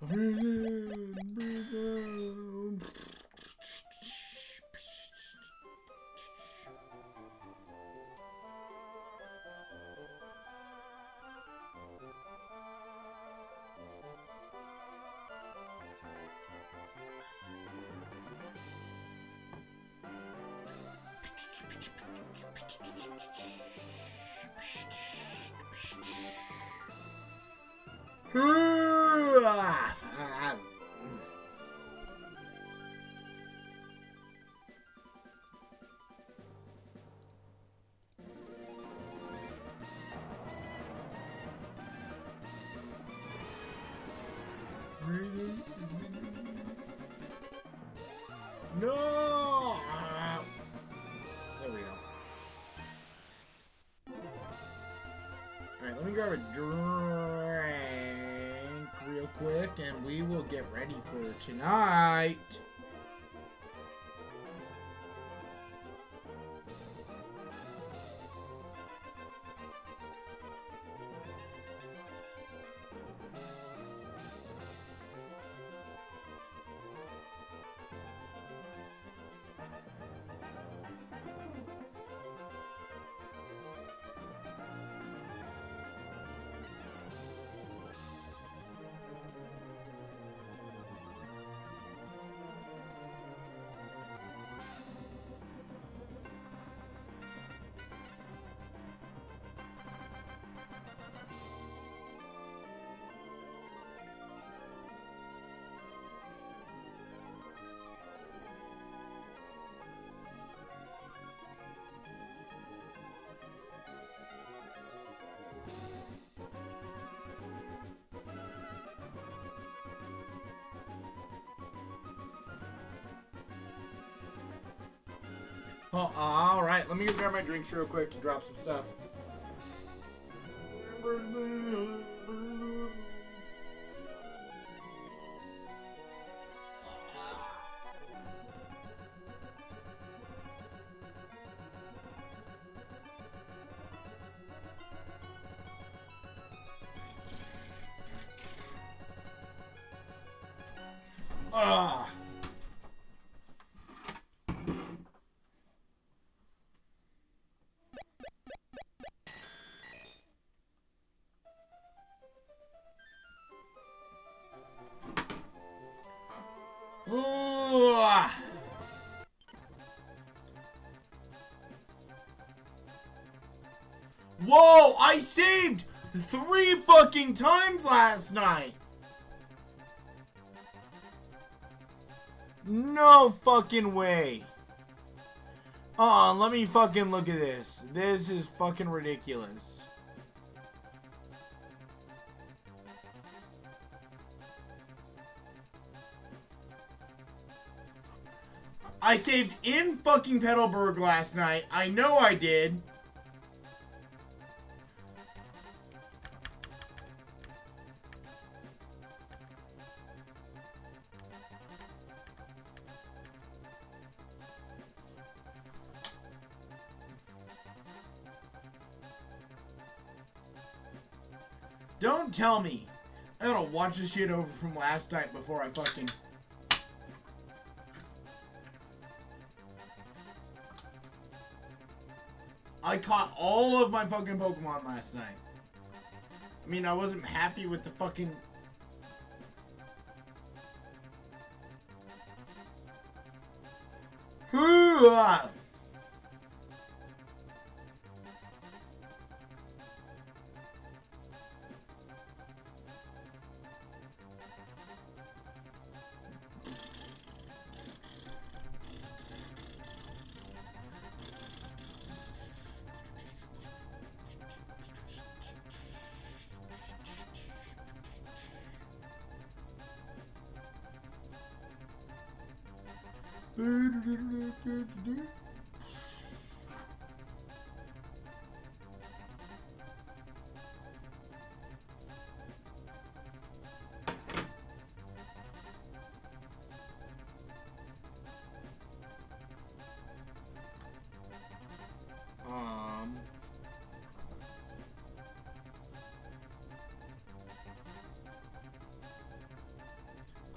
Breathe in, breathe out. No! There we go. Alright, let me grab a drink real quick and we will get ready for tonight. Oh, alright, let me go grab my drinks real quick to drop some stuff. Whoa, I saved 3 fucking times last night. No fucking way. Let me fucking look at this. This is fucking ridiculous. I saved in fucking Petalburg last night. I know I did. Don't tell me. I gotta watch this shit over from last night before I fucking... I caught all of my fucking Pokemon last night. I mean, I wasn't happy with the fucking...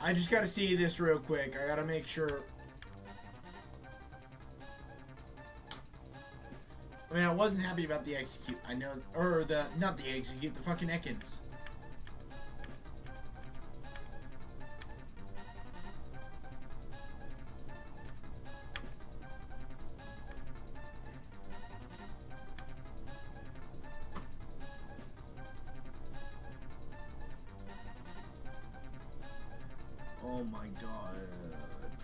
I just gotta see this real quick. I gotta make sure. I mean, I wasn't happy about the execute. I know, or not the execute, the fucking Ekans. Oh my god.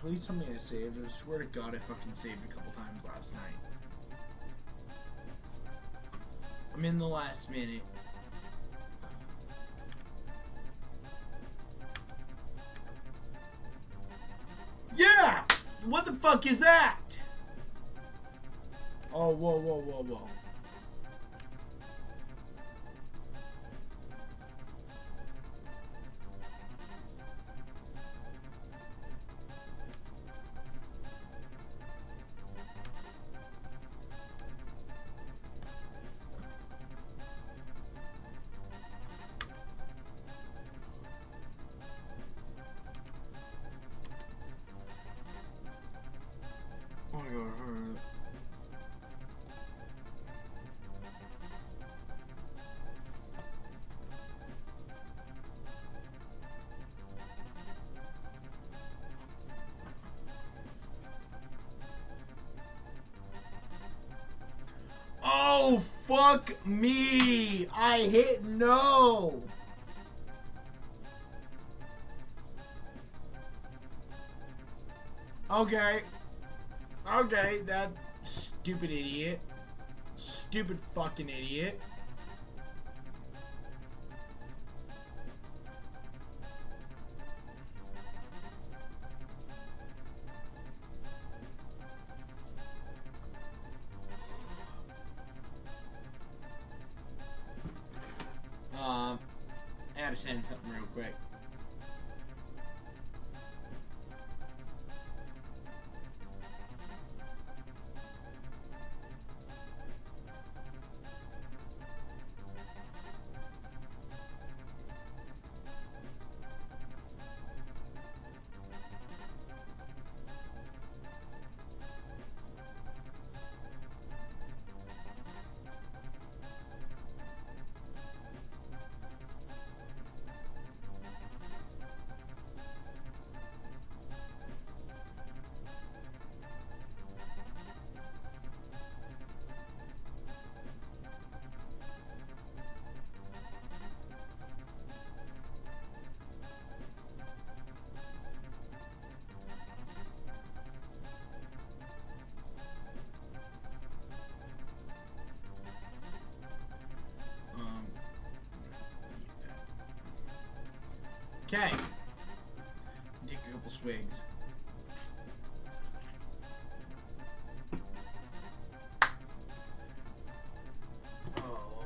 Please tell me I saved. I swear to god I fucking saved a couple times last night. I'm in the last minute. Yeah! What the fuck is that? Oh, whoa, whoa, whoa, whoa. Oh my god, hurt. Oh, fuck me! I hit no! Okay. Okay, that stupid idiot. Stupid fucking idiot. I had to send something real quick. Okay. Take a couple swigs. Oh.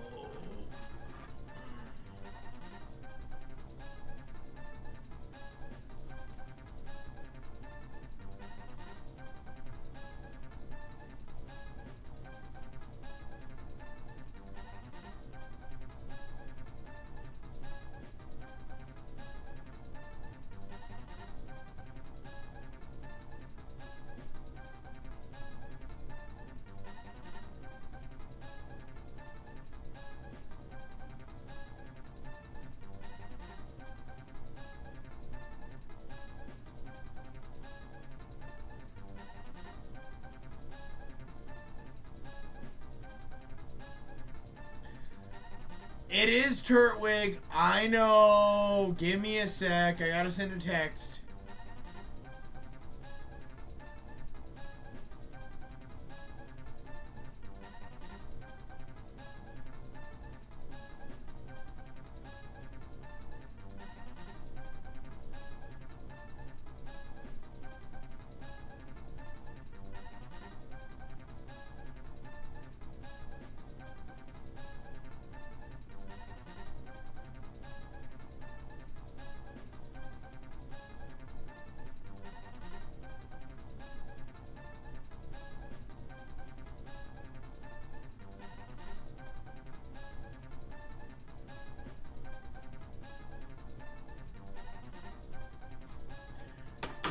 It is Turtwig. I know. Give me a sec. I gotta send a text.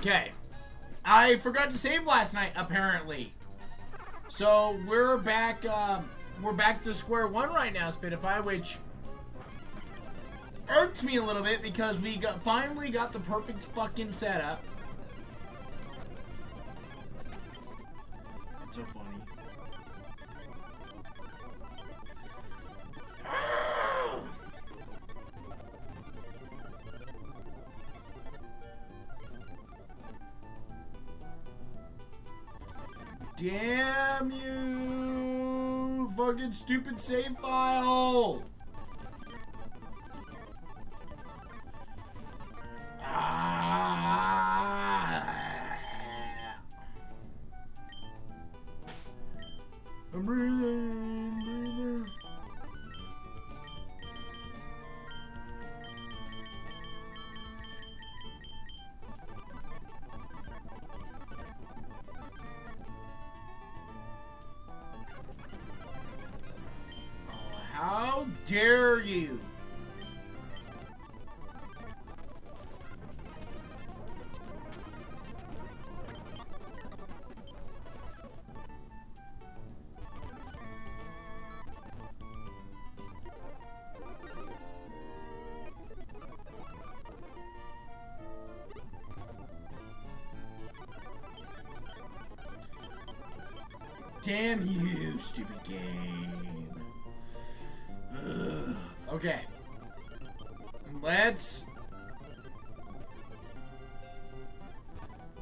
Okay. I forgot to save last night, apparently. So we're back to square one right now, Spitify, which irked me a little bit because we finally got the perfect fucking setup. That's so funny. Damn you! Fucking stupid save file! I'm breathing. Oh, how dare you! Damn you, stupid game. Ugh. Okay. Let's...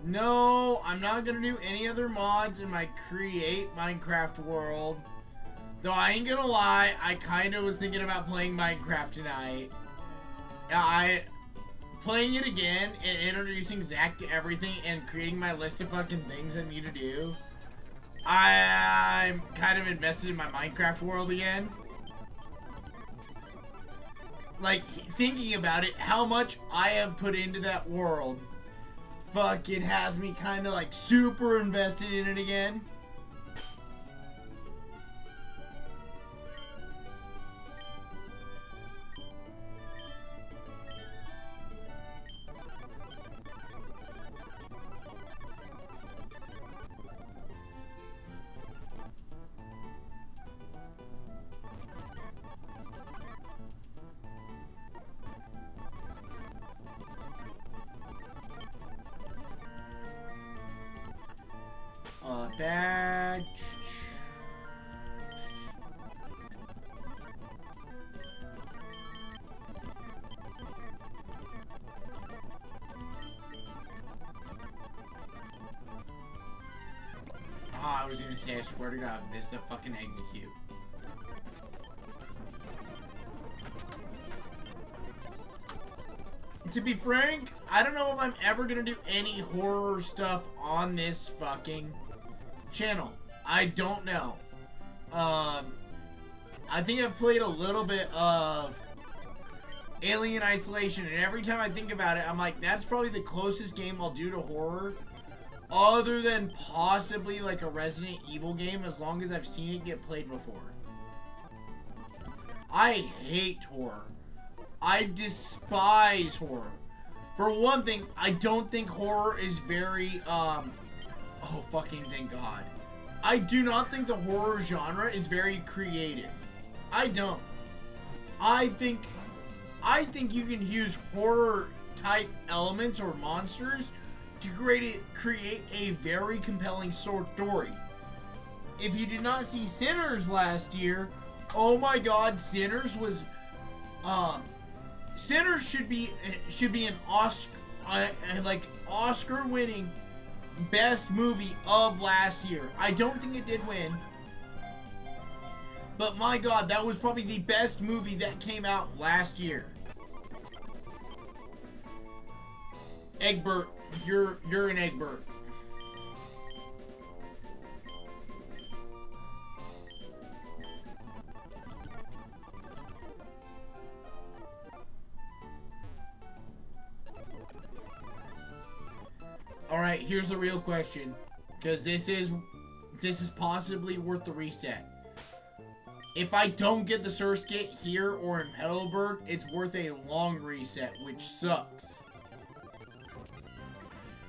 No, I'm not gonna do any other mods in my Create Minecraft world. Though I ain't gonna lie, I kinda was thinking about playing Minecraft tonight. Playing it again and introducing Zach to everything and creating my list of fucking things I need to do. I'm kind of invested in my Minecraft world again. Like, thinking about it, how much I have put into that world fucking has me kind of like super invested in it again. Back. I was gonna say, I swear to God, this is a fucking execute. To be frank, I don't know if I'm ever gonna do any horror stuff on this fucking channel. I don't know. I think I've played a little bit of Alien Isolation, and every time I think about it, I'm like, that's probably the closest game I'll do to horror, other than possibly like a Resident Evil game, as long as I've seen it get played before. I hate horror. I despise horror. For one thing, I don't think horror is very, oh, fucking thank God. I do not think the horror genre is very creative. I don't. I think you can use horror type elements or monsters to create a very compelling story. If you did not see Sinners last year, oh my God, Sinners was, Sinners should be an Oscar-winning best movie of last year. I don't think it did win, but my God, that was probably the best movie that came out last year. Egbert, you're an Egbert. Alright, here's the real question, because this is possibly worth the reset. If I don't get the Surskit here or in Petalburg, it's worth a long reset, which sucks.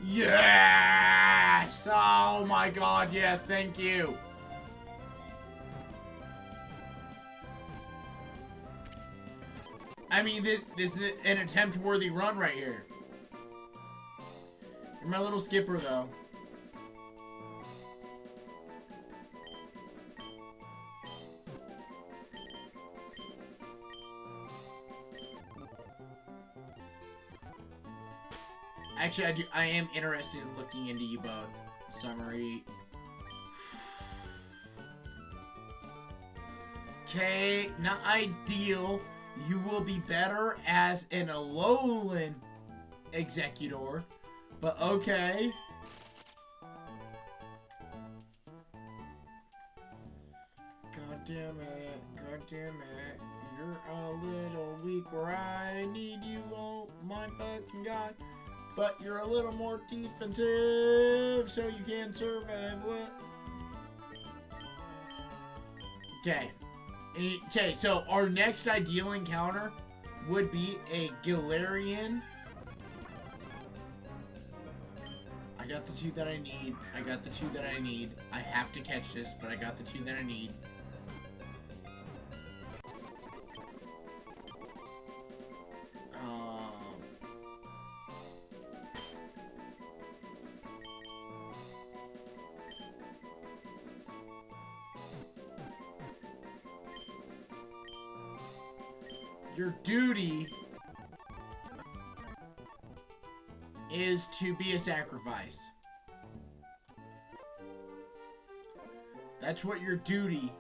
Yes! Oh my god, yes, thank you. I mean, this is an attempt-worthy run right here. You're my little skipper, though. Actually, I am interested in looking into you both. Summary. Okay, not ideal. You will be better as an Alolan Executor, but okay. God damn it. God damn it. You're a little weak where I need you, oh my fucking god. But you're a little more defensive, so you can survive. What? Okay. Okay, so our next ideal encounter would be a Galarian. I got the two that I need. I got the two that I need. I have to catch this, but I got the two that I need. Your duty is to be a sacrifice. That's what your duty.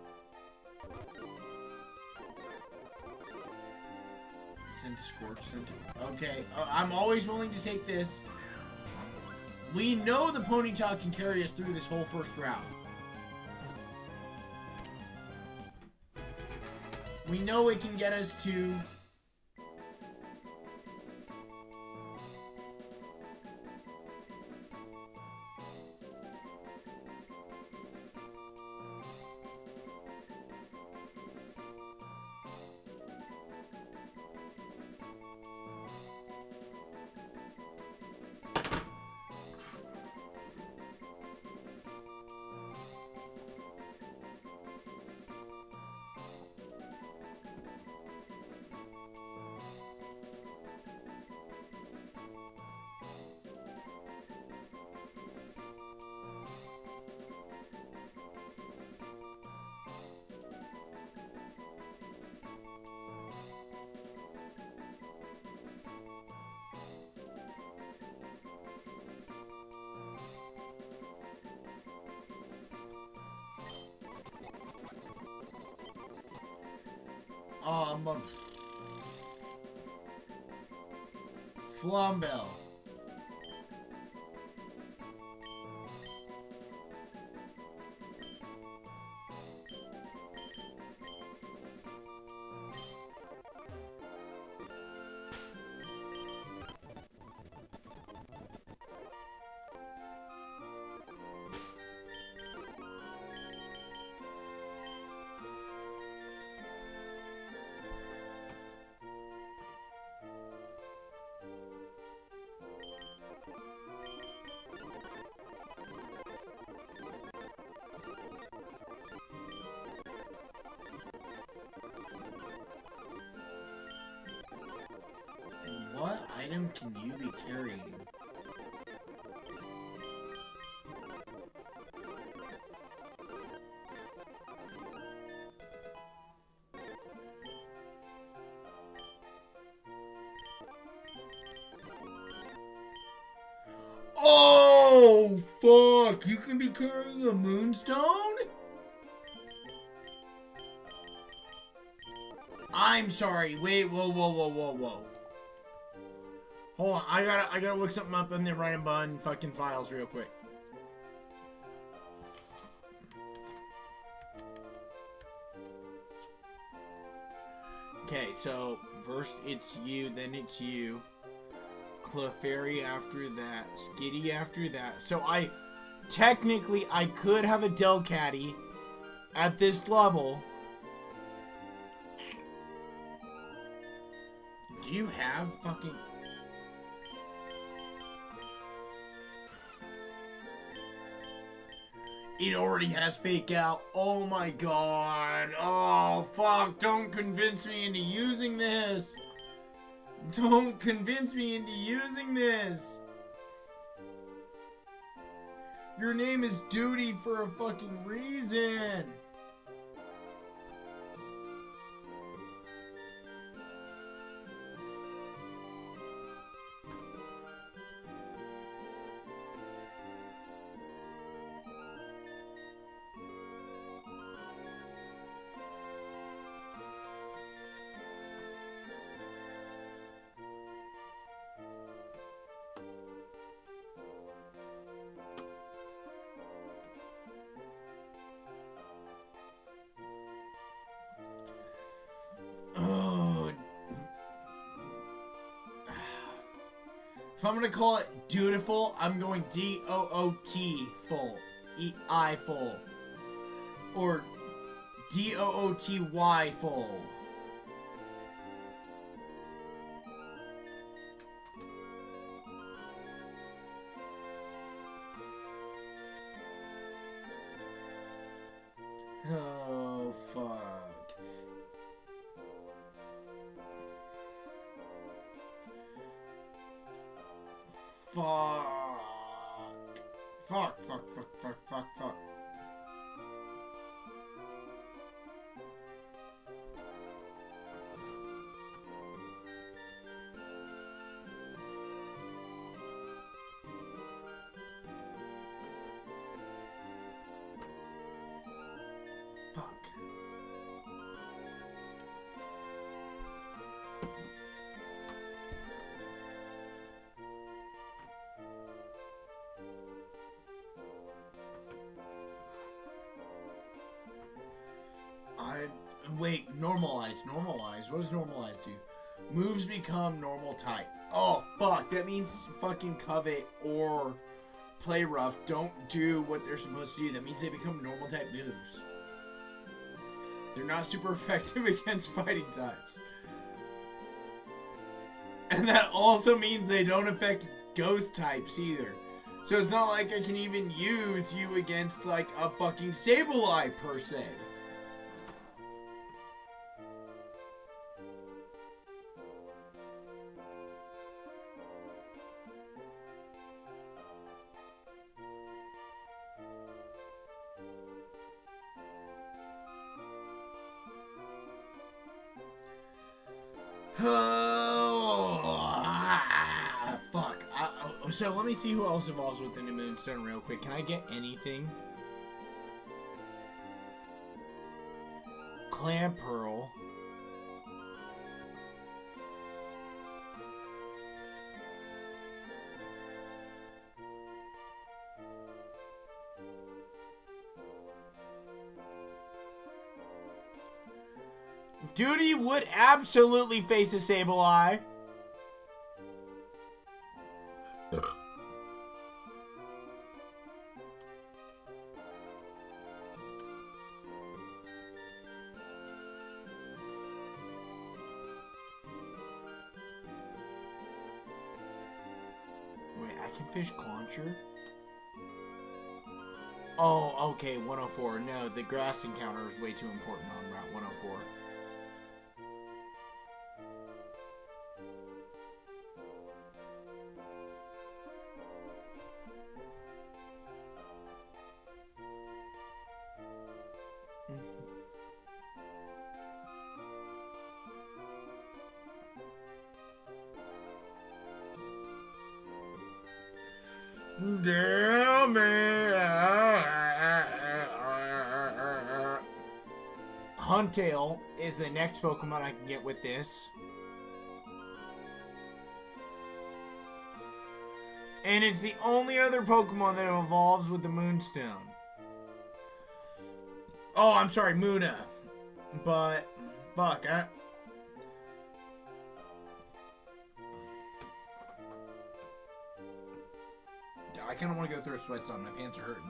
Send to Scorch. Send to... Okay, I'm always willing to take this. We know the Ponyta can carry us through this whole first round. We know it can get us to... Flumbell. What item can you be carrying? Oh, fuck! You can be carrying a Moonstone? I'm sorry. Wait, whoa. Hold on, I gotta look something up in the Run and Bun fucking files real quick. Okay, so first it's you, then it's you. Clefairy after that, Skitty after that. So technically I could have a Delcatty at this level. Do you have fucking... It already has fake out. Oh my god. Oh, fuck. Don't convince me into using this. Don't convince me into using this. Your name is Duty for a fucking reason. If I'm gonna call it dutiful, I'm going D-O-O-T full. E-I full. Or D-O-O-T-Y full. Oh, fuck. Fuck. Fuck, fuck, fuck, fuck, fuck, fuck. Fuck. Wait, normalize. What does normalize do? Moves become normal type. Oh, fuck. That means fucking Covet or Play Rough don't do what they're supposed to do. That means they become normal type moves. They're not super effective against fighting types. And that also means they don't affect ghost types either. So it's not like I can even use you against like a fucking Sableye per se. Fuck. So let me see who else evolves within the Moonstone real quick. Can I get anything? Clam Pearl. Duty would absolutely face a Sableye. Wait, I can fish Clauncher? Oh, okay, 104. No, the grass encounter is way too important on Route 104. Damn it! Huntail is the next Pokemon I can get with this. And it's the only other Pokemon that evolves with the Moonstone. Oh, I'm sorry, Muna. But, fuck, I kind of want to go throw sweats on. My pants are hurting.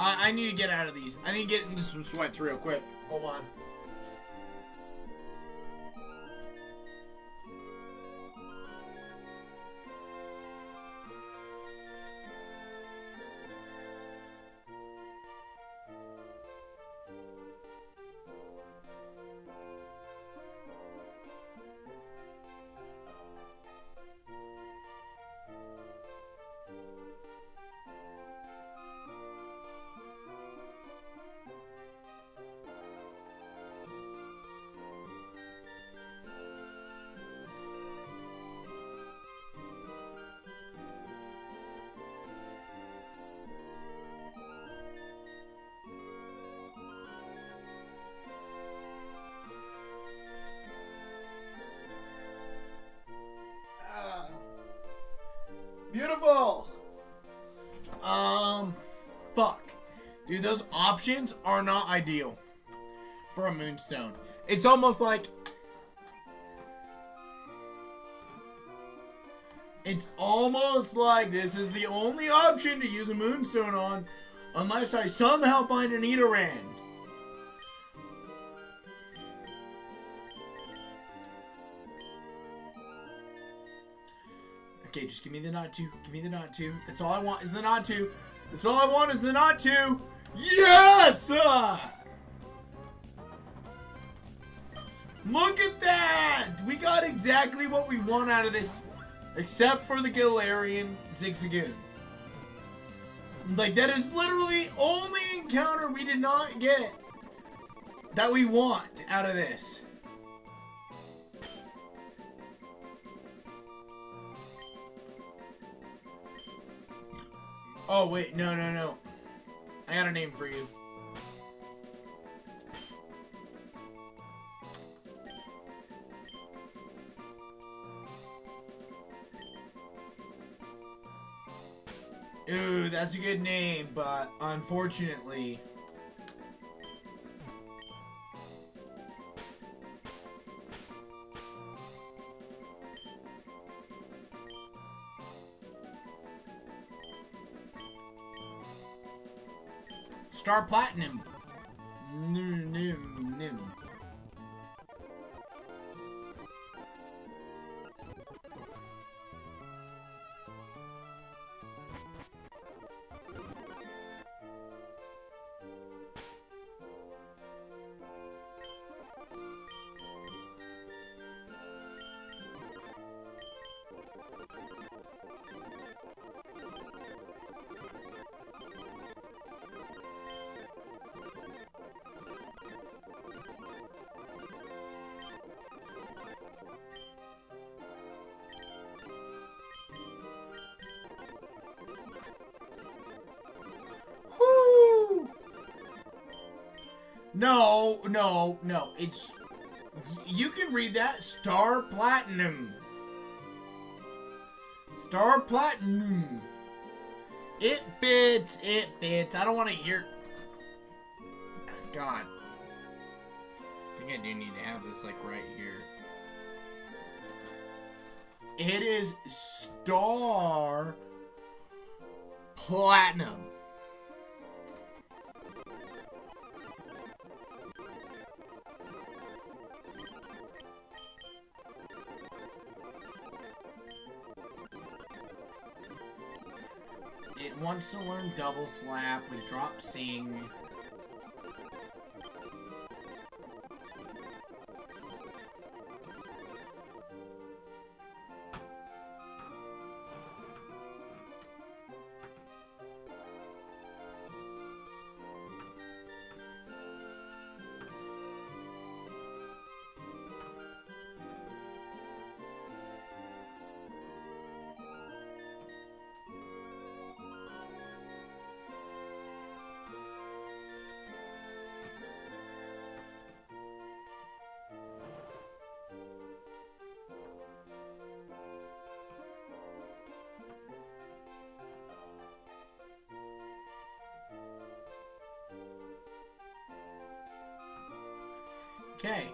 I need to get out of these. I need to get into some sweats real quick. Hold on. Beautiful. Fuck. Dude, those options are not ideal for a moonstone. It's almost like... It's almost like this is the only option to use a moonstone on unless I somehow find an Nidoran. Okay, just give me the Natu. Give me the Natu. That's all I want is the Natu. That's all I want is the Natu. Yes! Look at that! We got exactly what we want out of this. Except for the Galarian Zigzagoon. Like, that is literally the only encounter we did not get that we want out of this. Oh, wait, no. I got a name for you. Ooh, that's a good name, but unfortunately... Star Platinum. No. No. It's... You can read that. Star Platinum. Star Platinum. It fits. I don't want to hear... God. I think I do need to have this, like, right here. It is Star Platinum. It wants to learn Double Slap. We drop Sing. Okay.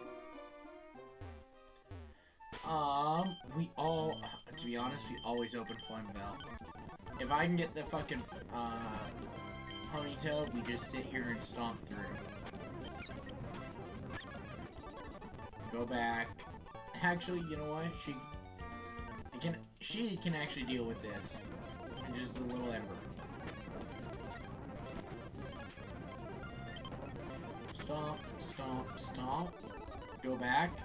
To be honest, we always open Flame Bell. If I can get the fucking, Ponytail, we just sit here and stomp through. Go back. Actually, you know what? She can actually deal with this. And just a little Ember. Stomp, stomp, stomp. Go back.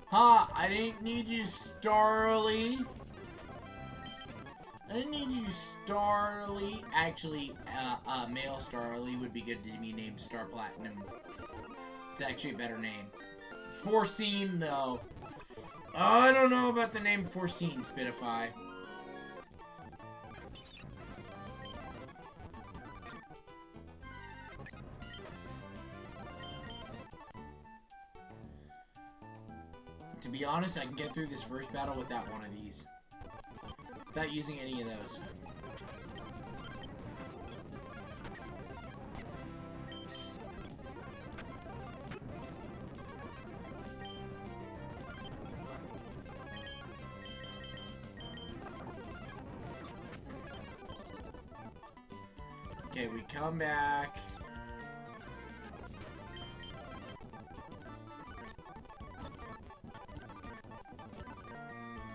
Ha! I didn't need you, Starly. I didn't need you, Starly. Actually, male Starly would be good to be named Star Platinum. It's actually a better name. Foreseen, though. I don't know about the name Foreseen, Spitify. To be honest, I can get through this first battle without one of these. Without using any of those. Okay, we come back.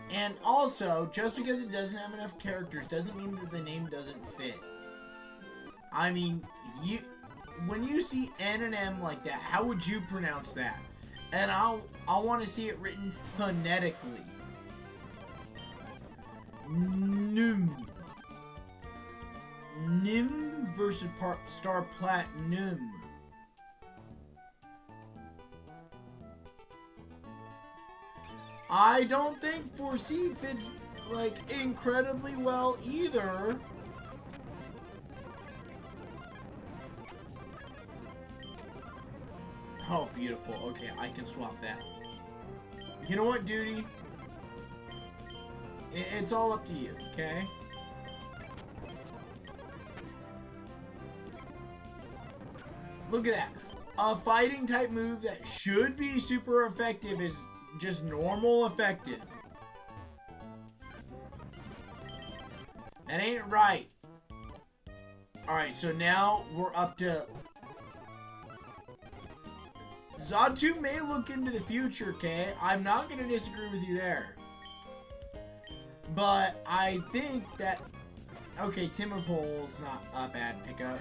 And also, just because it doesn't have enough characters doesn't mean that the name doesn't fit. I mean, when you see N and M like that, how would you pronounce that? And I want to see it written phonetically. Nim. Nim versus Star Platinum. I don't think 4C fits, like, incredibly well either. Oh, beautiful. Okay, I can swap that. You know what, Duty? It's all up to you, okay? Look at that. A fighting type move that should be super effective is just normal effective. That ain't right. Alright, so now we're up to... Zatu may look into the future, okay? I'm not going to disagree with you there. But I think that... Okay, Timberpole's not a bad pickup.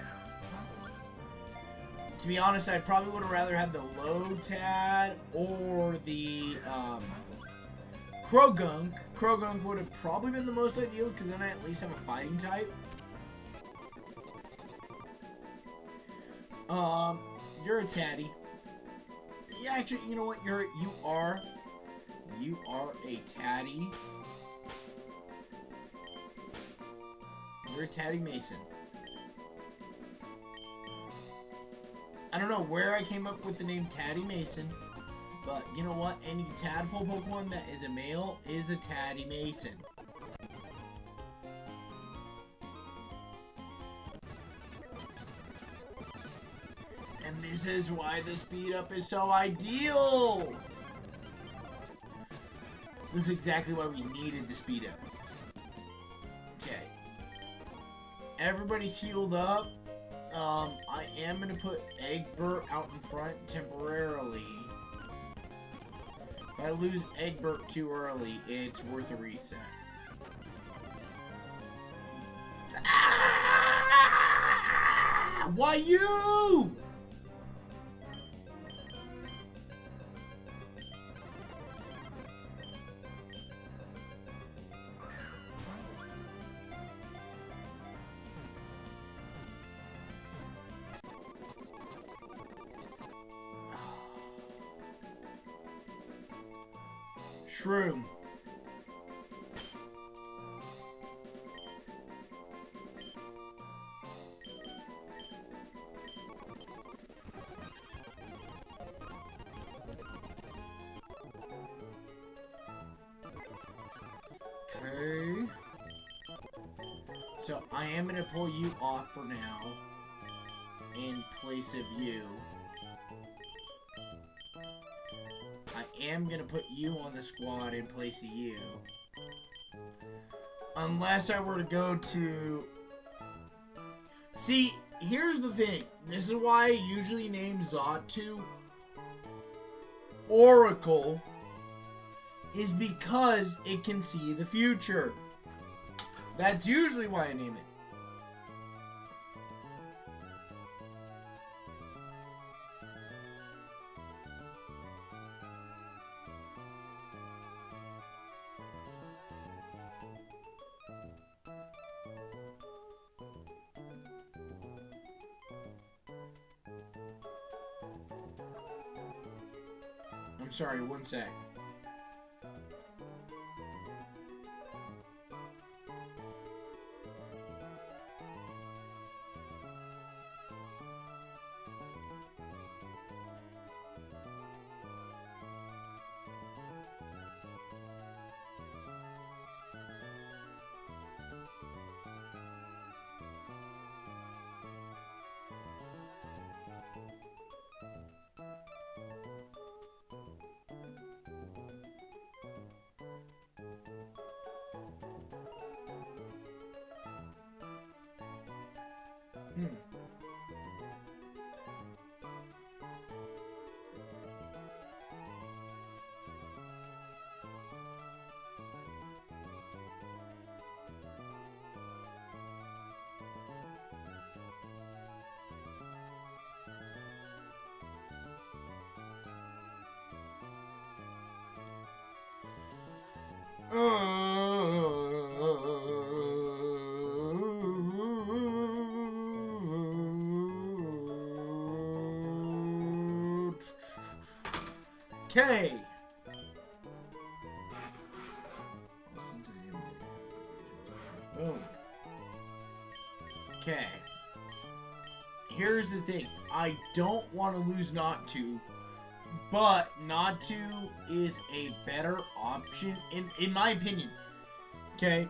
To be honest, I probably would have rather had the Lotad or the Krogunk. Krogunk would have probably been the most ideal because then I at least have a fighting type. You're a Tatty. Yeah, actually, you know what? You are a Tatty. You're a Tatty Mason. I don't know where I came up with the name Tatty Mason, but you know what? Any tadpole Pokemon that is a male is a Tatty Mason. And this is why the speed up is so ideal. This is exactly why we needed the speed up. Okay. Everybody's healed up. I am going to put Egbert out in front temporarily. If I lose Egbert too early, it's worth a reset. Ah! Why you? Shroom. Okay. So I am going to pull you off for now in place of you. I am going to put you on the squad in place of you. Unless I were to go to See, here's the thing. This is why I usually name Xatu Oracle, is because it can see the future. That's usually why I name it. I'm sorry, one sec. Okay. Boom. Okay. Here's the thing. I don't want to lose Natu, but Natu is a better option in my opinion. Okay.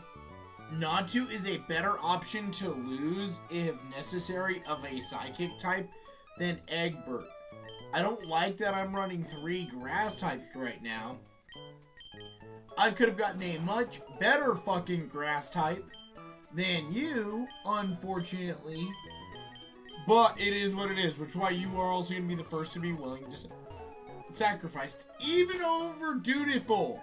Natu is a better option to lose if necessary of a psychic type than Egbert. I don't like that I'm running 3 grass types right now. I could have gotten a much better fucking grass type than you, unfortunately. But it is what it is, which is why you are also going to be the first to be willing to sacrifice, even over Dutiful.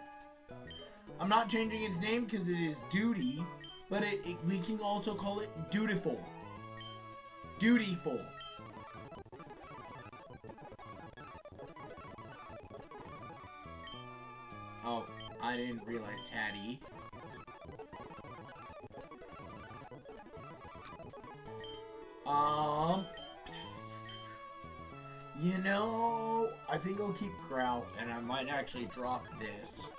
I'm not changing its name because it is Duty, but we can also call it Dutiful. Dutiful. Oh, I didn't realize Taddy. You know, I think I'll keep Grout, and I might actually drop this.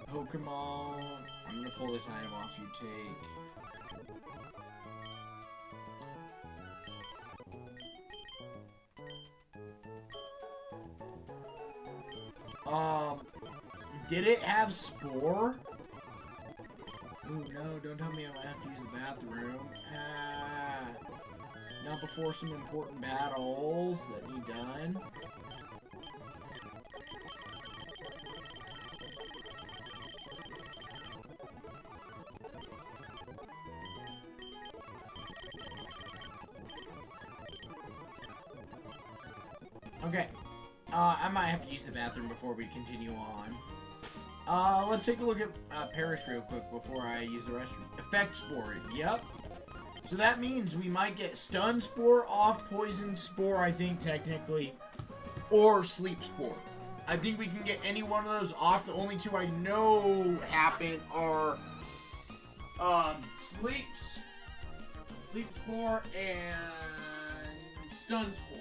Pokemon. I'm gonna pull this item off you take. Did it have Spore? Ooh, no, don't tell me I might have to use the bathroom. Not before some important battles that need done. Okay. I might have to use the bathroom before we continue on. Let's take a look at Perish real quick before I use the restroom. Effect Spore, yep. So that means we might get Stun Spore, Off Poison Spore, I think, technically, or Sleep Spore. I think we can get any one of those off. The only 2 I know happen are Sleep Spore and Stun Spore.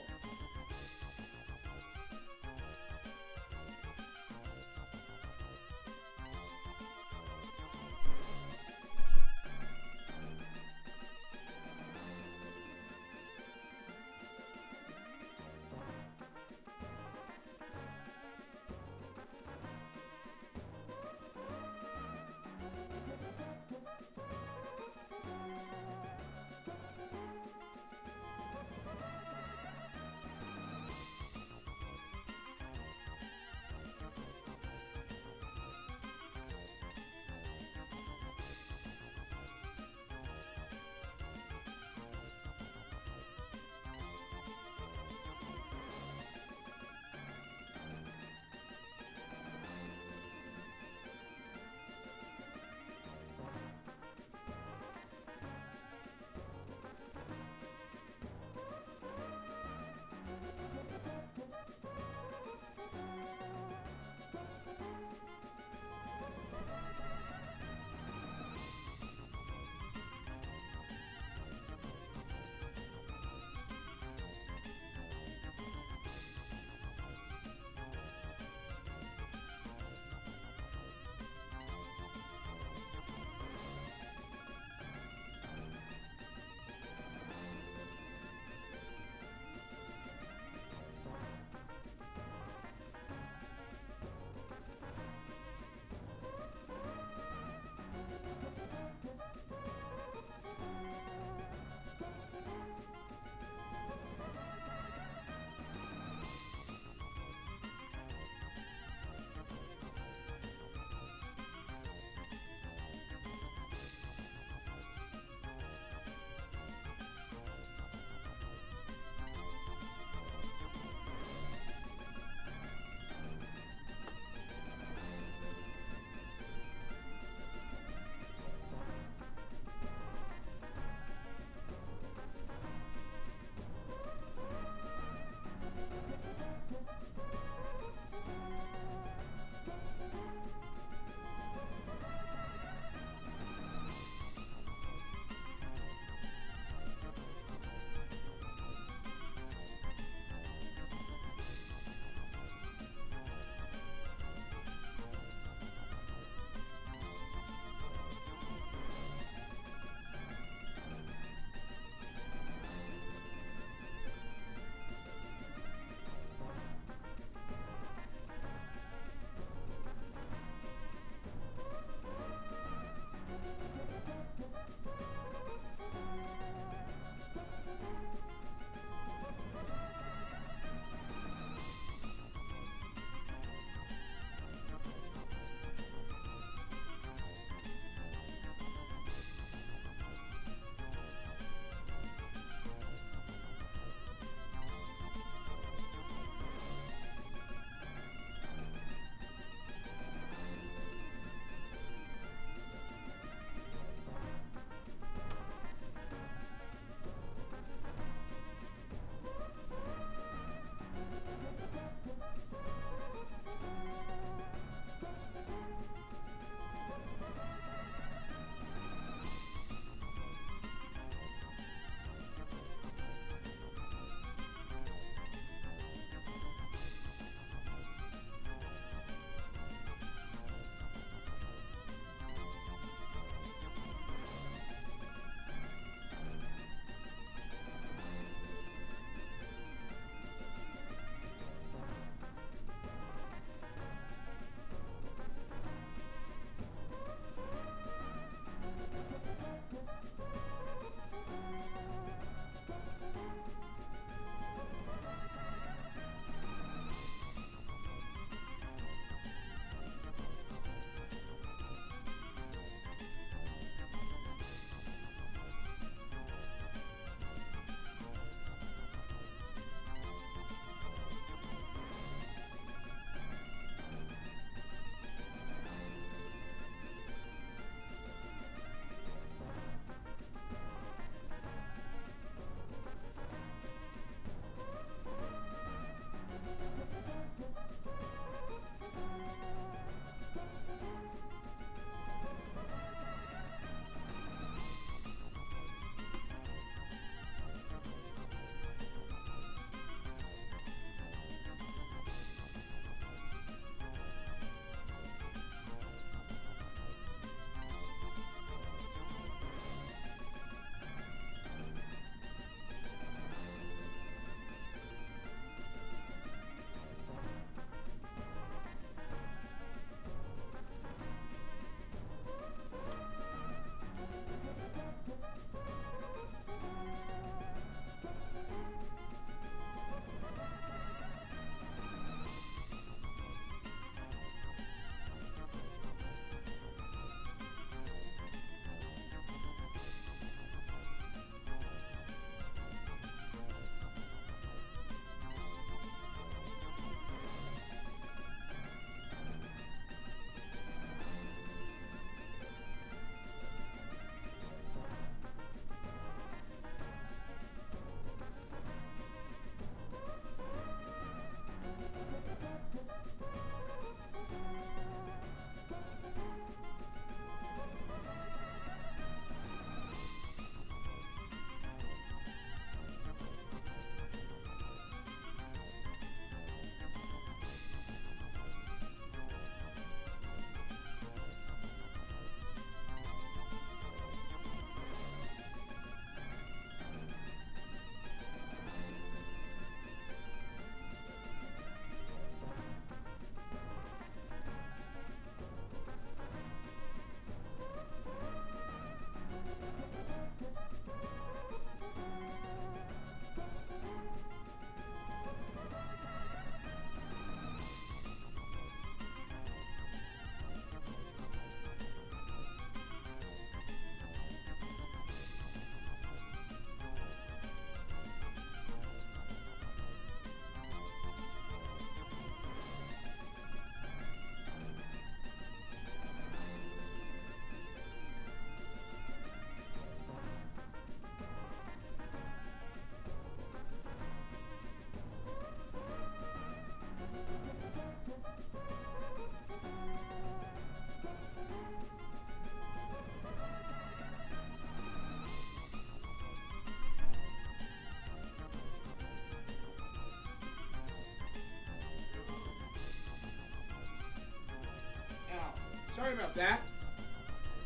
sorry about that.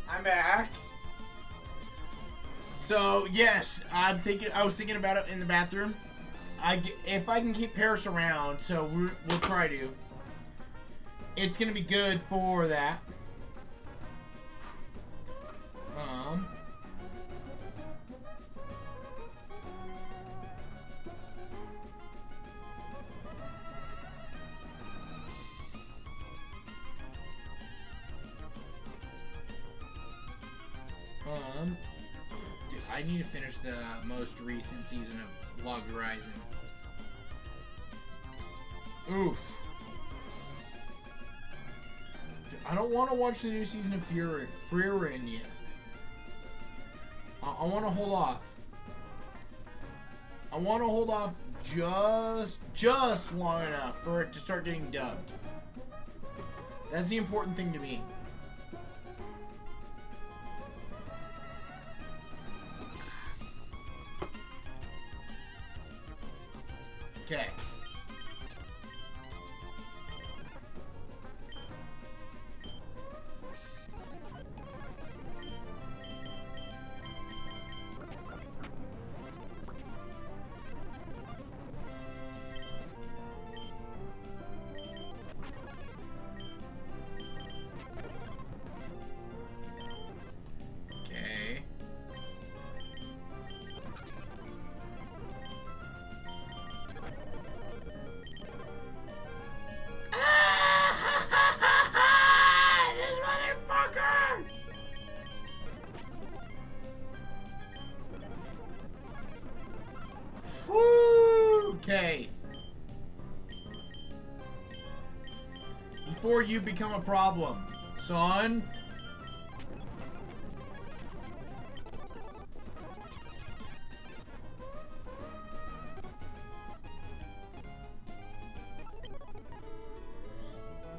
I'm back. So yes, I was thinking about it in the bathroom. If I can keep Paris around, so we'll try to. It's gonna be good for that. Dude, I need to finish the most recent season of Log Horizon. Oof. Dude, I don't want to watch the new season of Frieren yet. I want to hold off. I want to hold off just long enough for it to start getting dubbed. That's the important thing to me. Okay. Okay. Before you become a problem, son.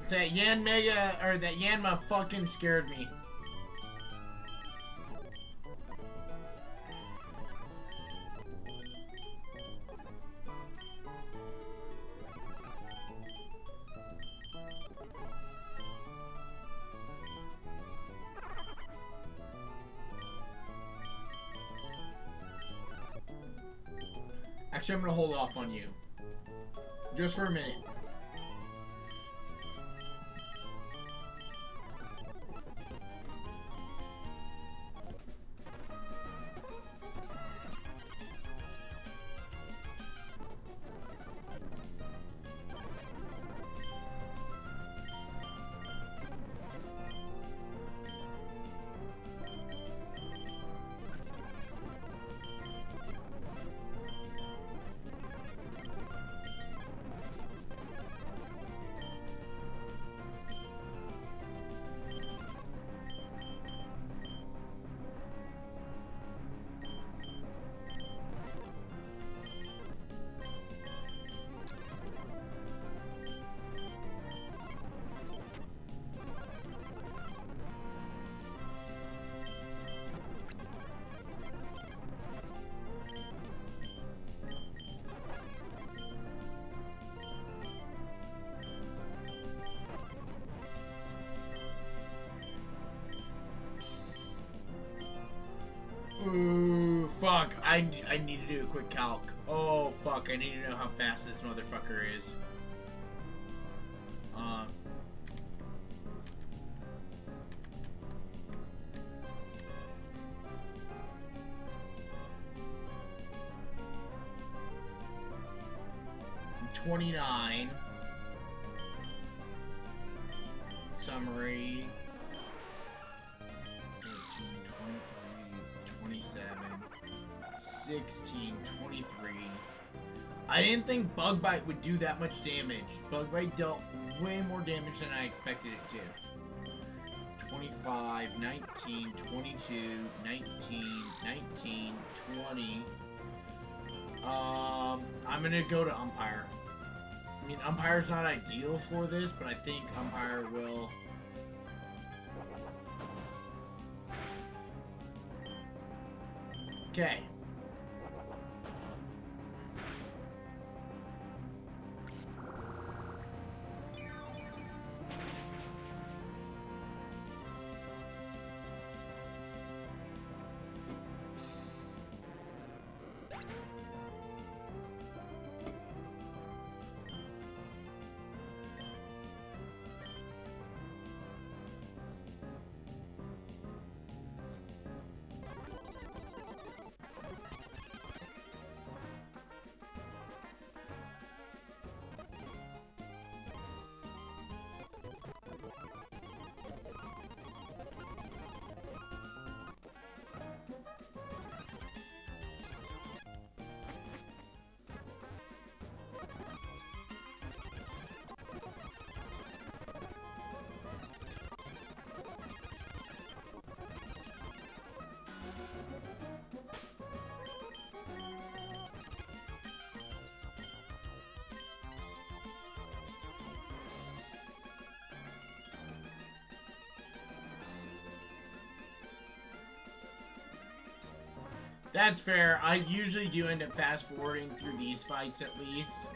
That Yanma fucking scared me. Actually, I'm gonna hold off on you. Just for a minute. Ooh, fuck. I need to do a quick calc. Oh, fuck. I need to know how fast this motherfucker is. 29. Summary. 13, 23, 27, 16, 23. I didn't think Bug Bite would do that much damage. Bug Bite dealt way more damage than I expected it to. 25, 19, 22, 19, 19, 20. I'm gonna go to Umpire. I mean, Umpire's not ideal for this, but I think Umpire will... Okay. That's fair. I usually do end up fast forwarding through these fights at least.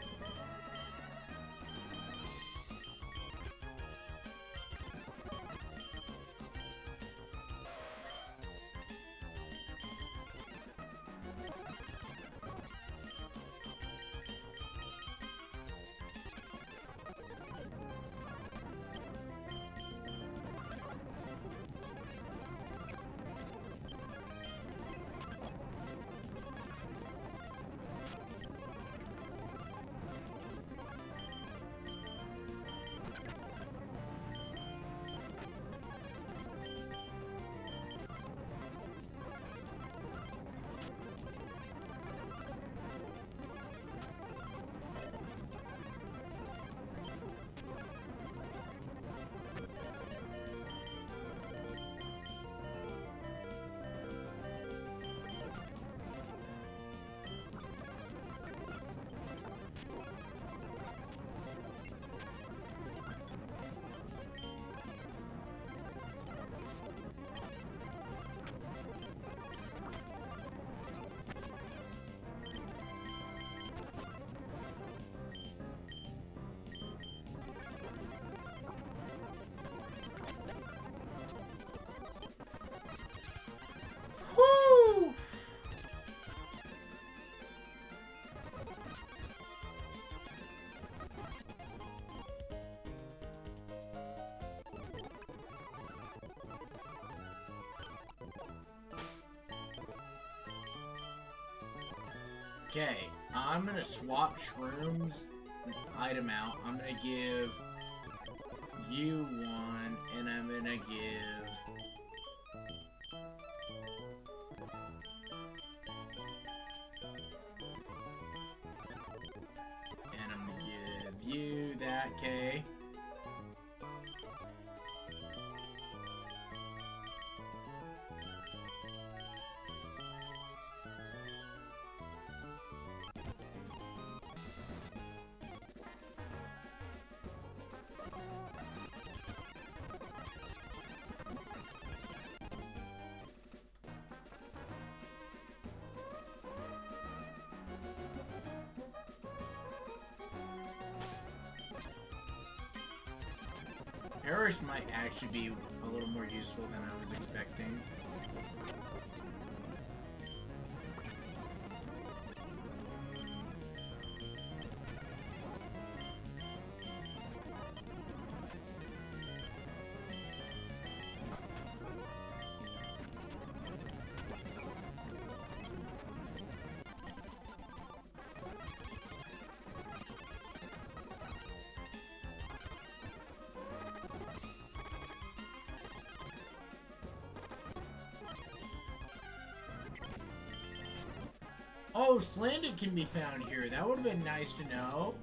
Woo! Okay, I'm gonna swap shrooms item out. I'm gonna give you one, and I'm gonna give you that, okay? Perish might actually be a little more useful than I was expecting. Oh, Slandit can be found here. That would have been nice to know.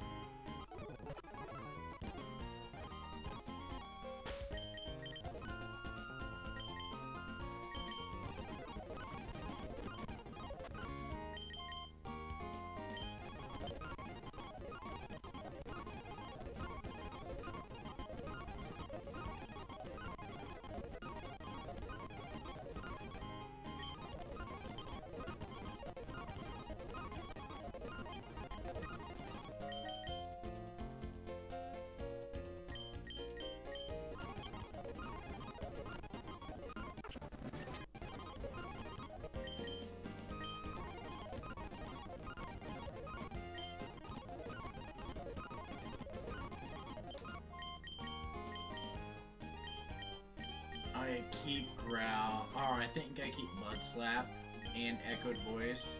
I keep Growl. Or I think I keep Mud Slap and Echoed Voice.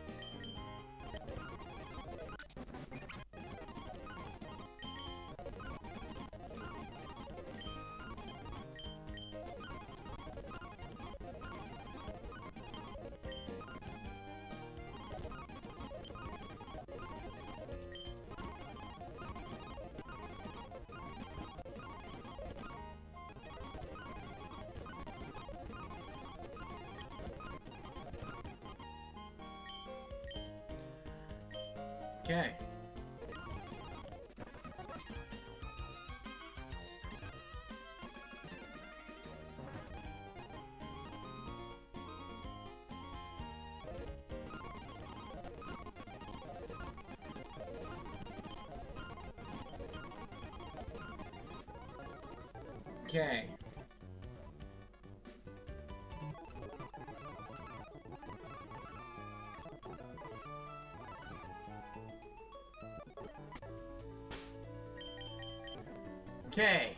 Okay. Okay. Okay.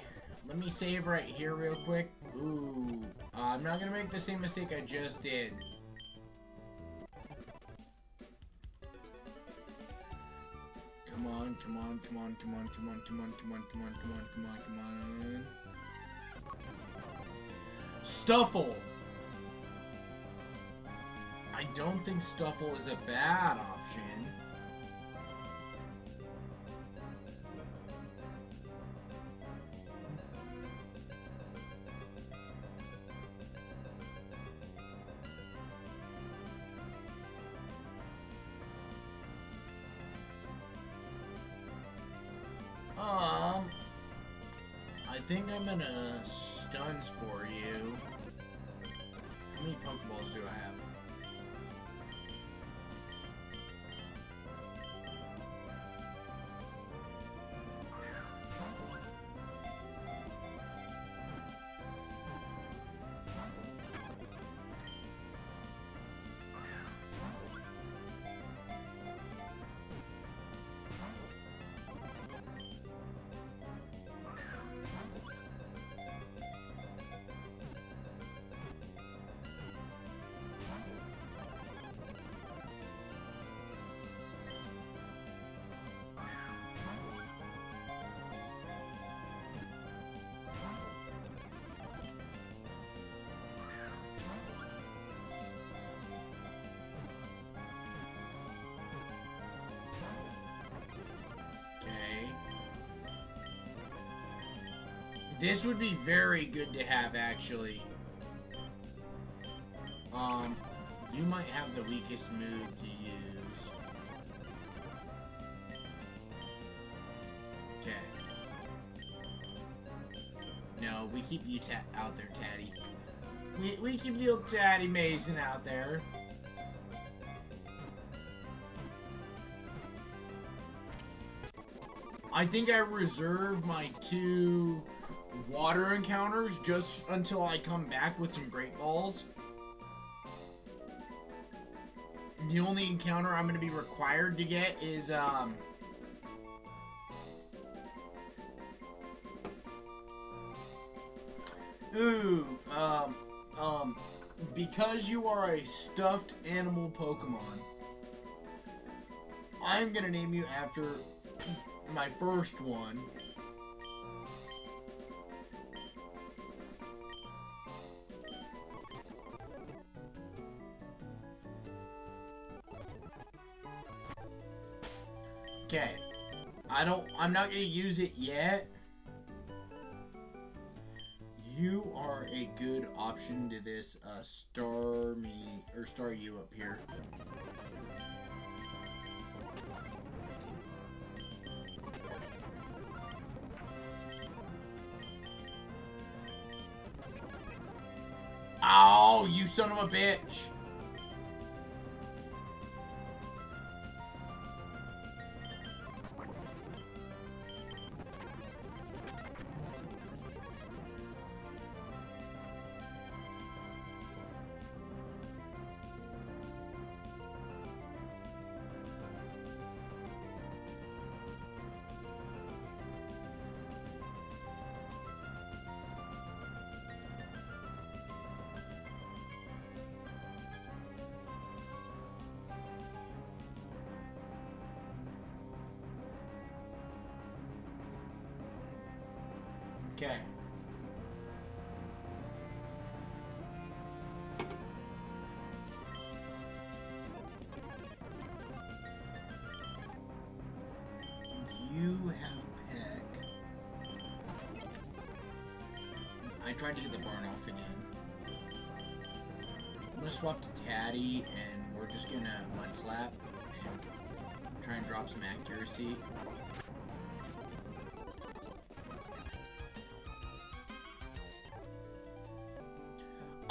Let me save right here real quick. Ooh. I'm not gonna make the same mistake I just did. Come on, come on, come on, come on, come on, come on, come on, come on, come on, come on, come on. Stuffle! I don't think Stuffle is a bad option. I think I'm gonna stun spore you. How many Pokeballs do I have? This would be very good to have, actually. You might have the weakest move to use. Okay. No, we keep you out there, Tatty. We keep the old Tatty Mason out there. I think I reserve my 2 water encounters just until I come back with some Great Balls. The only encounter I'm going to be required to get is, because you are a stuffed animal Pokemon, I'm going to name you after my first one. Okay. I'm not gonna use it yet. You are a good option to this star you up here. Oh, you son of a bitch. Okay. You have Peck. I tried to do the burn off again. I'm gonna swap to Tatty, and we're just gonna Mud Slap and try and drop some accuracy.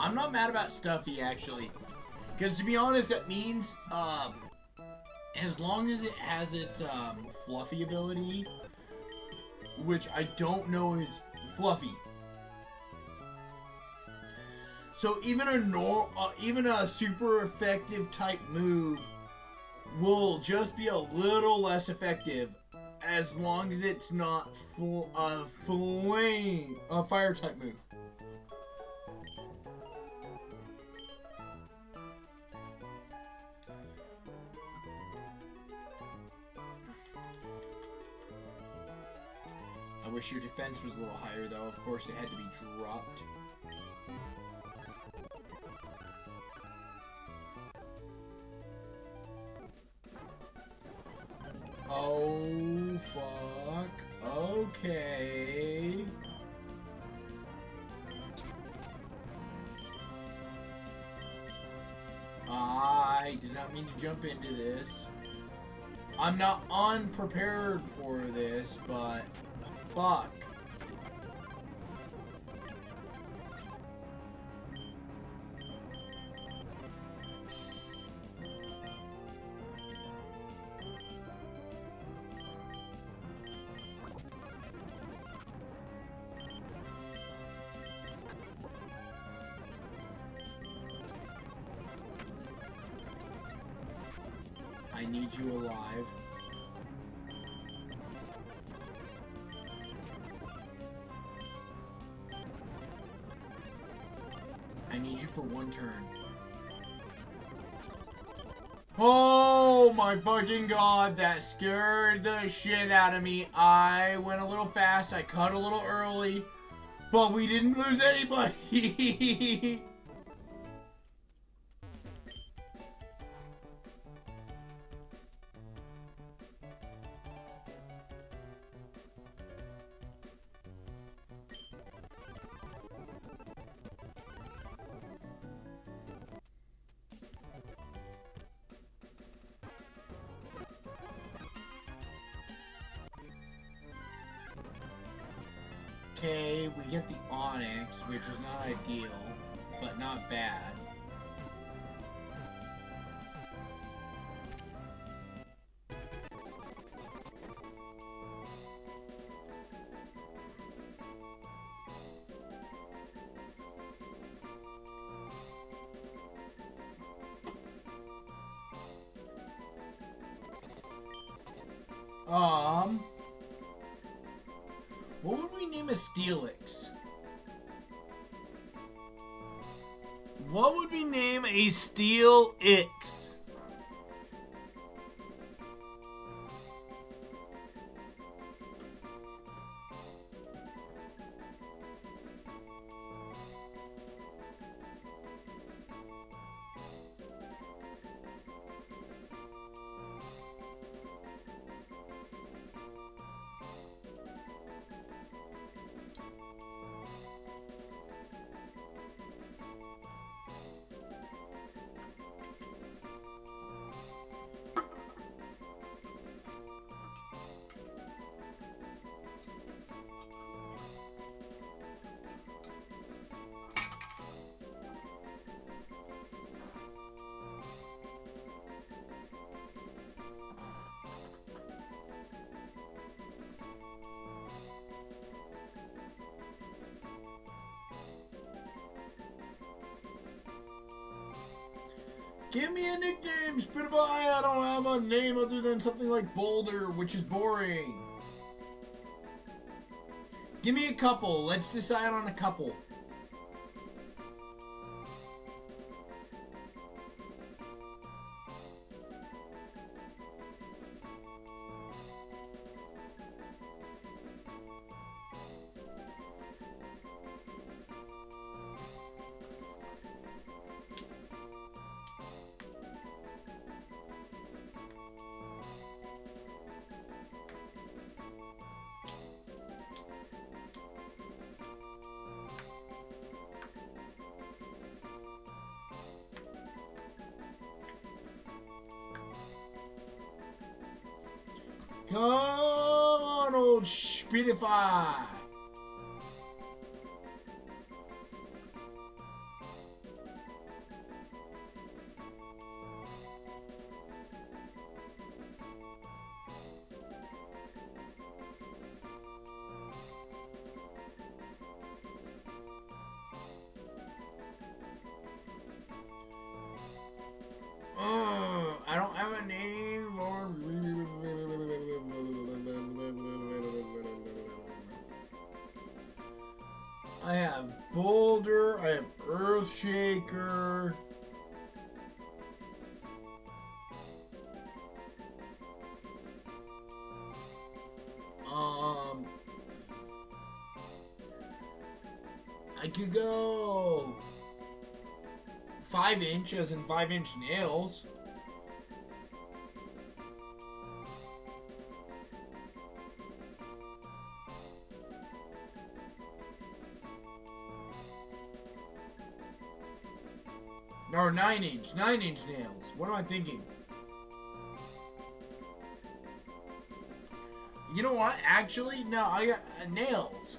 I'm not mad about Stuffy, actually. Because, to be honest, that means, as long as it has its, Fluffy ability, which I don't know is Fluffy. So even even a super effective type move will just be a little less effective as long as it's not a fire type move. I wish your defense was a little higher though. Of course it had to be dropped. Oh, fuck. Okay. I did not mean to jump into this. I'm not unprepared for this, but fuck. I need you alive. I need you for one turn. Oh my fucking god, that scared the shit out of me. I went a little fast, I cut a little early, but we didn't lose anybody. Okay, we get the Onyx, which is not ideal, but not bad. What would we name a Steelix? What would we name a Steelix? Give me a nickname, Spitify! I don't have a name other than something like Boulder, which is boring. Give me a couple. Let's decide on a couple. Come on, old Spitify! I have Boulder. I have Earthshaker. I could go 5 inch, as in 5-inch nails. Or 9-inch nails. What am I thinking? You know what? Actually, no, I got nails.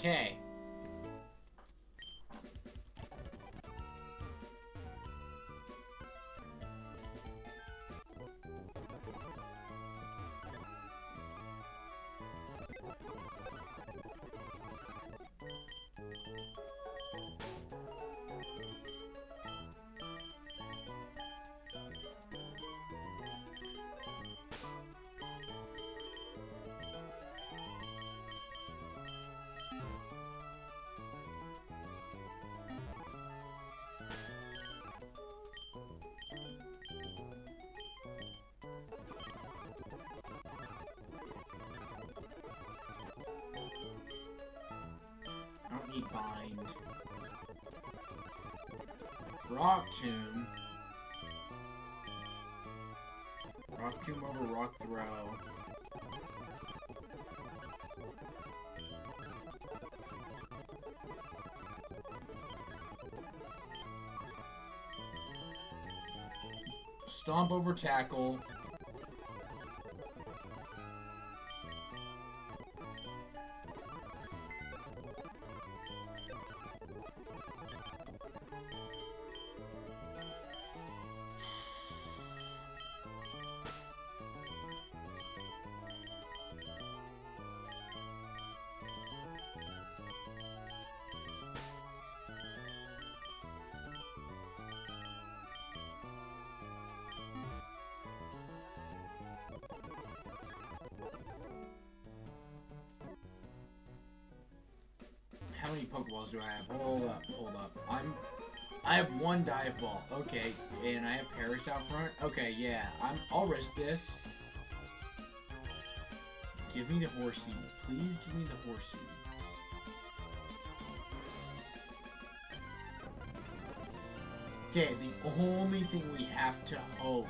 Okay. I don't need bind. Rock Tomb. Rock Tomb over Rock Throw. Stomp over Tackle. How many Pokeballs do I have? Hold up. I have 1 dive ball. Okay, and I have Paris out front. Okay, yeah. I'll risk this. Give me the Horsey. Please give me the Horsey. Okay, the only thing we have to hope.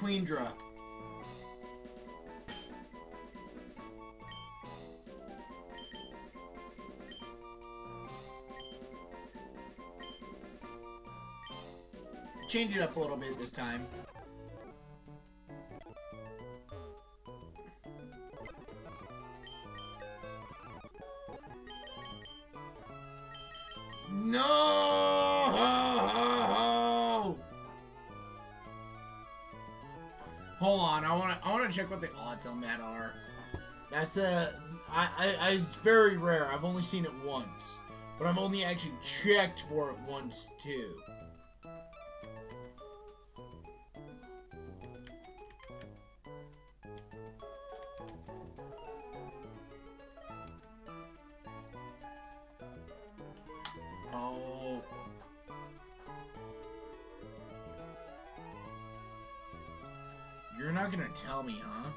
Queendra. Change it up a little bit this time. Hold on, I wanna check what the odds on that are. That's it's very rare. I've only seen it once, but I've only actually checked for it once too. Oh. You're not gonna tell me, huh?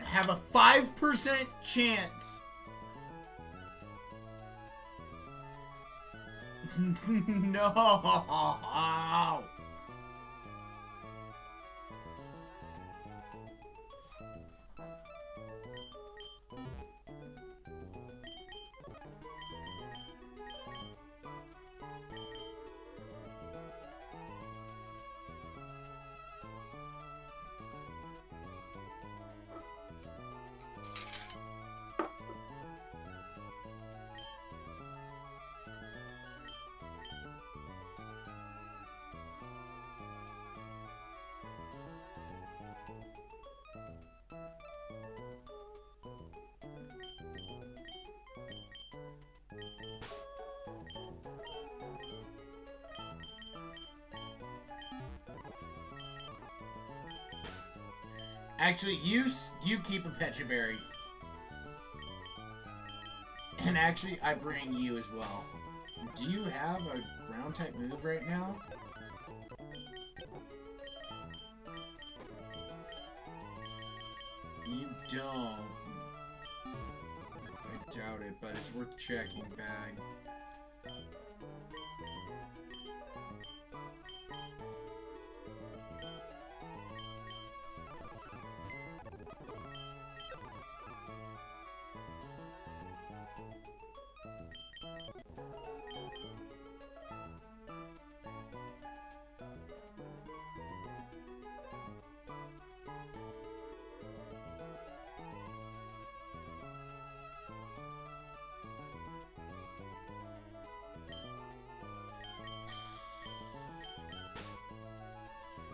Have a 5% chance. No. Actually, you keep a Pecha Berry. And actually, I bring you as well. Do you have a ground type move right now? You don't. I doubt it, but it's worth checking, Bag.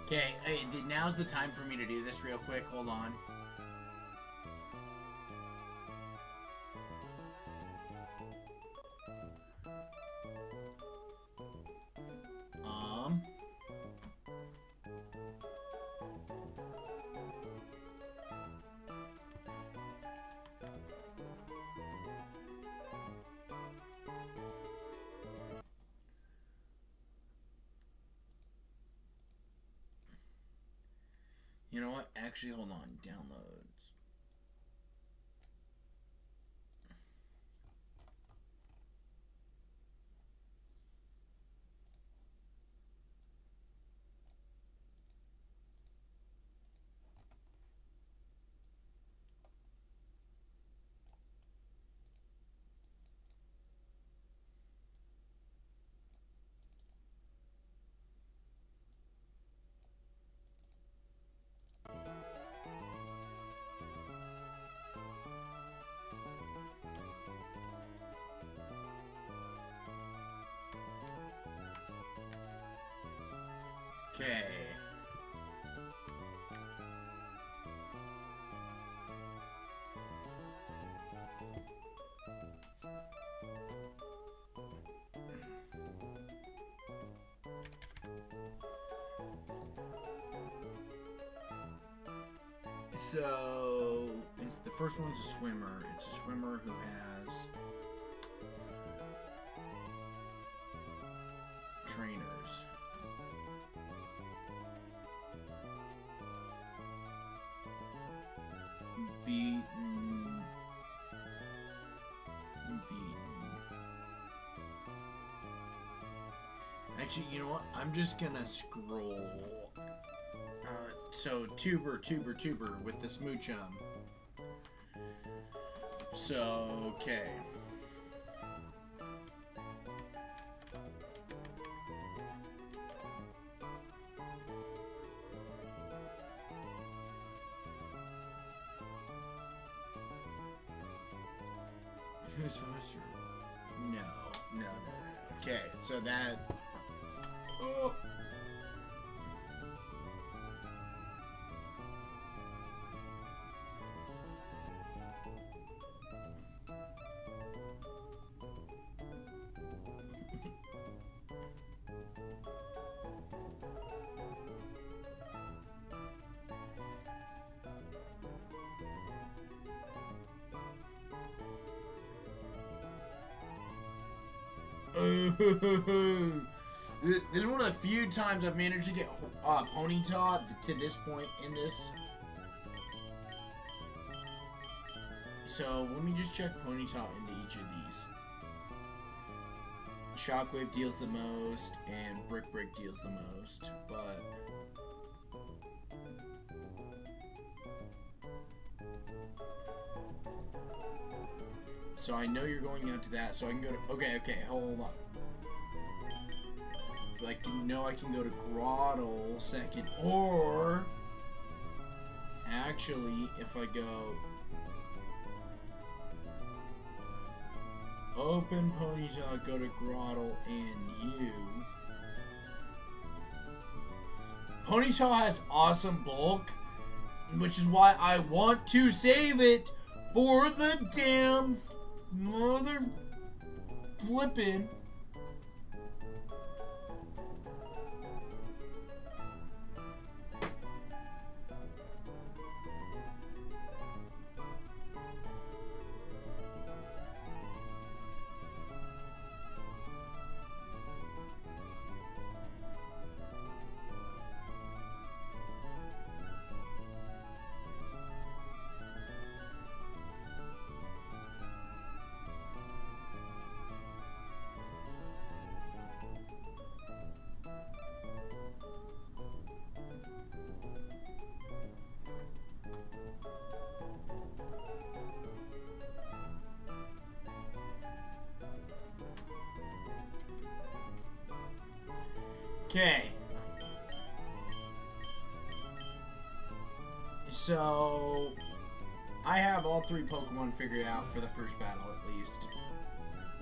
Okay, hey, now's the time for me to do this real quick. Hold on. You know what? Actually, hold on. Downloads. Okay. So, the first one's a swimmer. It's a swimmer who has trainers. Beaten. Actually, you know what? I'm just gonna scroll. So, tuber with the smoochum. So, okay. No. Okay, so that... Oh. This is one of the few times I've managed to get Ponyta to this point in this. So let me just check Ponyta into each of these. Shockwave deals the most, and Brick deals the most, but... So I know you're going out to that, so I can go to... Okay, hold on. So I can go to Grottle second, or... Actually, if I go... Open Ponyta, go to Grottle, and you... Ponyta has awesome bulk, which is why I want to save it for the damn... Mother flippin'. Okay. So, I have all three Pokemon figured out for the first battle, at least.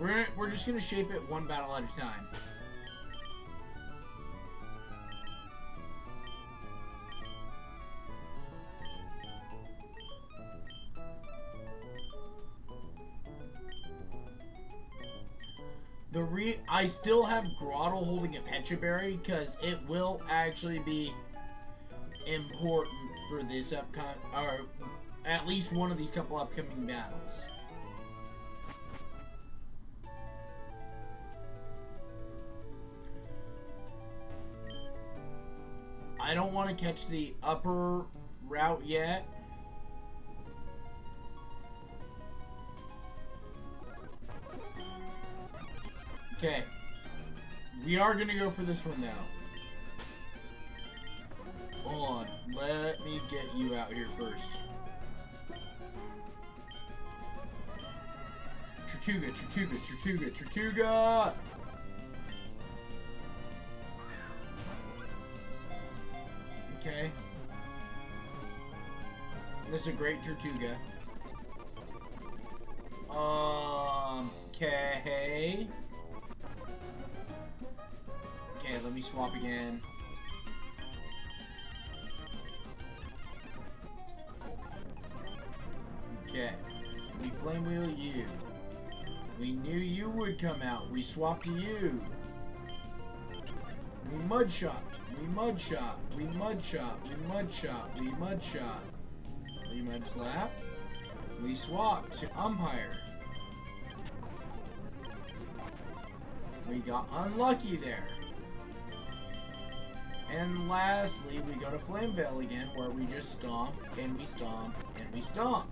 We're just gonna shape it one battle at a time. I still have Grottle holding a Pecha Berry because it will actually be important for this upcoming, or at least one of these couple upcoming battles. I don't want to catch the upper route yet. Okay, we are gonna go for this one now. Hold on, let me get you out here first. Tortuga! Okay. This is a great Tortuga. Okay. Okay, let me swap again. Okay. We Flame Wheel you. We knew you would come out. We swapped to you. We Mud Shot. We Mud Shot. We Mud Shot. We Mud Shot. We Mud Shot. We Mud Slap. We swap to Umpire. We got unlucky there. And lastly, we go to Flame Veil again, where we just stomp, and we stomp, and we stomp.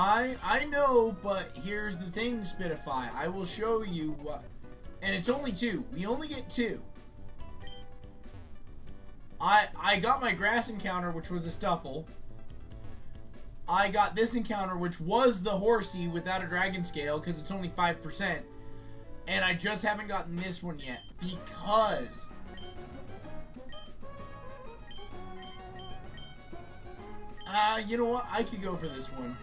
I know, but here's the thing, Spitify. I will show you what... And it's only 2. We only get 2. I got my grass encounter, which was a Stuffle. I got this encounter, which was the Horsey without a dragon scale, because it's only 5%. And I just haven't gotten this one yet, because... you know what? I could go for this one.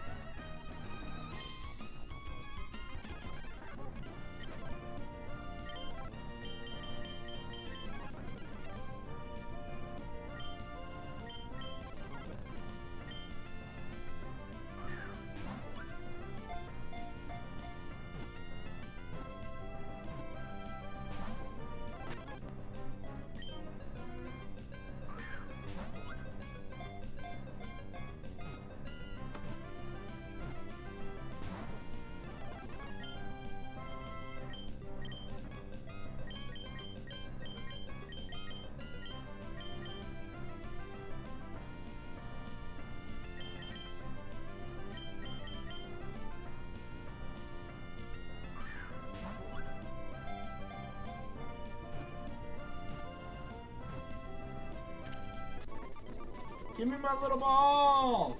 Give me my little ball!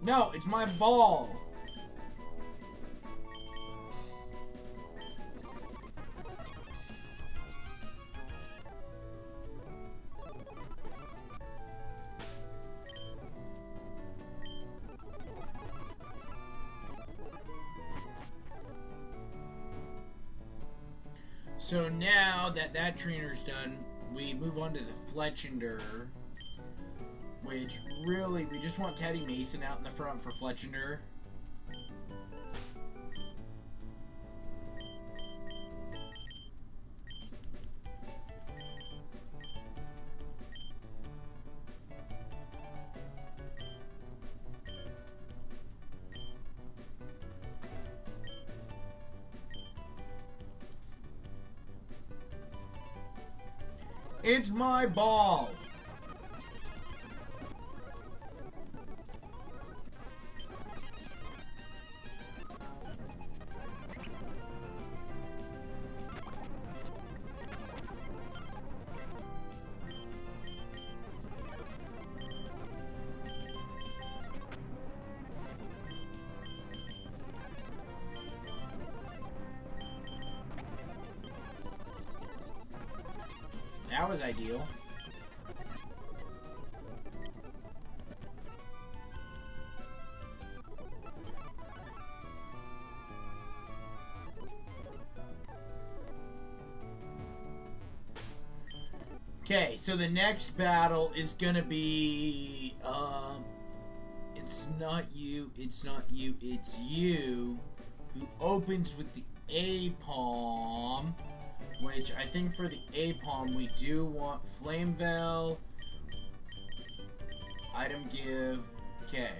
No, it's my ball! So now that that trainer's done, we move on to the Fletchender. Which, really, we just want Teddy Mason out in the front for Fletchender. It's my ball! That was ideal. Okay, so the next battle is gonna be, it's not you, it's you, who opens with the A-Palm, which I think for the A-Palm we do want Flame Veil, item give, okay.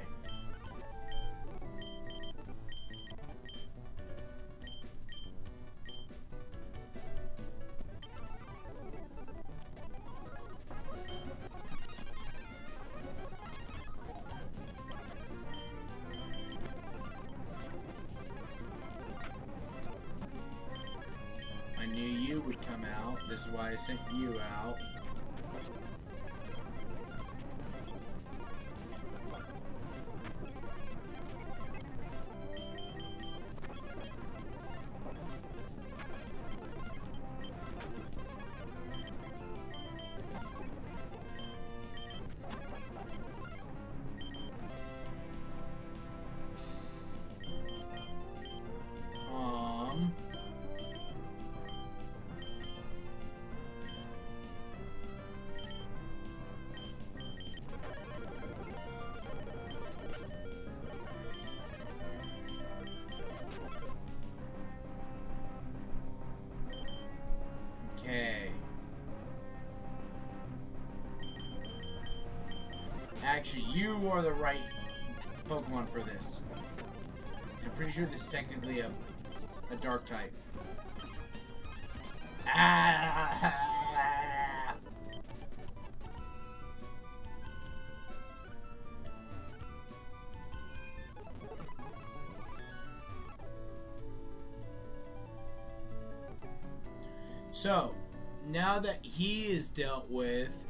I knew you would come out. This is why I sent you out. Okay. Actually, you are the right Pokemon for this. So I'm pretty sure this is technically a dark type. Ah! So, now that he is dealt with,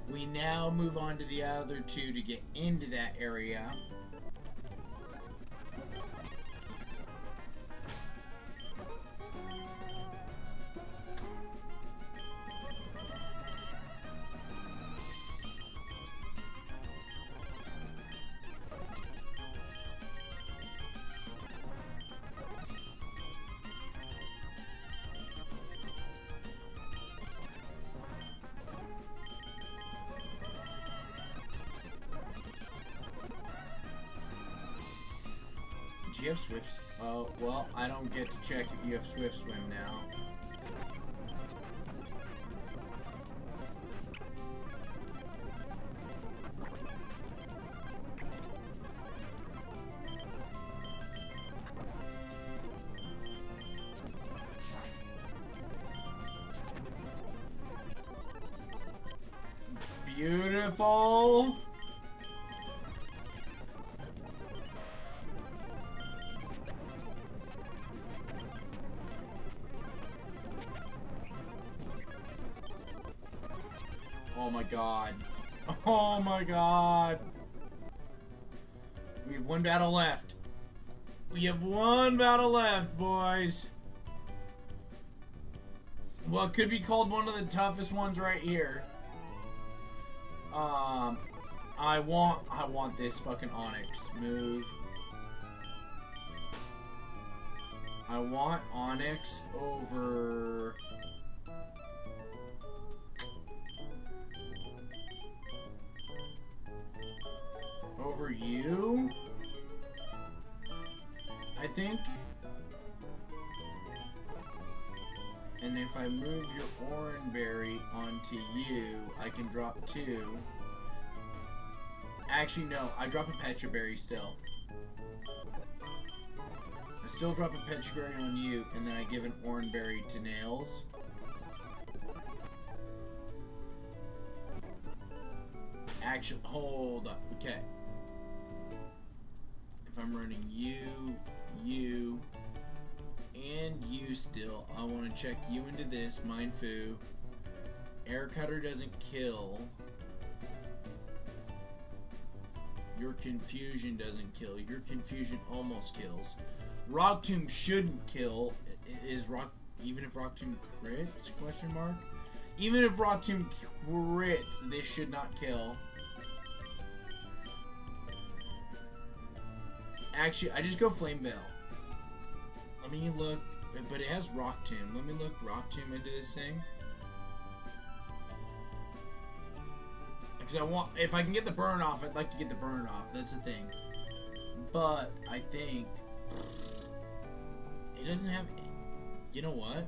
we now move on to the other two to get into that area. Do you have Swift? Oh, well, I don't get to check if you have Swift Swim now. Beautiful. Oh my god. Oh my god. We have one battle left. We have one battle left, boys. Well, it could be called one of the toughest ones right here. I want this fucking Onyx. Move. I want Onyx over... over you, I think. And if I move your Oranberry onto you, I can drop 2. Actually, no, I drop a Pecha Berry still. I still drop a Pecha Berry on you, and then I give an Oranberry to Nails. Actually, hold up, okay. If I'm running you, and you still, I want to check you into this, Mindfu. Air Cutter doesn't kill. Your Confusion doesn't kill. Your Confusion almost kills. Rock Tomb shouldn't kill. Is Rock, even if Rock Tomb crits, question mark? Even if Rock Tomb crits, this should not kill. Actually, I just go Flame Veil. Let me look, but it has Rock Tomb. Let me look Rock Tomb into this thing. Because I want, if I can get the burn off, I'd like to get the burn off. That's the thing. But I think it doesn't have, you know what?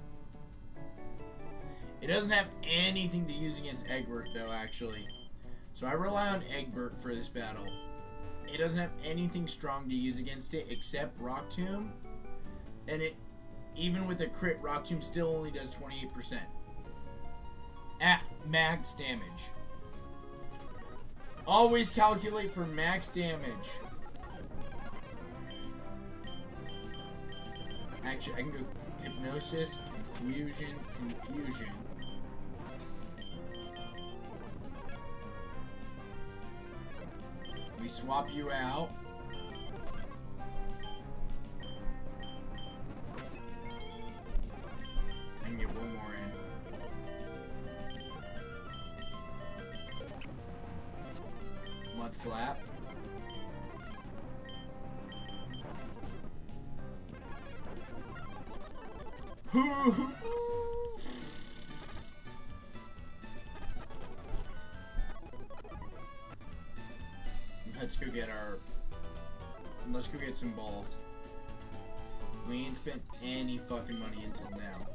It doesn't have anything to use against Egbert though, actually. So I rely on Egbert for this battle. It doesn't have anything strong to use against it except Rock Tomb. And it, even with a crit, Rock Tomb still only does 28%. At max damage. Always calculate for max damage. Actually, I can go Hypnosis, Confusion, Confusion. We swap you out. I can get one more in. Mud Slap. Let's go get our... Let's go get some balls. We ain't spent any fucking money until now.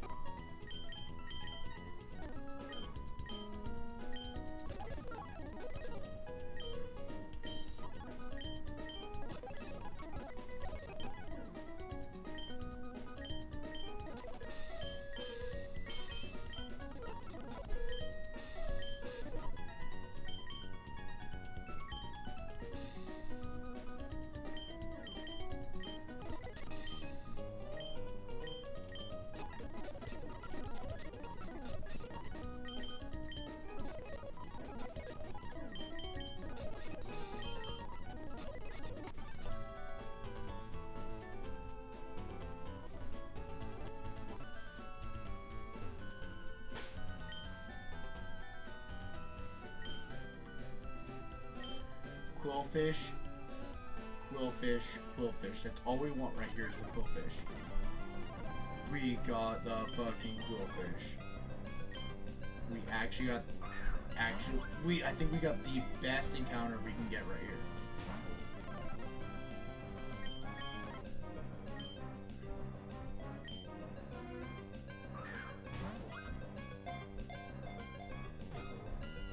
Quillfish. Quillfish. Quillfish. That's all we want right here is the quillfish. We got the fucking quillfish. We actually got... I think we got the best encounter we can get right here.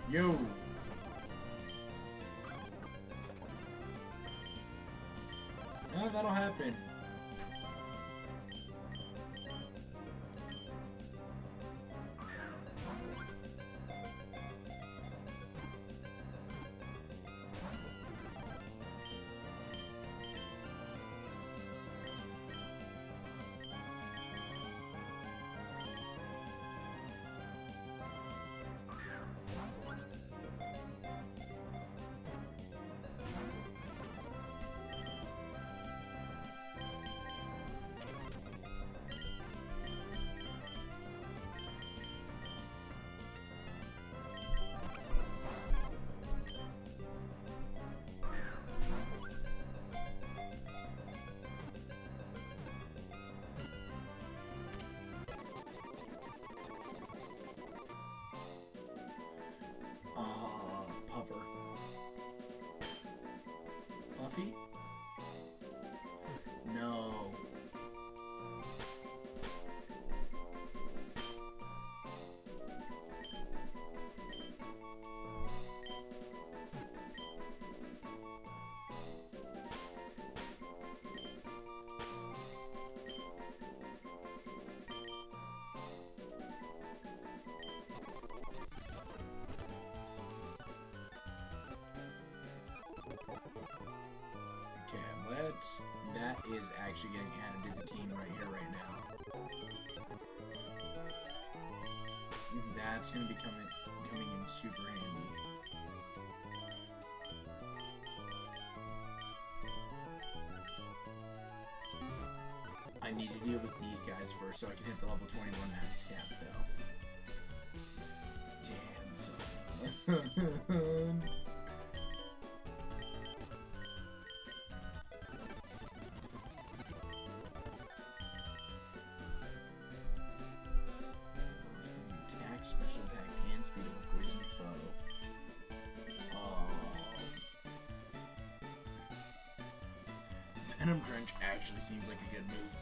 Yo! Yeah, that'll happen. Puffer. Puffy? No. Okay, that is actually getting added to the team right here, right now. That's gonna be coming in super handy. I need to deal with these guys first so I can hit the level 21 max cap, though. Damn, son. Special attack and speed of a poison foe. Venom Drench actually seems like a good move.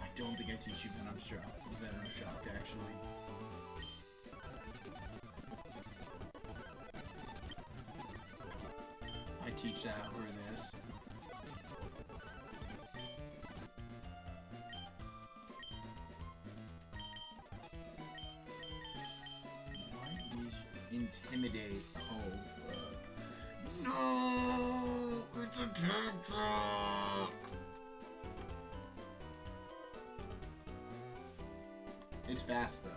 I don't think I teach you Venom Shock actually. I teach that over this. Intimidate. Oh, fuck. No! It's a tank drop! It's fast, though.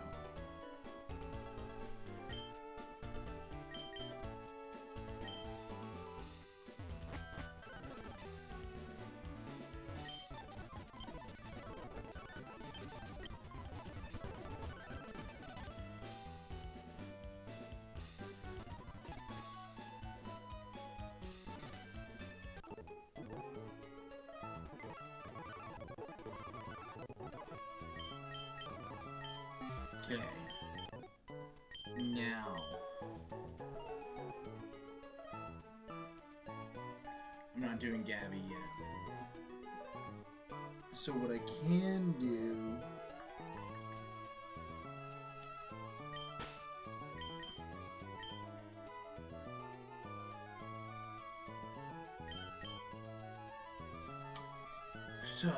Okay. Now. I'm not doing Gabby yet. So what I can do... So...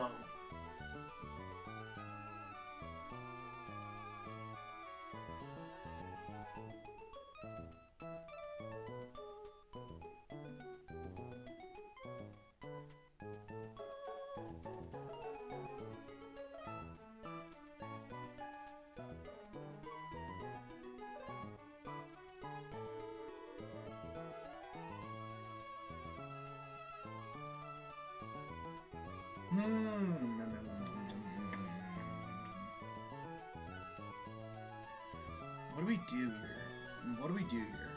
What do we do here? What do we do here?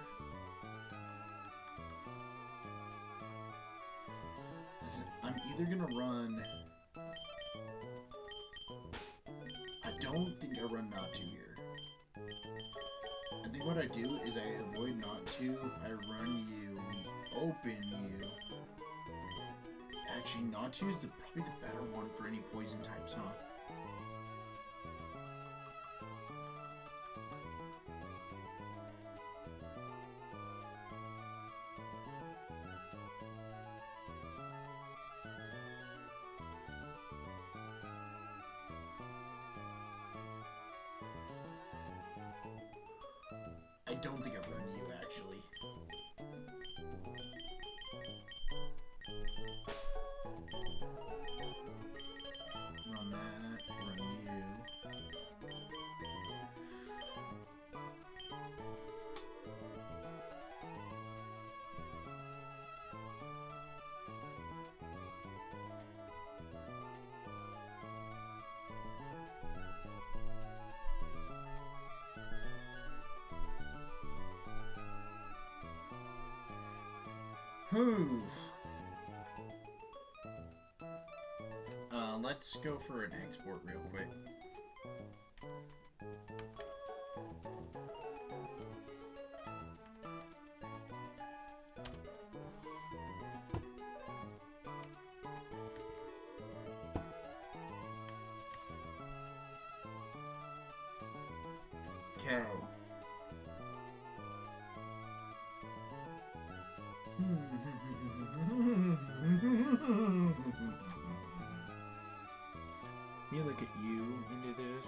Listen, I'm either gonna run... I don't think I run not to here. I think what I do is I avoid not to, I run you, we open you. Actually, not to is probably the better one for any poison types, huh? I don't think I run you, actually. Run that, run you. Let's go for an export real quick. Okay. Let me look at you into this.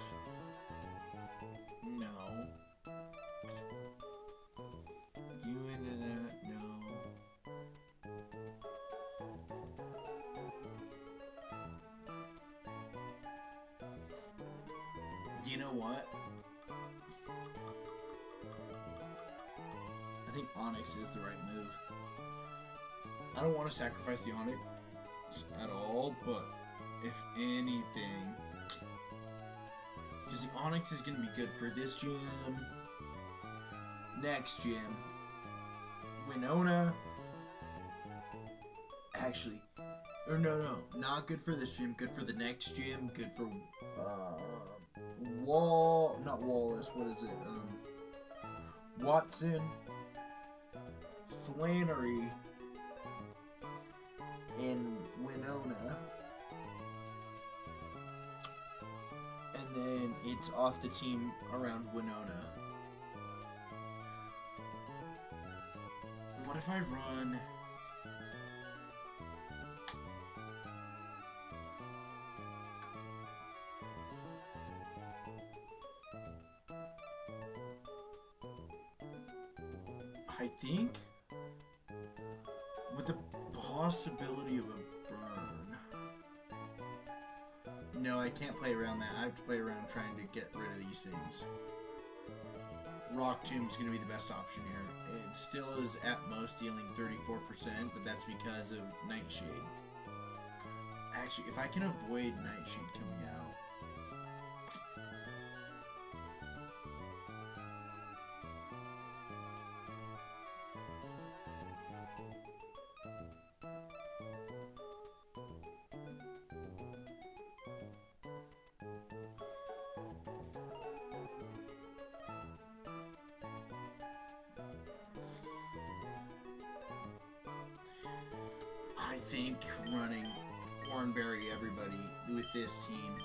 No. You into that? No. You know what? I think Onyx is the right move. I don't want to sacrifice the Onyx at all, but if anything, because the Onyx is going to be good for this gym, next gym, Winona, actually, or no, not good for this gym, good for the next gym, good for, not Wallace, what is it, Watson, Flannery, and Winona. And then it's off the team around Winona. What if I run... I think with the possibility of a burn. No, I can't play around that. I have to play around trying to get rid of these things. Rock Tomb is going to be the best option here. It still is at most dealing 34%, but that's because of Nightshade. Actually, if I can avoid Nightshade coming out. I think running Oranberry everybody with this team.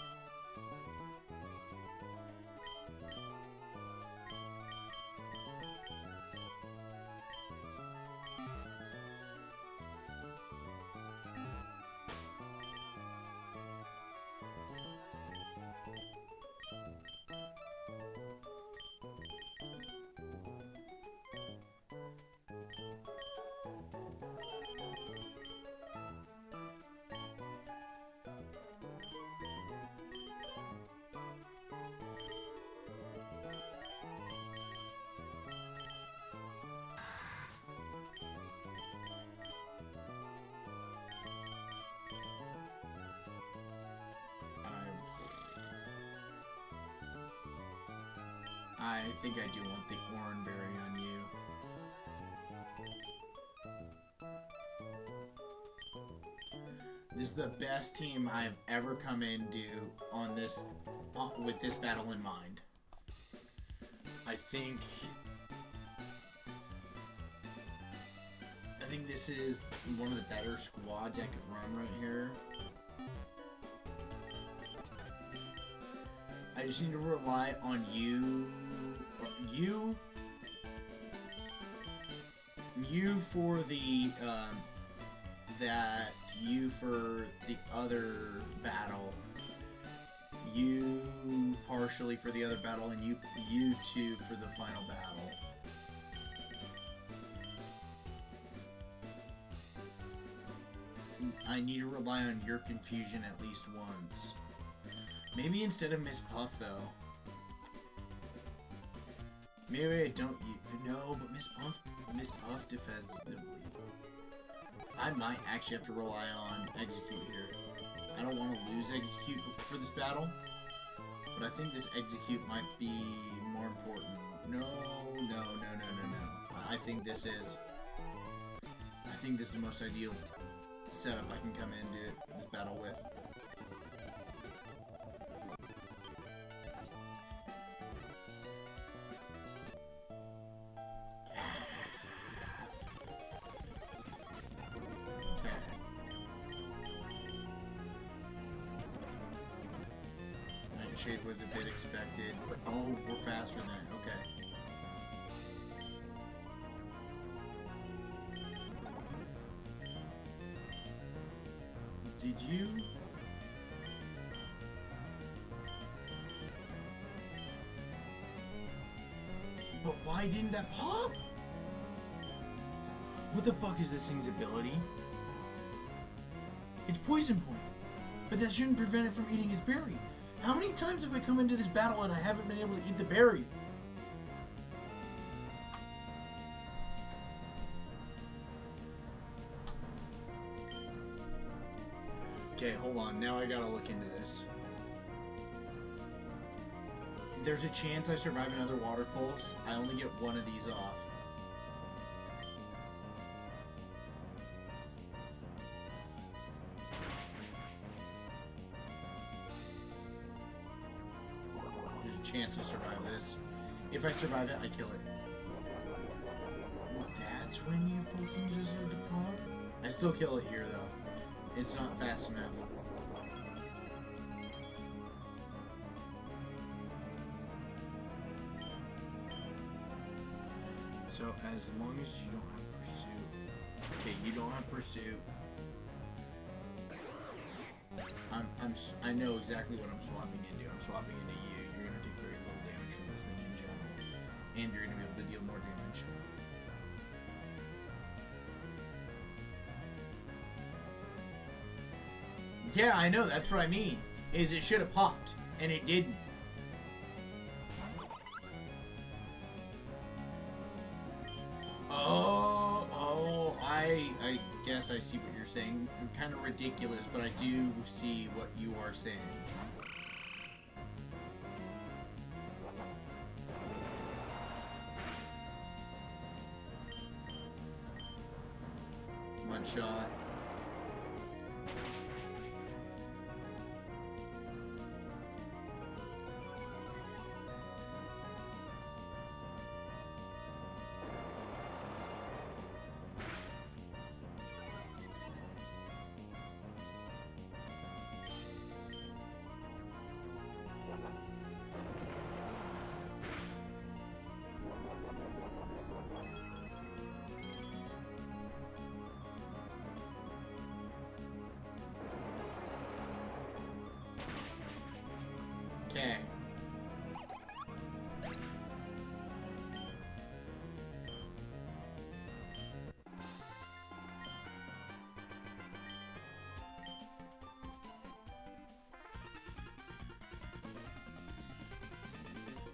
I think I do want the Oranberry on you. This is the best team I've ever come into on this, with this battle in mind. I think this is one of the better squads I could run right here. I just need to rely on you for the, you for the other battle, you partially for the other battle, and you two for the final battle. I need to rely on your confusion at least once. Maybe instead of Miss Puff, though. Maybe I don't. No, but Miss Puff defensively. I might actually have to rely on Execute here. I don't want to lose Execute for this battle, but I think this Execute might be more important. No. I think this is the most ideal setup I can come into this battle with. Shade was a bit expected, but oh, we're faster than it. Okay. Did you? But why didn't that pop? What the fuck is this thing's ability? It's Poison Point, but that shouldn't prevent it from eating its berry. How many times have I come into this battle and I haven't been able to eat the berry? Okay, hold on. Now I gotta look into this. There's a chance I survive another water pulse. I only get one of these off. Chance to survive this. If I survive it, I kill it. Well, that's when you fucking just hit the prompt? I still kill it here, though. It's not fast enough. So, as long as you don't have pursuit. Okay, you don't have pursuit. I know exactly what I'm swapping into. I'm swapping into you. You're gonna take very little damage from this thing in general, and you're gonna be able to deal more damage. Yeah, I know. That's what I mean. Is it should have popped, and it didn't. I guess I see what you're saying. Kind of ridiculous, but I do see what you are saying. One shot. Okay.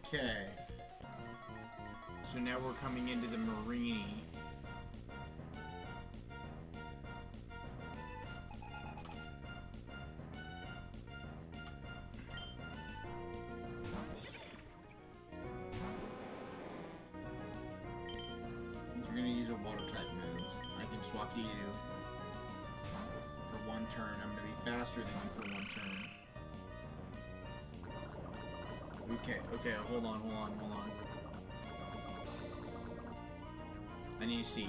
Okay. So now we're coming into the Marini. swap to you. For one turn. I'm gonna be faster than you for one turn. Okay, hold on. I need to see.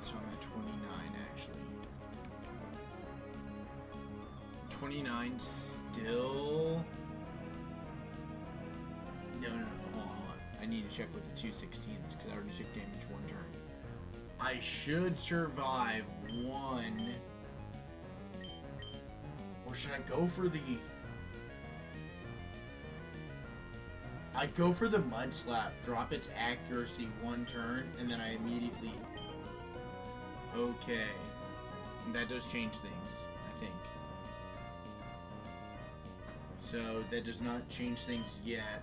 So I'm at 29 actually. 29 still. No, hold on. I need to check with the 2/16 because I already took damage one turn. I should survive one. Or should I go for the... I go for the Mud Slap, drop its accuracy one turn, and then I immediately... Okay. That does change things, I think. So, that does not change things yet.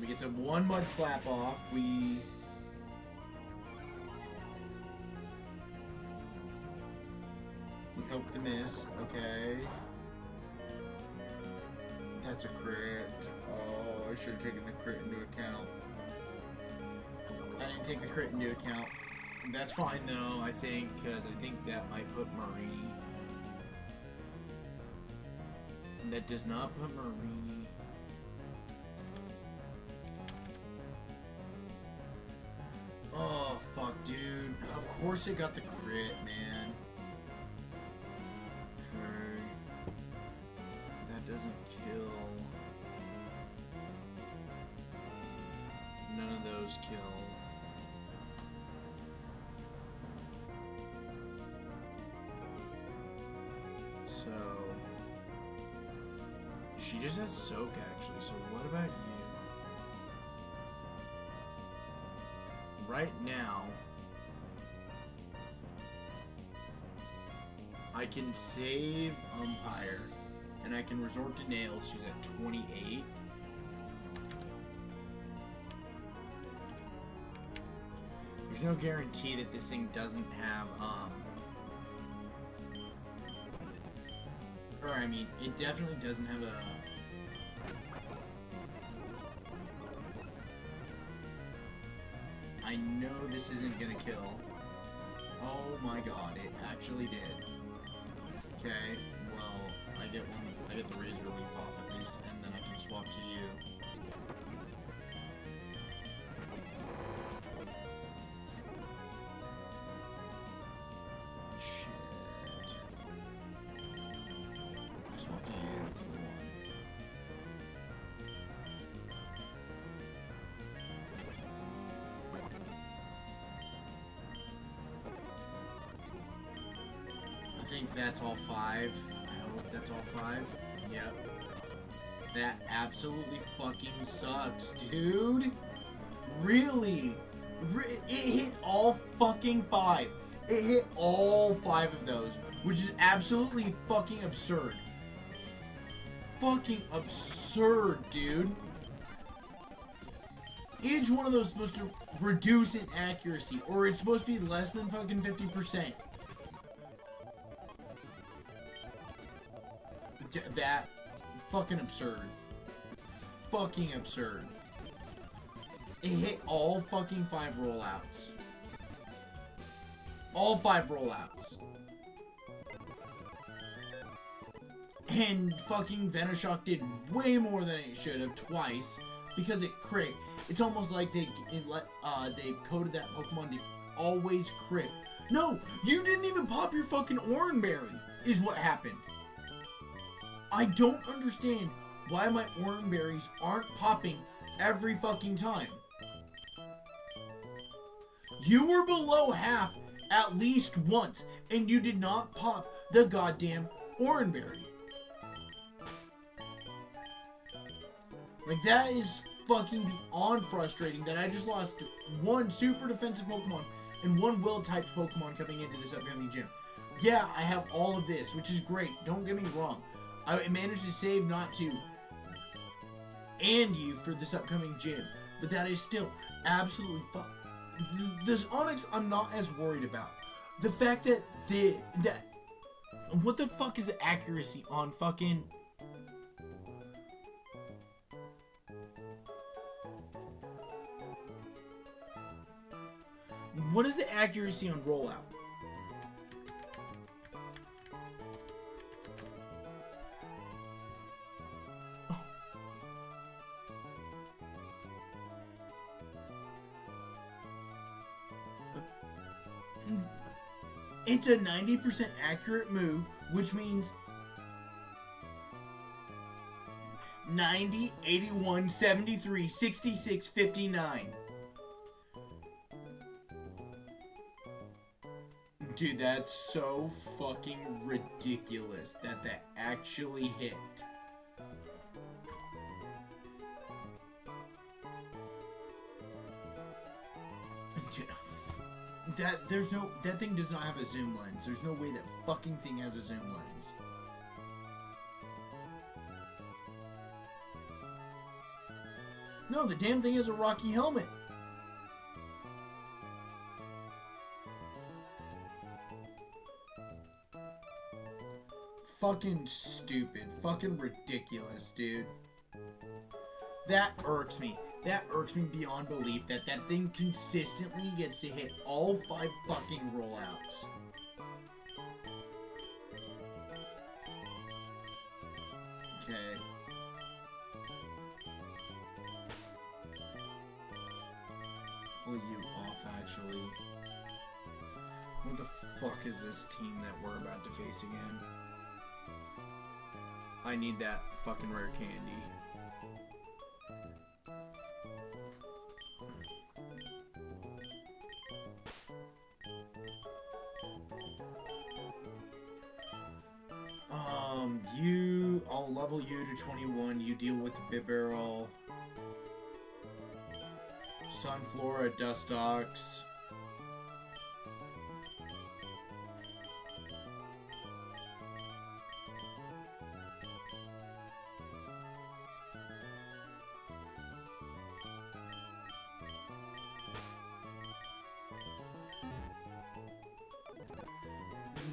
We get the one Mud Slap off, we hope to miss, okay. That's a crit. Oh, I should have taken the crit into account. I didn't take the crit into account. That's fine though, I think, because I think that might put Marini. That does not put Marini. Oh, fuck, dude. Of course it got the crit, man. Okay. That doesn't kill. None of those kill. So... She just has soak, actually, so what about you? Right now, I can save Umpire, and I can resort to Nails, who's at 28. There's no guarantee that this thing doesn't have, or I mean, it definitely doesn't have a... I know this isn't gonna kill. Oh my god, it actually did. Okay, well, I get the Razor Leaf off at least, and then I can swap to you. Shit. I swap to you for one. I think that's all 5. I hope that's all 5. Yep. That absolutely fucking sucks, dude. Really? It hit all fucking 5. It hit all 5 of those, which is absolutely fucking absurd. Fucking absurd, dude. Each one of those is supposed to reduce in accuracy, or it's supposed to be less than fucking 50%. That fucking absurd. Fucking absurd. It hit all fucking 5 rollouts. All 5 rollouts. And fucking Venoshock did way more than it should have twice because it crit. It's almost like they coded that Pokemon to always crit. No, you didn't even pop your fucking Oranberry, is what happened. I don't understand why my Oranberries aren't popping every fucking time. You were below half at least once, and you did not pop the goddamn Oranberry. Like, that is fucking beyond frustrating that I just lost one super defensive Pokemon and one Will-type Pokemon coming into this upcoming gym. Yeah, I have all of this, which is great. Don't get me wrong. I managed to save not to and you for this upcoming gym, but that is still absolutely this Onix I'm not as worried about. The fact that what the fuck is the accuracy on fucking What is the accuracy on rollout? It's a 90% accurate move, which means 90, 81, 73, 66, 59. Dude, that's so fucking ridiculous that that actually hit. That thing does not have a zoom lens. There's no way that fucking thing has a zoom lens. No, the damn thing has a Rocky helmet. Fucking stupid. Fucking ridiculous, dude. That irks me. That irks me beyond belief that that thing consistently gets to hit all 5 fucking rollouts. Okay. Pull you off, actually. What the fuck is this team that we're about to face again? I need that fucking rare candy. I'll level you to 21. You deal with the bit barrel. Sunflora, Dustox.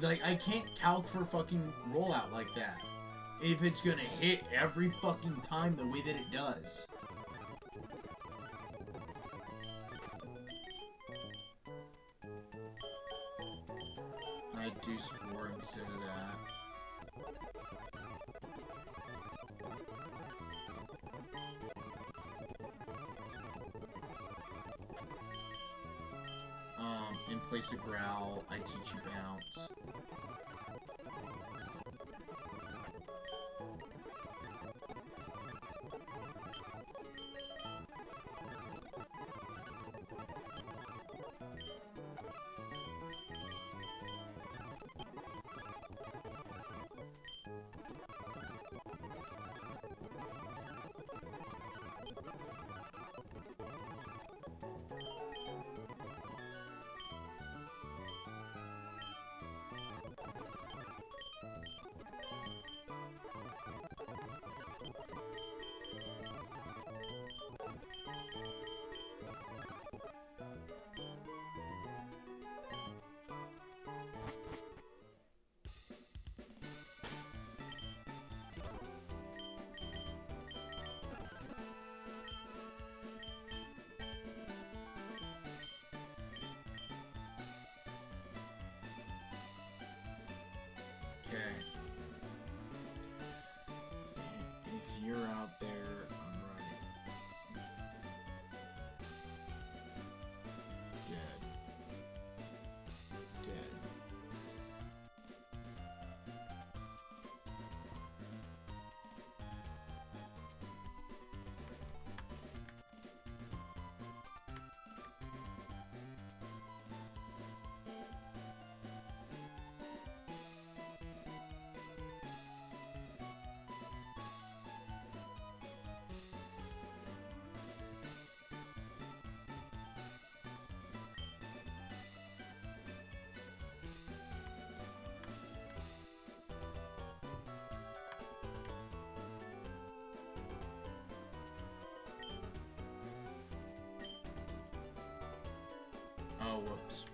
Like, I can't calc for fucking rollout like that. If it's gonna hit every fucking time the way that it does. I'd do Spore instead of that. In place of Growl, I teach you Bounce. Okay. If you're out there, I'm running. Dead. Dead. Oh, whoops.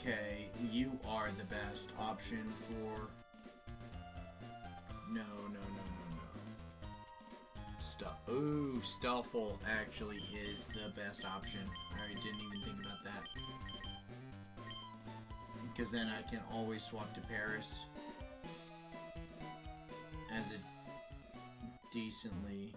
Okay, you are the best option for... No. Ooh, Stuffle actually is the best option. I didn't even think about that. Because then I can always swap to Paris as a decently...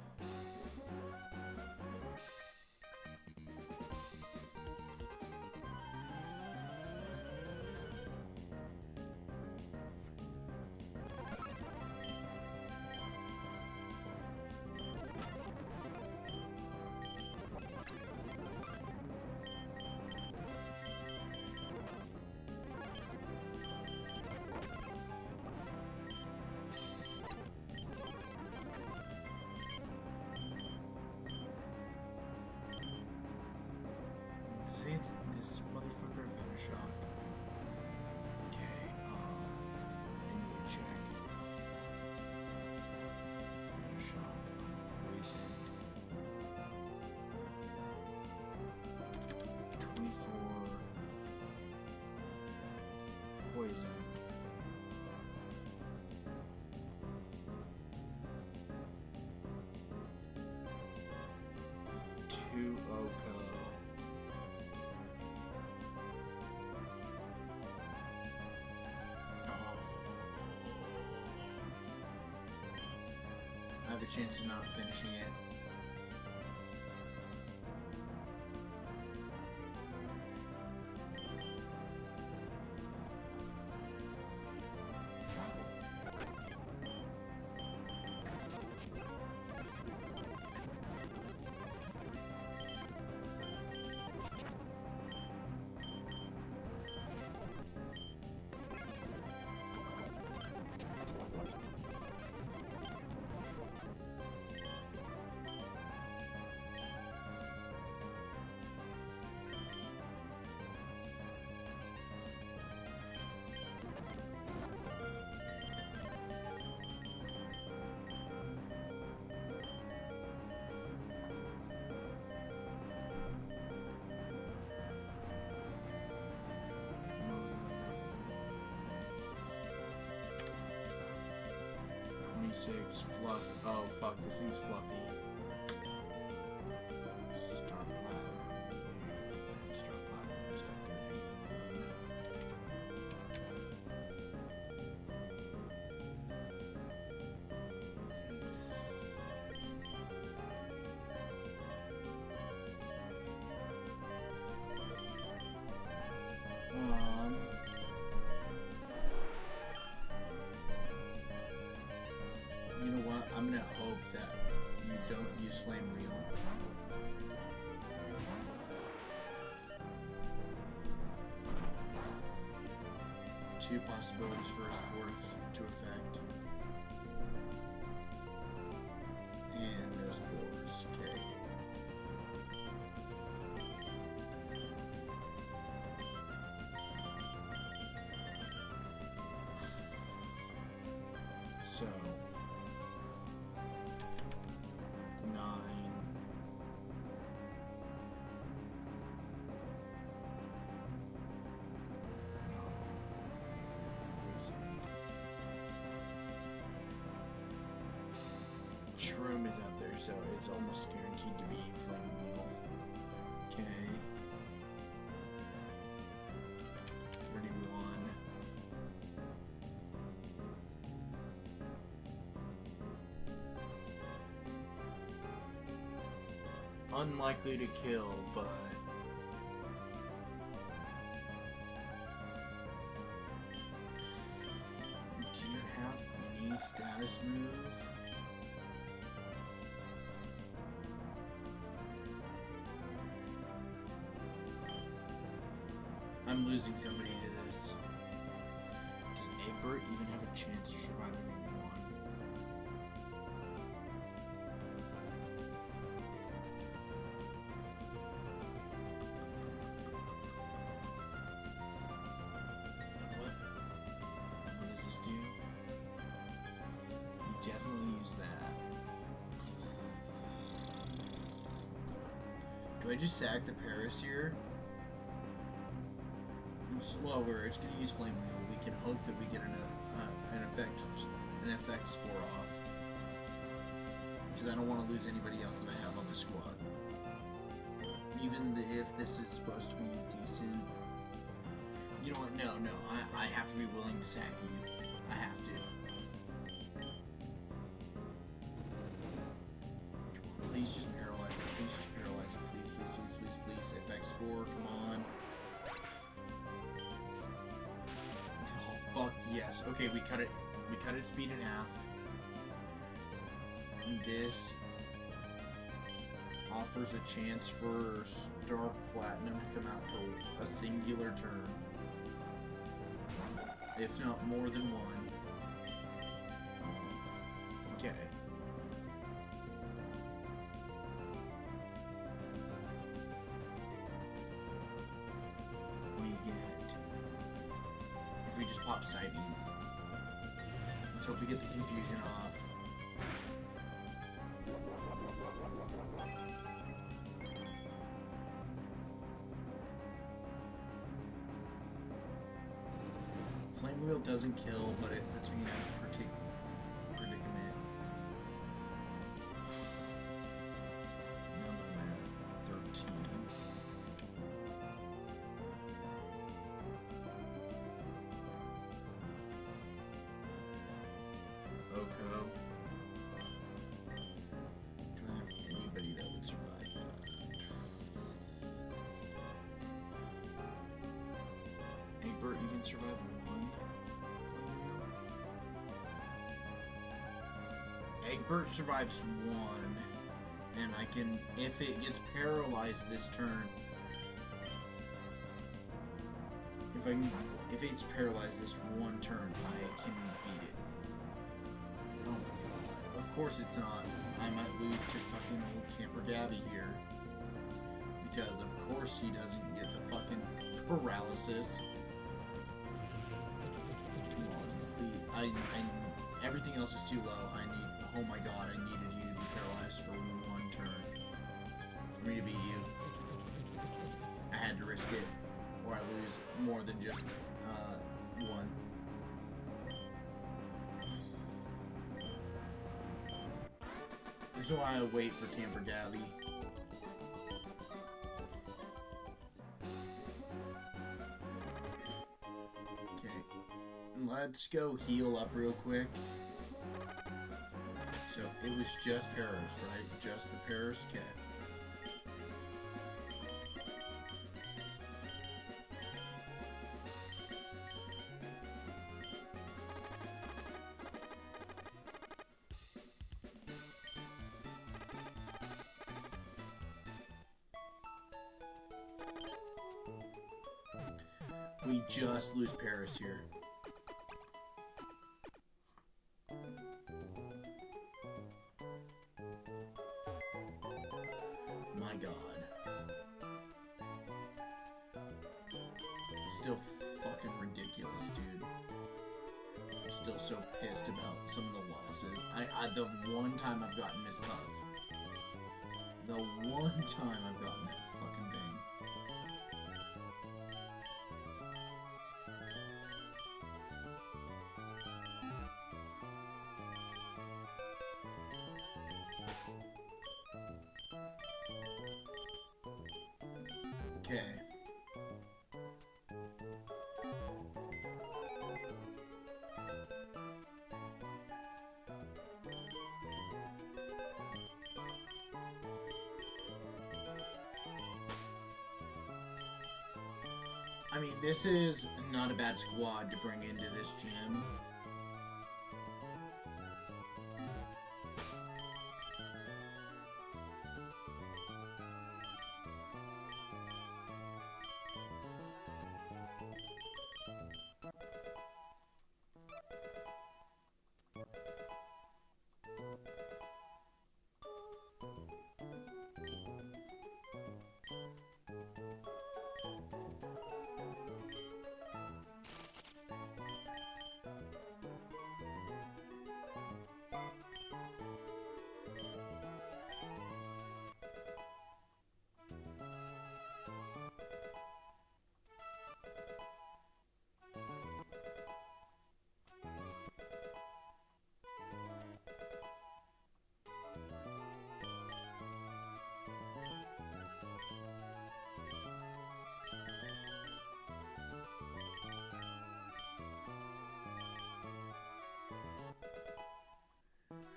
Say this motherfucker Venoshock. Okay, I need to check. Venoshock, poisoned. 24 poisoned. 2 Oko. I have a chance of not finishing it. Fluff. Oh fuck, this thing's fluffy. Start platinum. Start platinum's at 31. You know what? I'm gonna hope that you don't use Flame Wheel. Two possibilities for a sport to affect. And no spores. Okay. So... 9. Shroom is out there, so it's almost guaranteed to be Flame Wheel. Okay. 31. Unlikely to kill, but do you have any status move? I'm losing somebody to this. Does Abert even have a chance of surviving one? What does this do? You definitely use that. Do I just sack the Paris here? Well, it's going to use Flame Wheel. We can hope that we get an effect spore off. Because I don't want to lose anybody else that I have on the squad. Even if this is supposed to be decent. You know what? No. I have to be willing to sack you. I have to. Come on, please just paralyze it. Please just paralyze it. Please. Effect spore, come on. Oh, fuck, yes. Okay, we cut its speed in half. And this offers a chance for Star Platinum to come out for a singular turn. If not more than one. Okay. We get... If we just pop Side Beam. Let's hope we get the confusion off. Flame Wheel doesn't kill, but it puts me in a predicament. Now that I'm at 13. Oko. Do I have anybody that would survive that? Egbert even survived one? Egbert survives one, and I can, if it gets paralyzed this turn, if it's paralyzed this one turn, I can beat it. Oh my god. Of course it's not. I might lose to fucking old Camper Gabby here. Because of course he doesn't get the fucking paralysis. Come on, please. Everything else is too low. Oh my god, I needed you to be paralyzed for one turn. For me to beat you. I had to risk it, or I lose more than just one. This is why I wait for Camper Gabby. Okay. Let's go heal up real quick. So it was just Paris, right? Just the Paris cat. We just lose Paris here. My god. Still fucking ridiculous, dude. I'm still so pissed about some of the losses. The one time I've gotten Miss Puff. The one time I've gotten that fucking thing. Okay. I mean, this is not a bad squad to bring into this gym.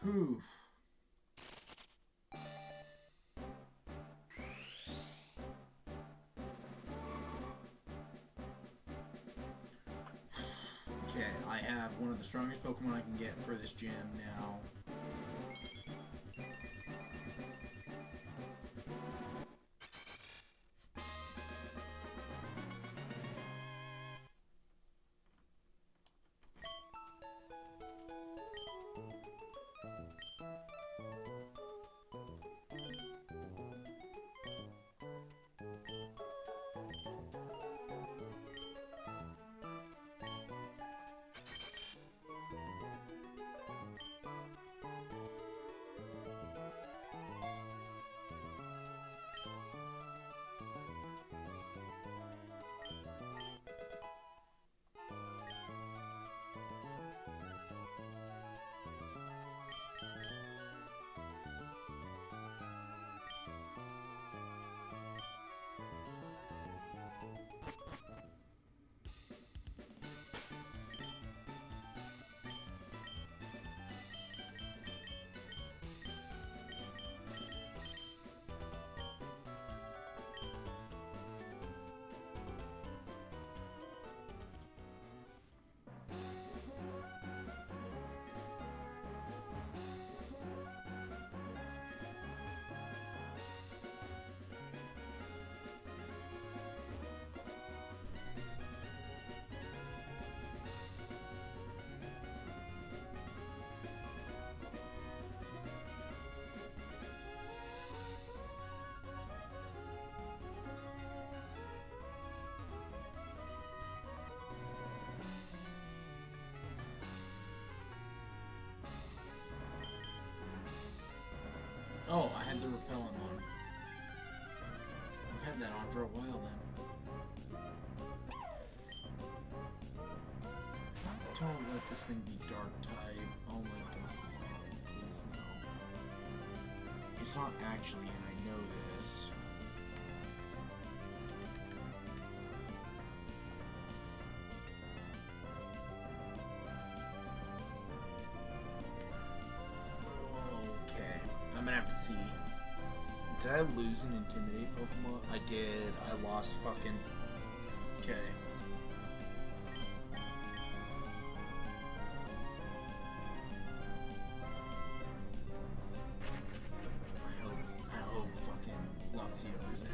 Whew. Okay, I have one of the strongest Pokemon I can get for this gym now. Oh, I had the repellent on. I've had that on for a while then. Don't let this thing be dark type. Oh my god. It is now. It's not actually, and I know this. Okay. I'm gonna have to see. Did I lose an Intimidate Pokemon? I did. I lost fucking... Okay. I hope fucking Luxio is in.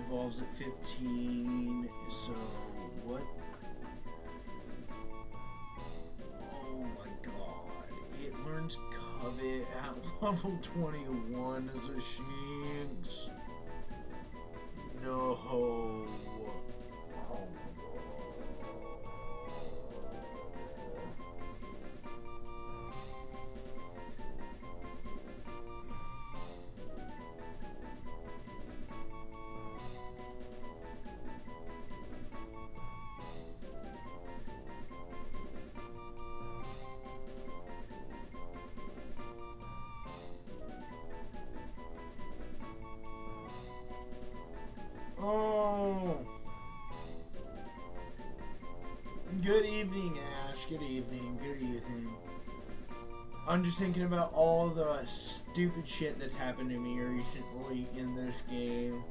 Evolves at 15, so what? Oh my god. It learns Covet at level 21 as a Shinx. No. Oh my god. Oh. Good evening, Ash. Good evening. Good evening. I'm just thinking about all the stupid shit that's happened to me recently in this game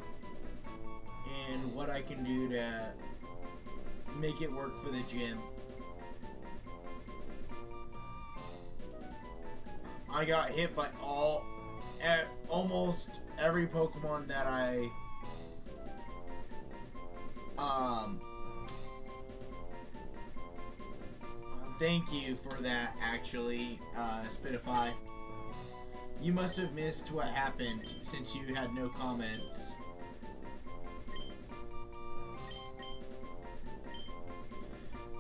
and what I can do to make it work for the gym. I got hit by almost every Pokemon that I thank you for that, actually, Spitify. You must have missed what happened since you had no comments.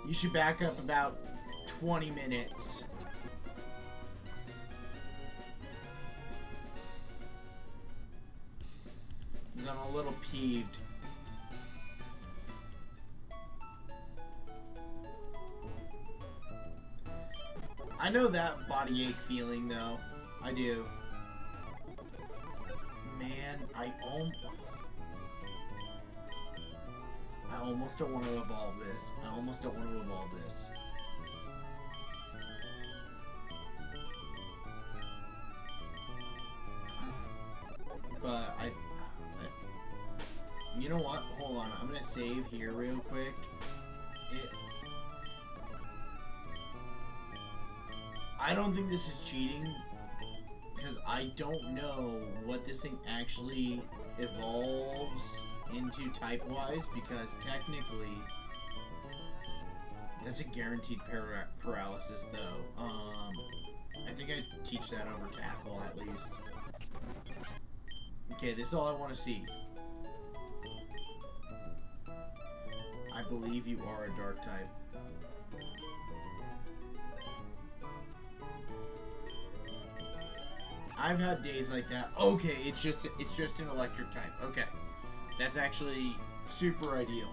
You should back up about 20 minutes. I'm a little peeved. I know that body ache feeling, though. I do. Man, I almost don't want to evolve this. I almost don't want to evolve this. But you know what? Hold on. I'm gonna save here real quick. I don't think this is cheating because I don't know what this thing actually evolves into type-wise, because technically that's a guaranteed paralysis though. I think I teach that over tackle at least. Okay, this is all I want to see. I believe you are a dark type. I've had days like that. Okay, it's just an electric type. Okay. That's actually super ideal.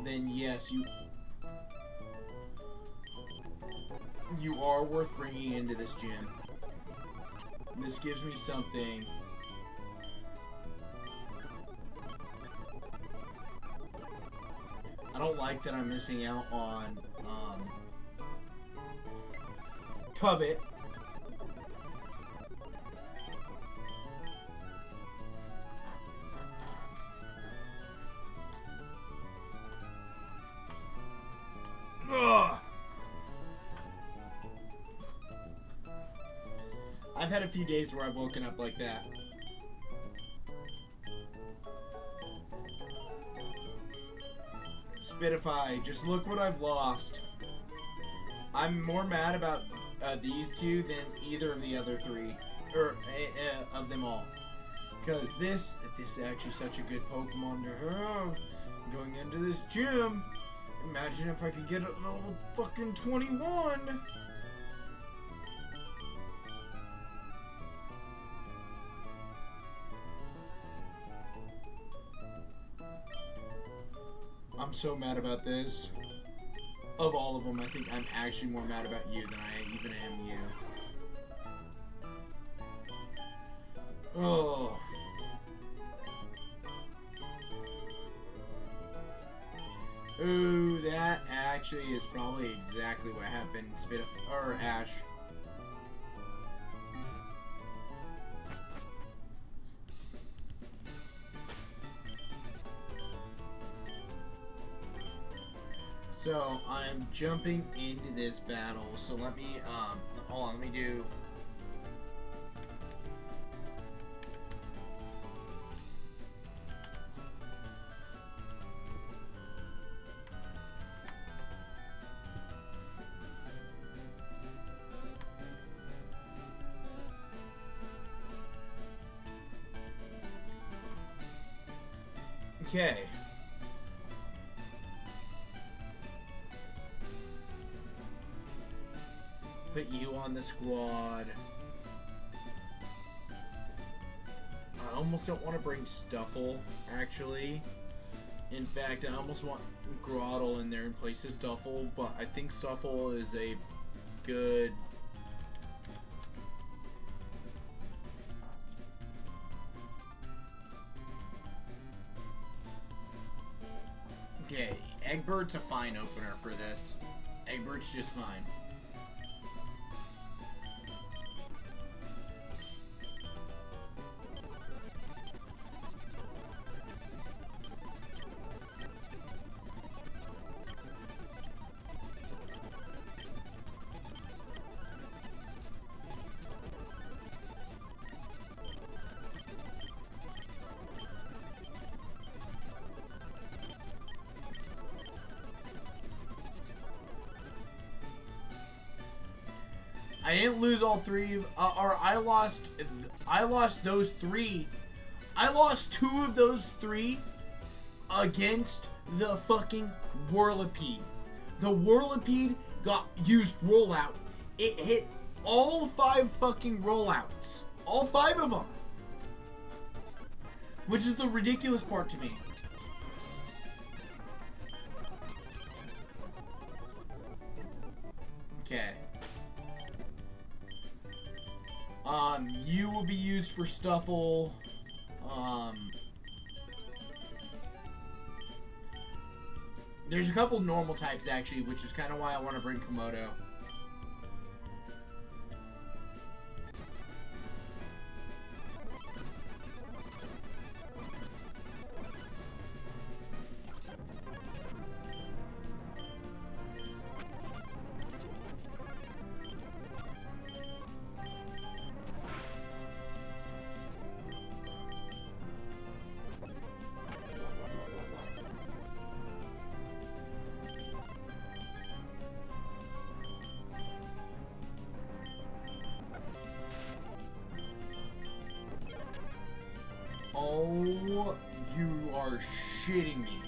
Then yes, you are worth bringing into this gym. This gives me something. I don't like that I'm missing out on Covet. Ugh. I've had a few days where I've woken up like that. Spitify, just look what I've lost. I'm more mad about these two than either of the other three, or of them all. Because this is actually such a good Pokemon to have. Going into this gym, imagine if I could get it at level fucking 21. I'm so mad about this. Of all of them, I think I'm actually more mad about you than I even am you. Oh. Ooh, that actually is probably exactly what happened. Or Ash. So I'm jumping into this battle. So let me hold on, let me do. Okay. Put you on the squad. I almost don't want to bring Stuffle, actually. In fact, I almost want Groddle in there in place of Stuffle, but I think Stuffle is a good... Okay, Eggbird's a fine opener for this. Eggbird's just fine. I didn't lose all three, or I lost those three. I lost two of those three against the fucking Whirlipede. The Whirlipede used rollout. It hit all 5 fucking rollouts. All 5 of them. Which is the ridiculous part to me. Okay. You will be used for Stuffle. There's a couple normal types, actually, which is kind of why I want to bring Komodo. Oh, you are shitting me.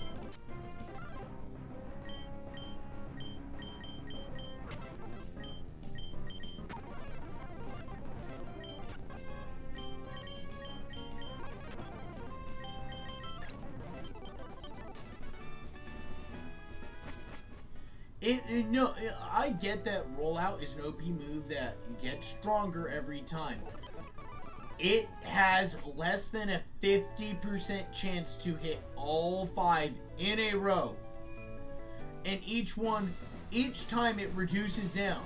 No, I get that rollout is an OP move that gets stronger every time. It has less than a 50% chance to hit all 5 in a row. And each time it reduces down.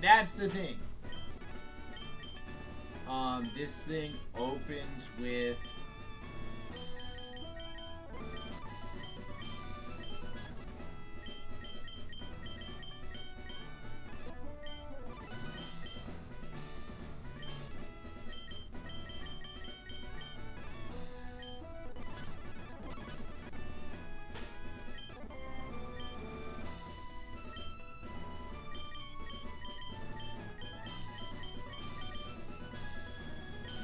That's the thing. This thing opens with...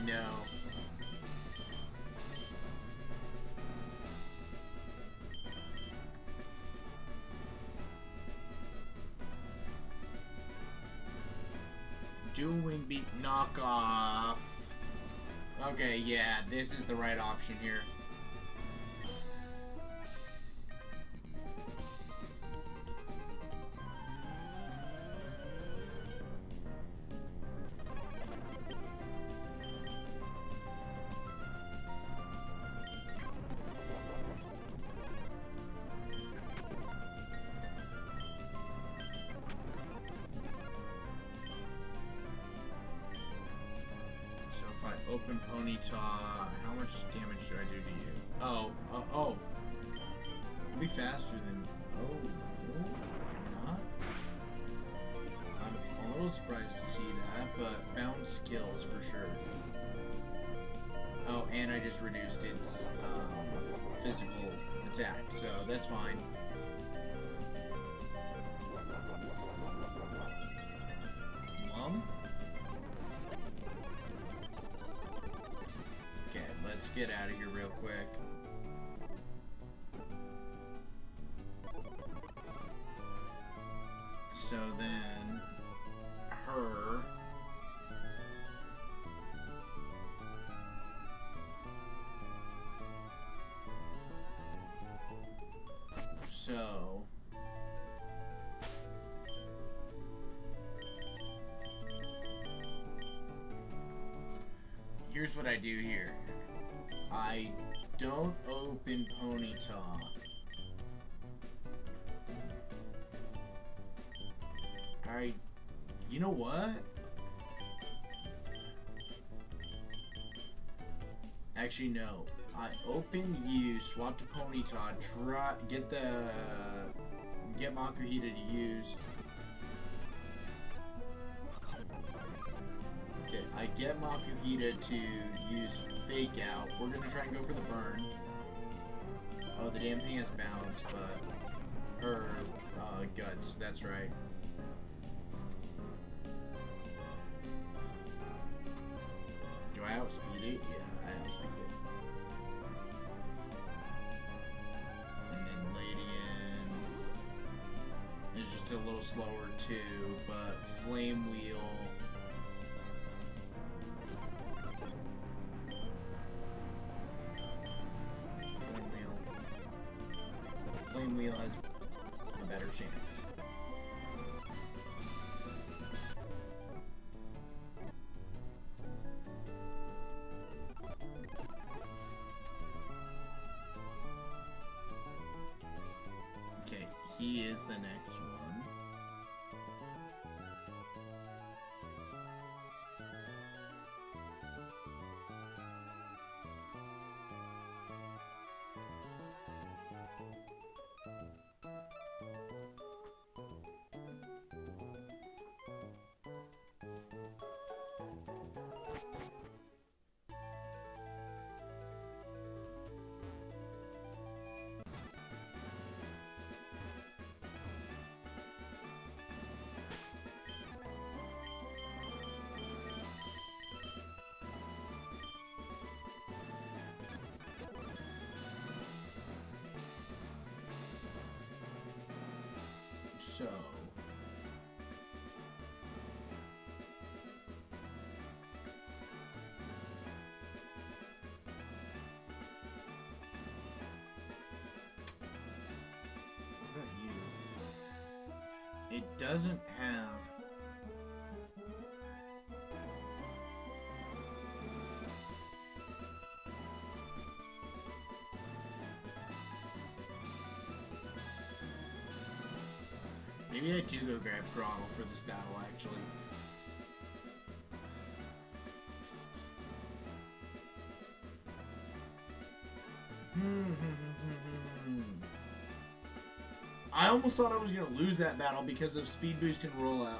No. Doing beat knockoff. Okay, yeah, this is the right option here. So if I open Ponyta, how much damage do I do to you? Oh. It'll be faster than... Oh, no, not? I'm a little surprised to see that, but bounce kills for sure. Oh, and I just reduced its physical attack, so that's fine. Let's get out of here real quick. So then, her. So. Here's what I do here. I don't open Ponyta. Alright, you know what? Actually, no. I open you, swap to Ponyta, get Makuhita to use. Okay, I get Makuhita to use Fake Out. We're gonna try and go for the burn. Oh, the damn thing has bounce, but... Guts, that's right. Do I outspeed it? Yeah, I outspeed it. And then Ladian is just a little slower too, but Flame Wheel... Flame Wheel has a better chance. he is the next one. So, what about you? It doesn't have maybe I do go grab Throttle for this battle, actually. I almost thought I was going to lose that battle because of Speed Boost and Rollout.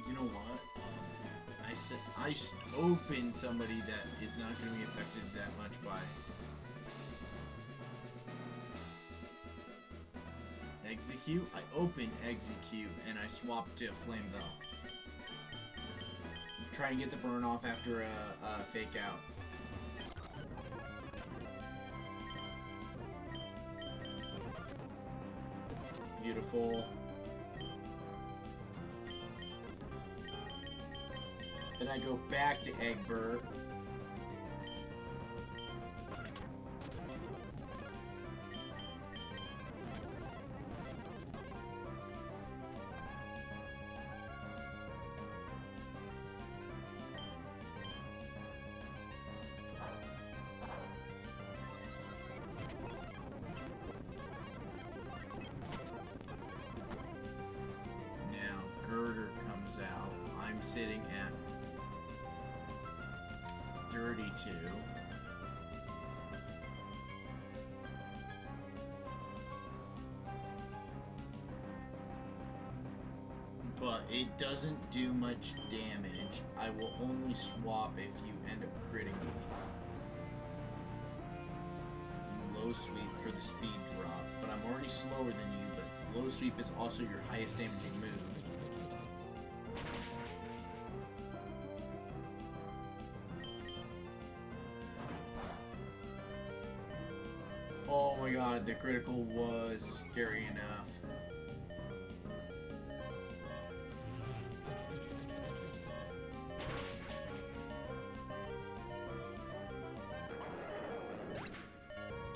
You know what? I open somebody that is not going to be affected that much by Execute. I open Execute and I swap to Flame Bell. Try and get the burn off after a fake out. Beautiful. Then I go back to Egbert. Now Girder comes out. I'm sitting at 32. But it doesn't do much damage. I will only swap if you end up critting me. Low sweep for the speed drop, but I'm already slower than you, but low sweep is also your highest damaging move. Oh my god, the critical was scary enough.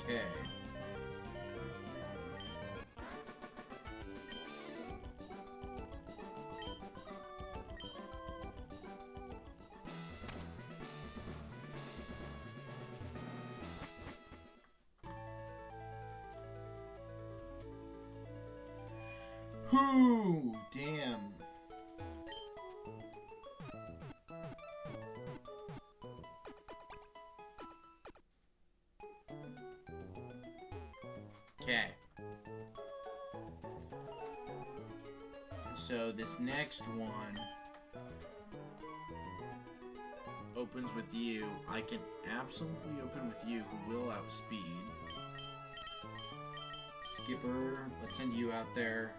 Okay. Whew, damn. Okay. So this next one opens with you. I can absolutely open with you, who will outspeed. Skipper, let's send you out there.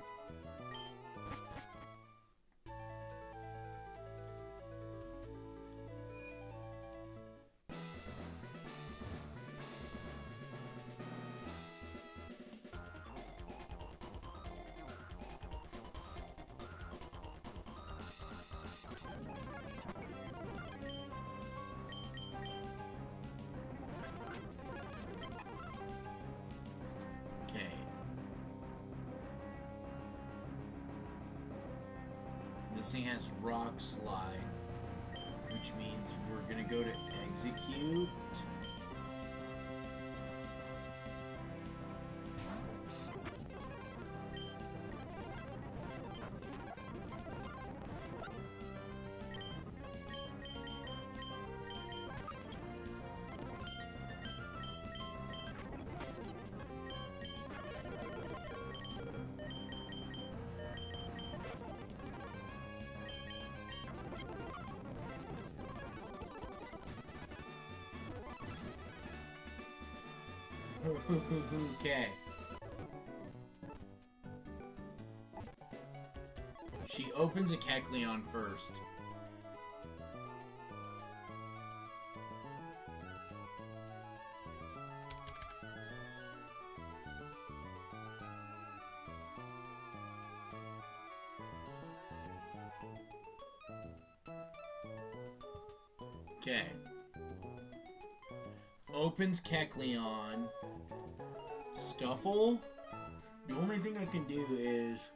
This thing has rock slide, which means we're gonna go to execute. Okay. She opens a Kecleon first. Okay. Opens Kecleon. Stuffle. The only thing I can do is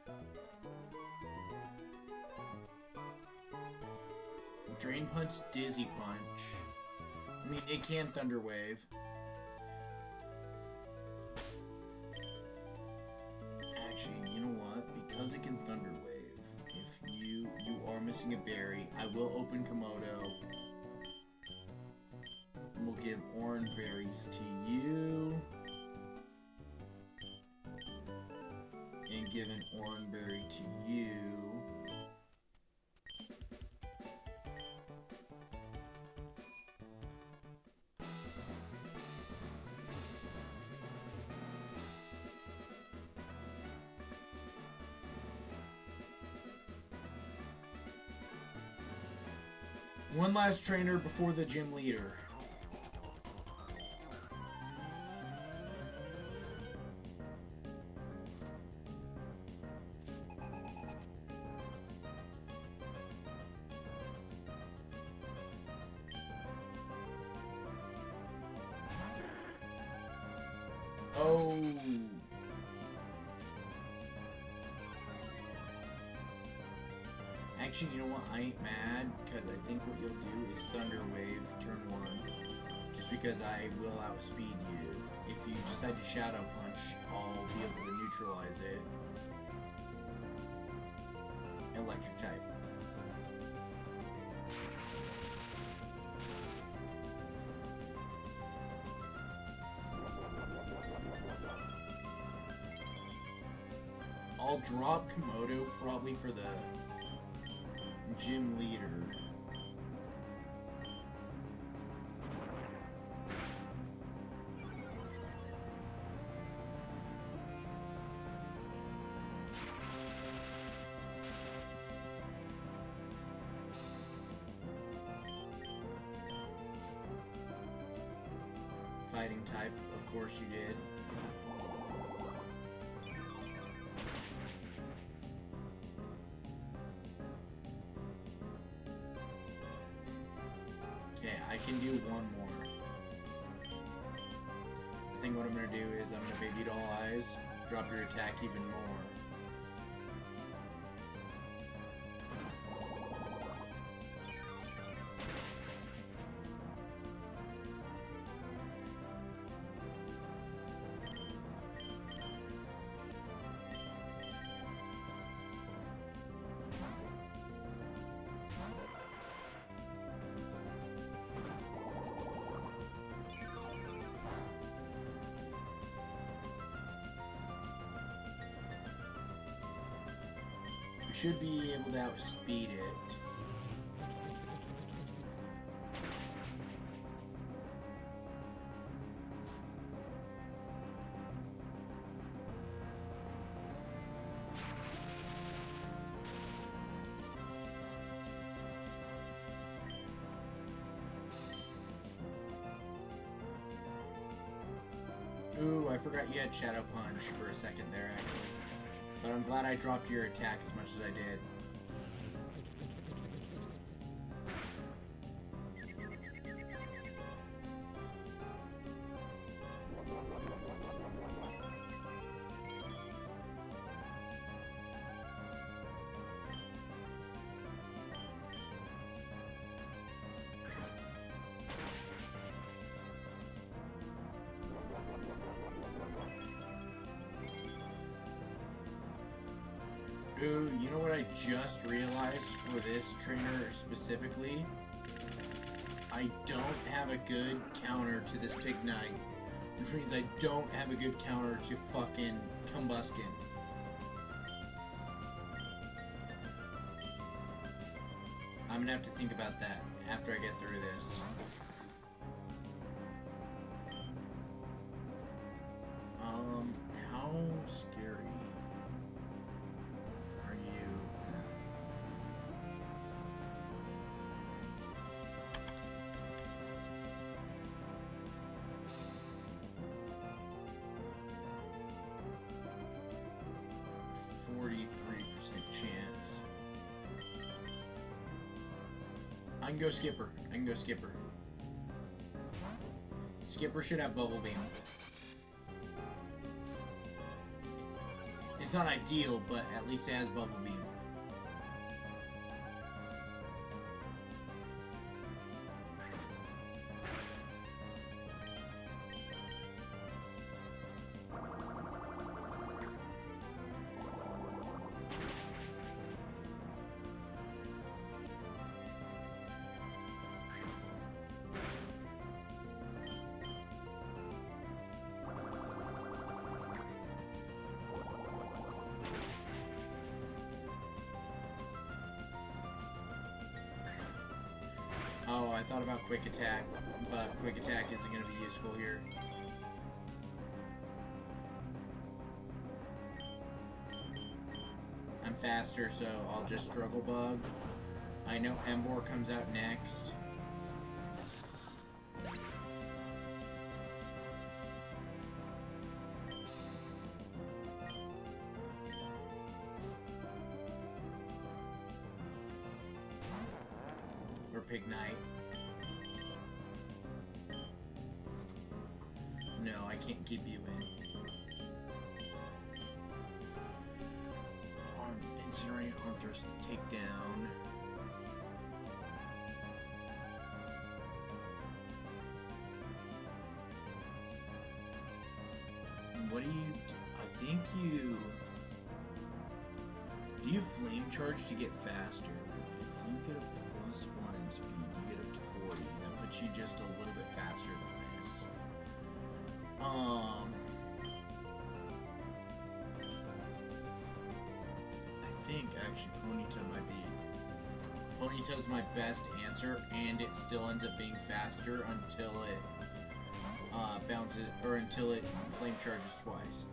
Drain Punch, Dizzy Punch. I mean, it can Thunder Wave. Actually, you know what? Because it can Thunder Wave, if you are missing a berry, I will open Komodo. And we'll give orange berries to you. And give an orange berry to you. One last trainer before the gym leader. Oh. Actually, you know what? I ain't mad, because I think what you'll do is Thunder Wave turn 1. Just because I will outspeed you. If you decide to Shadow Punch, I'll be able to neutralize it. Electric type. I'll drop Komodo probably for the gym leader. Fighting type, of course you did. Okay, I can do one more. I think what I'm gonna do is I'm gonna Baby Doll Eyes, drop your attack even more. We should be able to outspeed it. Ooh, I forgot you had Shadow Punch for a second there, actually. But I'm glad I dropped your attack as much as I did. Ooh, you know what I just realized for this trainer specifically? I don't have a good counter to this Pig Knight, which means I don't have a good counter to fucking Combuskin. I'm gonna have to think about that after I get through this. How scary are you? 43% chance. I can go Skipper. I can go Skipper. Skipper should have Bubble Beam. It's not ideal, but at least it has Bubble Beam. Oh, I thought about Quick Attack, but Quick Attack isn't going to be useful here. I'm faster, so I'll just Struggle Bug. I know Emboar comes out next. Pig Knight. No, I can't keep you in. Incinerate, Arm Thrust, Takedown. What do you do? I think you... Do you Flame Charge to get faster? If you get a +1 in speed, you get up to 40. That puts you just a little bit faster than this. I think actually Ponyta might be... Ponyta's my best answer, and it still ends up being faster until it bounces, or until it Flame Charges twice.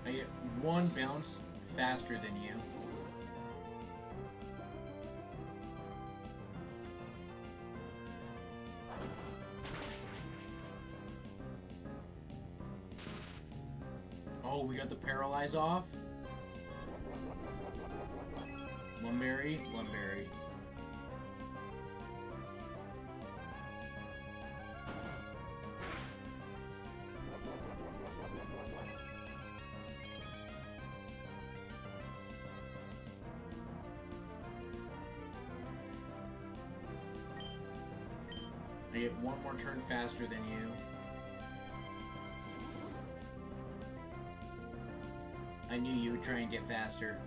I get one bounce faster than you. Oh, we got the Paralyze off. Lumberry, Lumberry. I get one more turn faster than you. I knew you would try and get faster.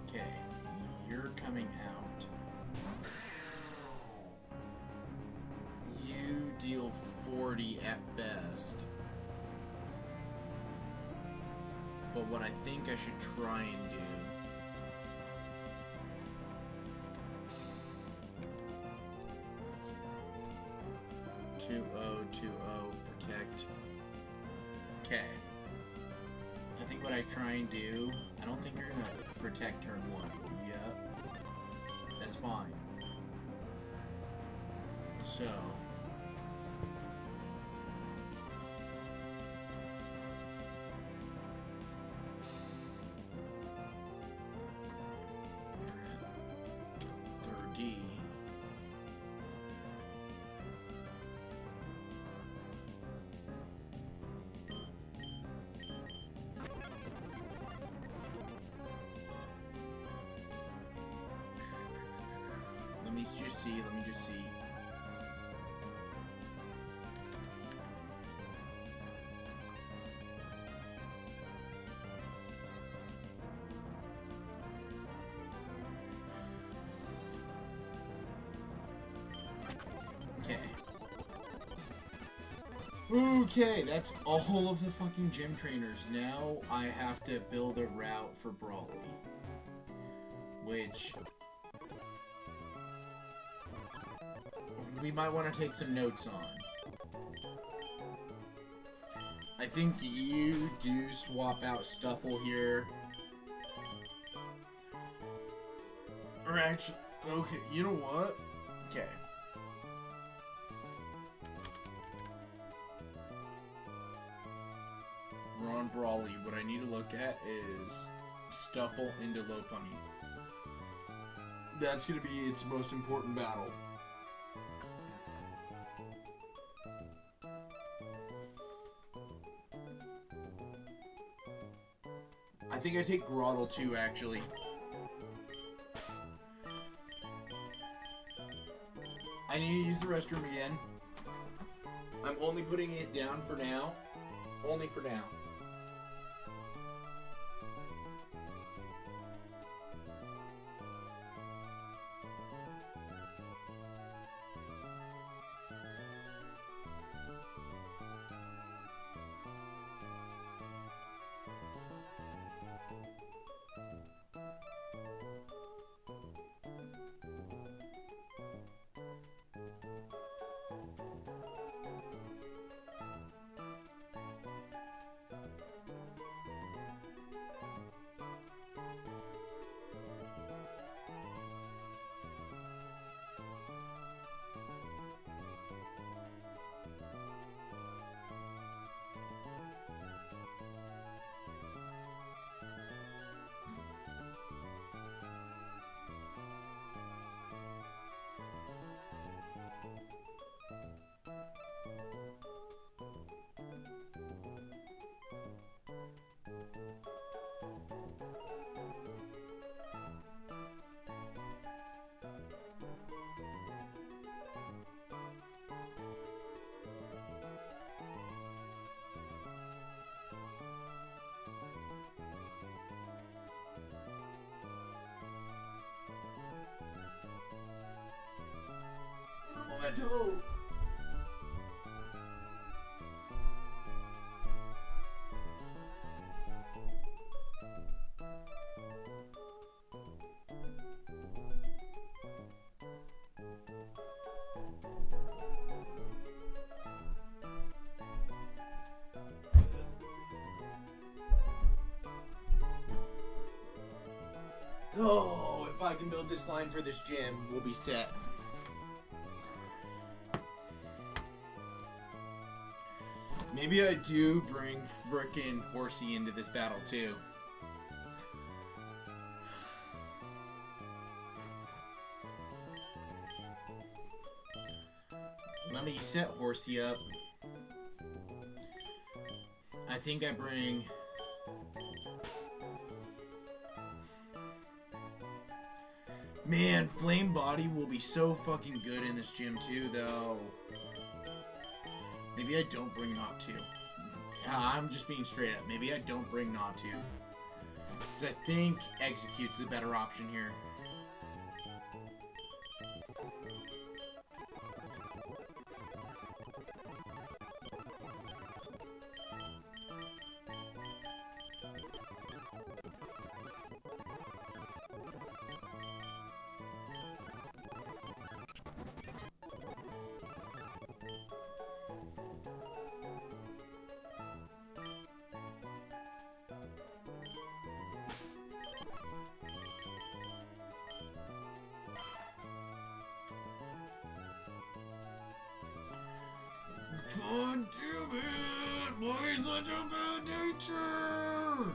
Okay, you're coming out. You deal 40 at best. But what I think I should try and do... 2-0, 2-0, protect. Okay. I think what I try and do... I don't think you're gonna protect turn 1. Yep. That's fine. So... you're me just see. Let me just see. Okay, that's all of the fucking gym trainers. Now I have to build a route for Brawly. Which we might want to take some notes on. I think you do swap out Stuffle here. Or actually, okay, you know what? Okay. We're on Brawly. What I need to look at is Stuffle into Lopunny. That's going to be its most important battle. I think I take Groddle too, actually. I need to use the restroom again. I'm only putting it down for now. Only for now. Oh, if I can build this line for this gym, we'll be set. Maybe I do bring frickin' Horsey into this battle too. Let me set Horsey up. I think I bring... Man, Flame Body will be so fucking good in this gym too, though. Maybe I don't bring Not 2. I'm just being straight up. Maybe I don't bring Not 2. Because I think Execute's the better option here. God damn it! Why such a bad nature?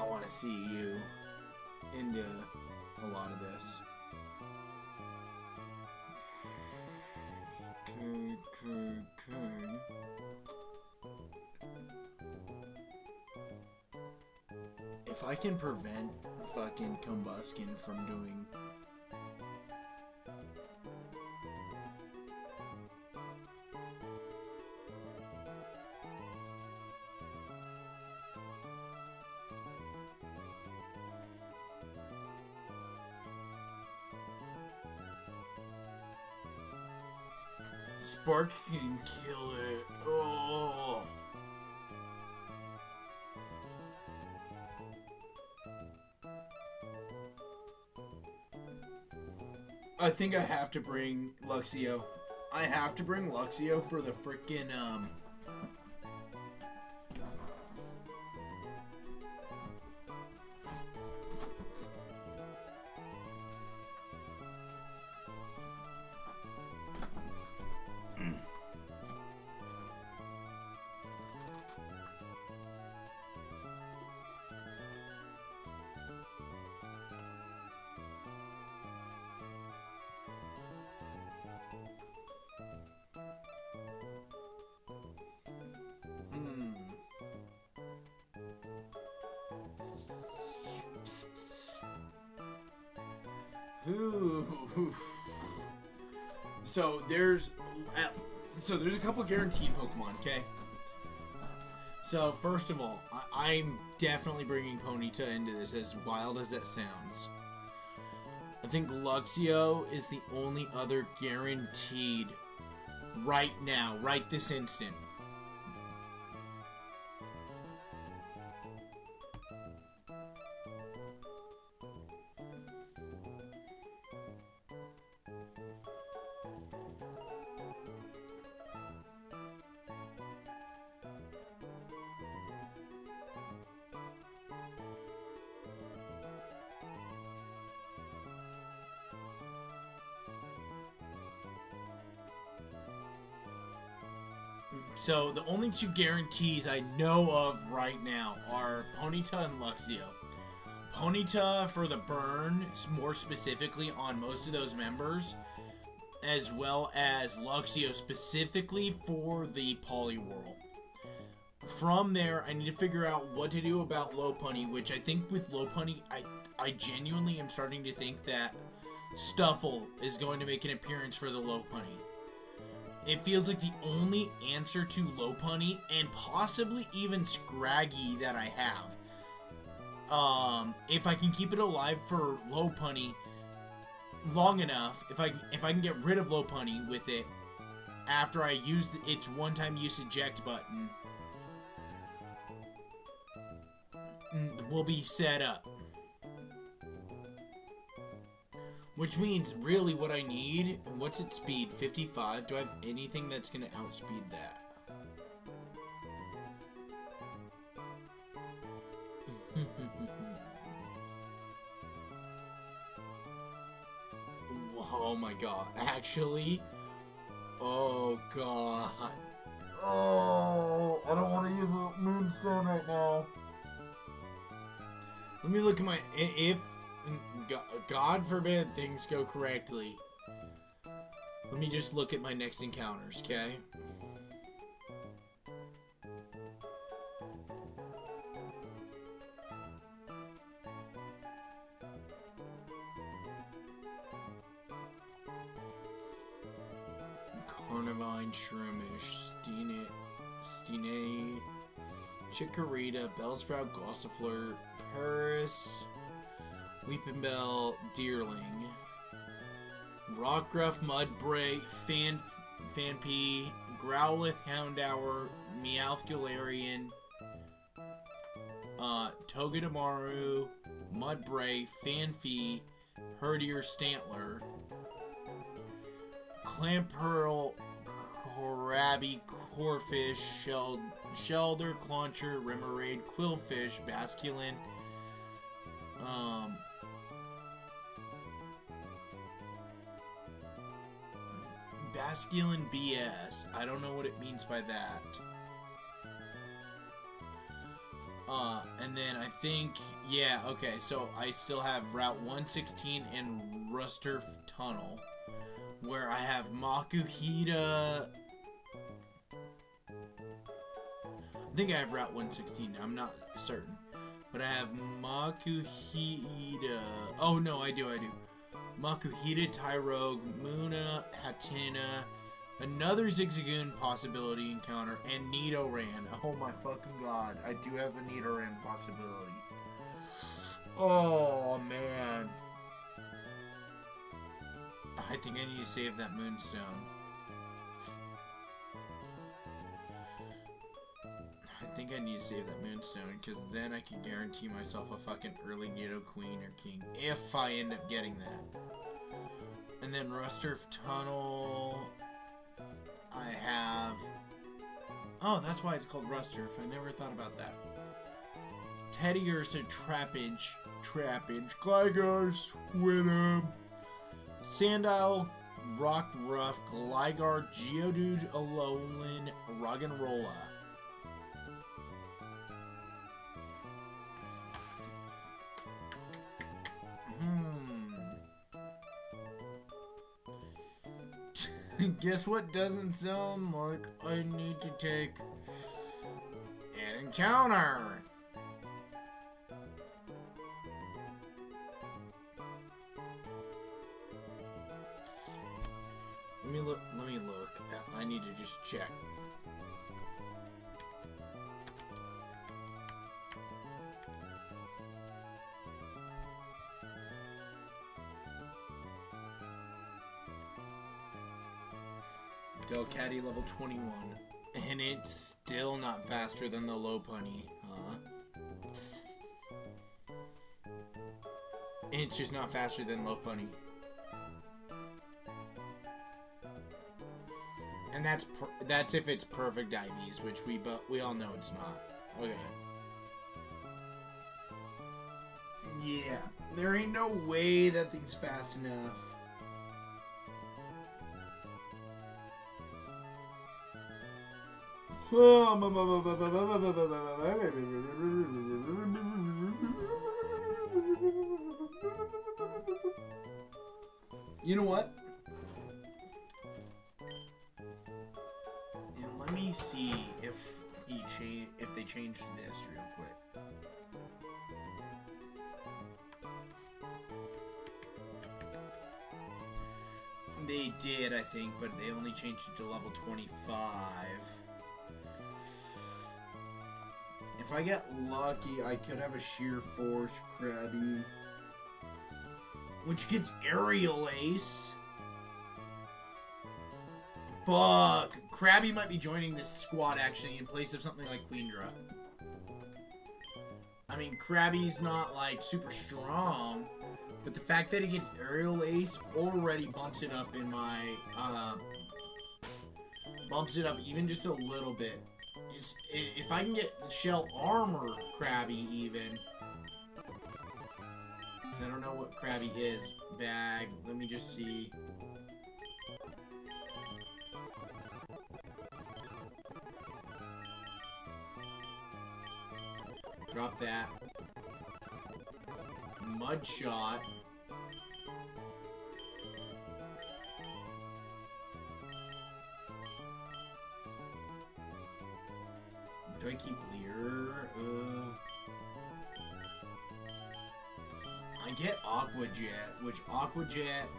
not want to see you into a lot of this. Okay. If I can prevent fucking Combuskin from doing... Spark can kill it. Oh. I think I have to bring Luxio. I have to bring Luxio for the frickin' So there's a couple guaranteed Pokemon, okay? So first of all, I'm definitely bringing Ponyta into this, as wild as that sounds. I think Luxio is the only other guaranteed right now, right this instant. So the only two guarantees I know of right now are Ponyta and Luxio. Ponyta for the burn, more specifically on most of those members, as well as Luxio specifically for the Poliwhirl. From there, I need to figure out what to do about Lopunny, which I think with Lopunny, I genuinely am starting to think that Stuffle is going to make an appearance for the Lopunny. It feels like the only answer to Lopunny, and possibly even Scraggy, that I have. If I can keep it alive for Lopunny long enough, if I can get rid of Lopunny with it after I use its one-time use eject button, we'll be set up. Which means, really, what I need, and what's its speed? 55? Do I have anything that's going to outspeed that? Oh my god. Actually? Oh god. Oh, I don't want to use a Moonstone right now. Let me look at my... If... God forbid things go correctly. Let me just look at my next encounters, okay? Carnivine, Shroomish, Stine, Chikorita, Bellsprout, Gossifleur, Paris, Weepinbell, Deerling, Rockruff, Mudbray, Fanpea, Growlithe, Houndour, Meowth, Galarian, Togedemaru, Mudbray, Fanpea, Herdier, Stantler, Clamperl, Krabby, Corphish, Shelder, Clauncher, Remoraid, Quillfish, Basculin, Basculin BS. I don't know what it means by that. And then I think, yeah, okay, so I still have Route 116 and Rusturf Tunnel, where I have Makuhita. I think I have Route 116 now, I'm not certain. But I have Makuhita. Oh, no, I do. Makuhita, Tyrogue, Muna, Hatena, another Zigzagoon possibility encounter, and Nidoran. Oh my fucking god. I do have a Nidoran possibility. Oh, man. I think I need to save that Moonstone. I think I need to save that Moonstone, because then I can guarantee myself a fucking early Nidoqueen or King, if I end up getting that. And then Rusturf Tunnel, I have... Oh, that's why it's called Rusturf. I never thought about that. Teddy Ursa, Trapinch, Gligar, Swinum, Sandile, Rockruff, Gligar, Geodude, Alolan, Roggenrola. Guess what doesn't sound like I need to take an encounter? Let me look. I need to just check. Delcatty level 21. And it's still not faster than the Lopunny, huh? It's just not faster than Lopunny. And that's if it's perfect IVs, which we all know it's not. Okay. Yeah, there ain't no way that thing's fast enough. You know what? And let me see if they changed this real quick. They did, I think, but they only changed it to level 25. If I get lucky, I could have a Sheer Force Krabby, which gets Aerial Ace. Fuck! Krabby might be joining this squad, actually, in place of something like Queendra. I mean, Krabby's not, like, super strong, but the fact that it gets Aerial Ace already bumps it up in my, bumps it up even just a little bit. If I can get Shell Armor Krabby, even, because I don't know what Krabby is. Bag, let me just see. Drop that. Mudshot. Do I keep Leer? I get Aqua Jet, which Aqua Jet...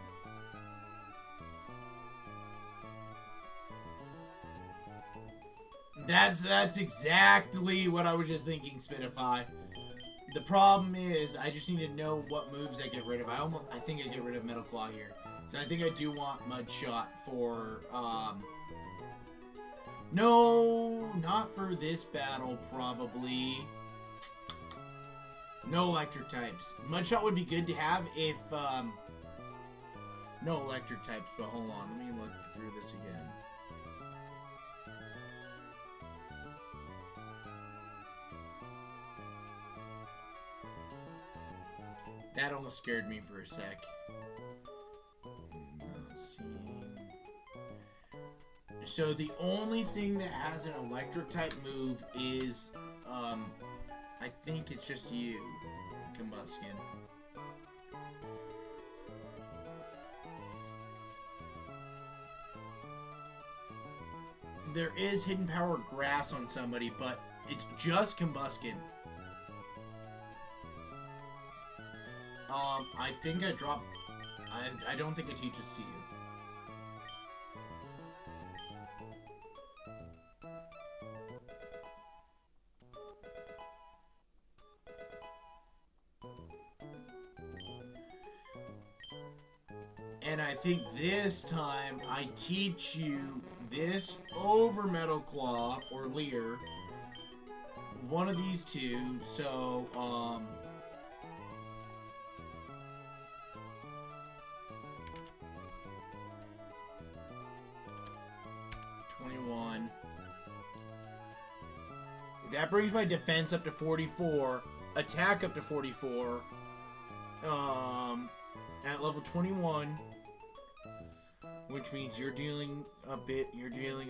That's exactly what I was just thinking, Spitify. The problem is, I just need to know what moves I get rid of. I think I get rid of Metal Claw here. So I think I do want Mudshot for, no, not for this battle, probably. No electric types. Mudshot would be good to have if, no electric types, but hold on, let me look through this again. That almost scared me for a sec. Not seeing. So the only thing that has an electric type move is I think it's just you, Combustion. There is hidden power grass on somebody, but it's just Combustion. I think I dropped... I don't think it teaches to you. And I think this time I teach you this over Metal Claw or Leer. One of these two. So, 21. That brings my defense up to 44. Attack up to 44. At level 21. Which means you're dealing a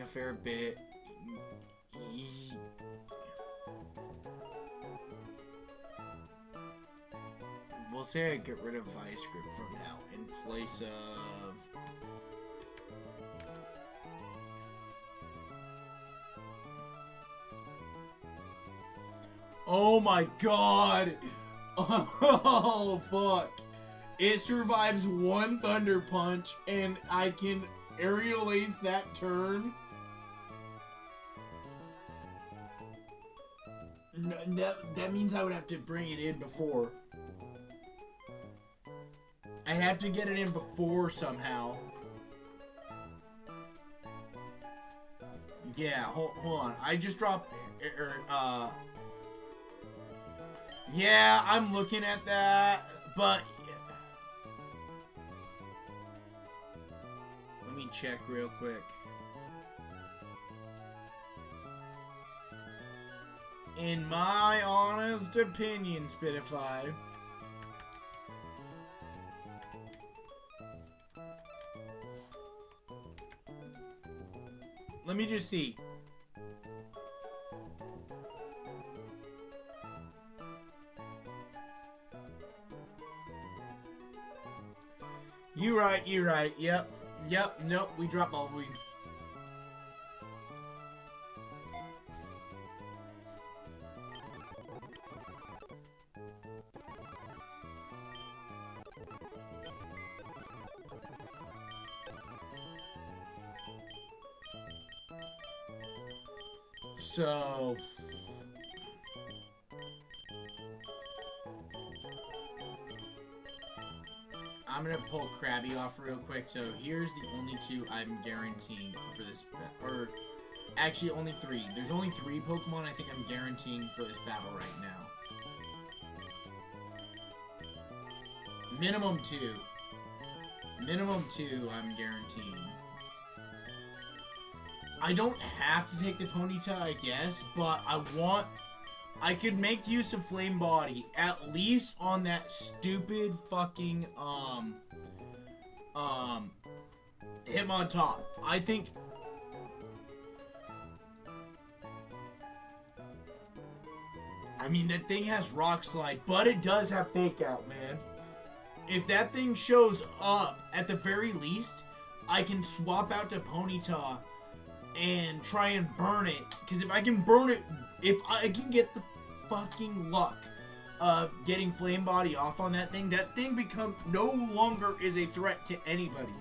fair bit. We'll say I get rid of Vice Grip for now in place of... Oh my god! Oh fuck! It survives one Thunder Punch, and I can Aerial Ace that turn. That means I would have to bring it in before. I have to get it in before somehow. Yeah, hold on. I just dropped... Yeah, I'm looking at that, but... Let me check real quick. In my honest opinion, Spitify, let me just see. You're right. Yep, nope, we dropped Bubbleweed. So... I'm gonna pull Krabby off real quick. So here's the only two I'm guaranteeing for this, or actually only three. There's only 3 Pokemon I think I'm guaranteeing for this battle right now. Minimum 2. Minimum 2 I'm guaranteeing. I don't have to take the Ponyta, I guess, but I could make use of Flame Body, at least on that stupid fucking, Hitmontop. I think... I mean, that thing has Rock Slide, but it does have Fake Out, man. If that thing shows up, at the very least, I can swap out to Ponyta and try and burn it. Because if I can burn it, if I can get the fucking luck of getting Flame Body off on that thing no longer is a threat to anybody.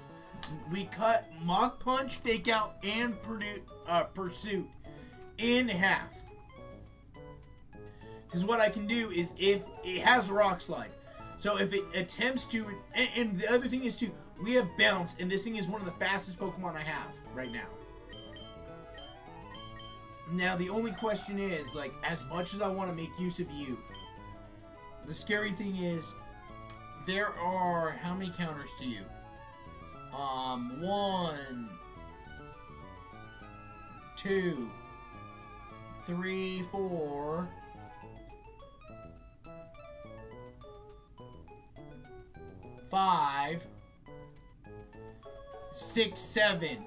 We cut Mach Punch, Fake Out, and Pursuit in half. Because what I can do is, if it has Rock Slide, so if it attempts to, and the other thing is too, we have Bounce, and this thing is one of the fastest Pokemon I have right now. Now, the only question is, like, as much as I want to make use of you, the scary thing is, there are, how many counters to you? 1, 2, 3, 4, 5, 6, 7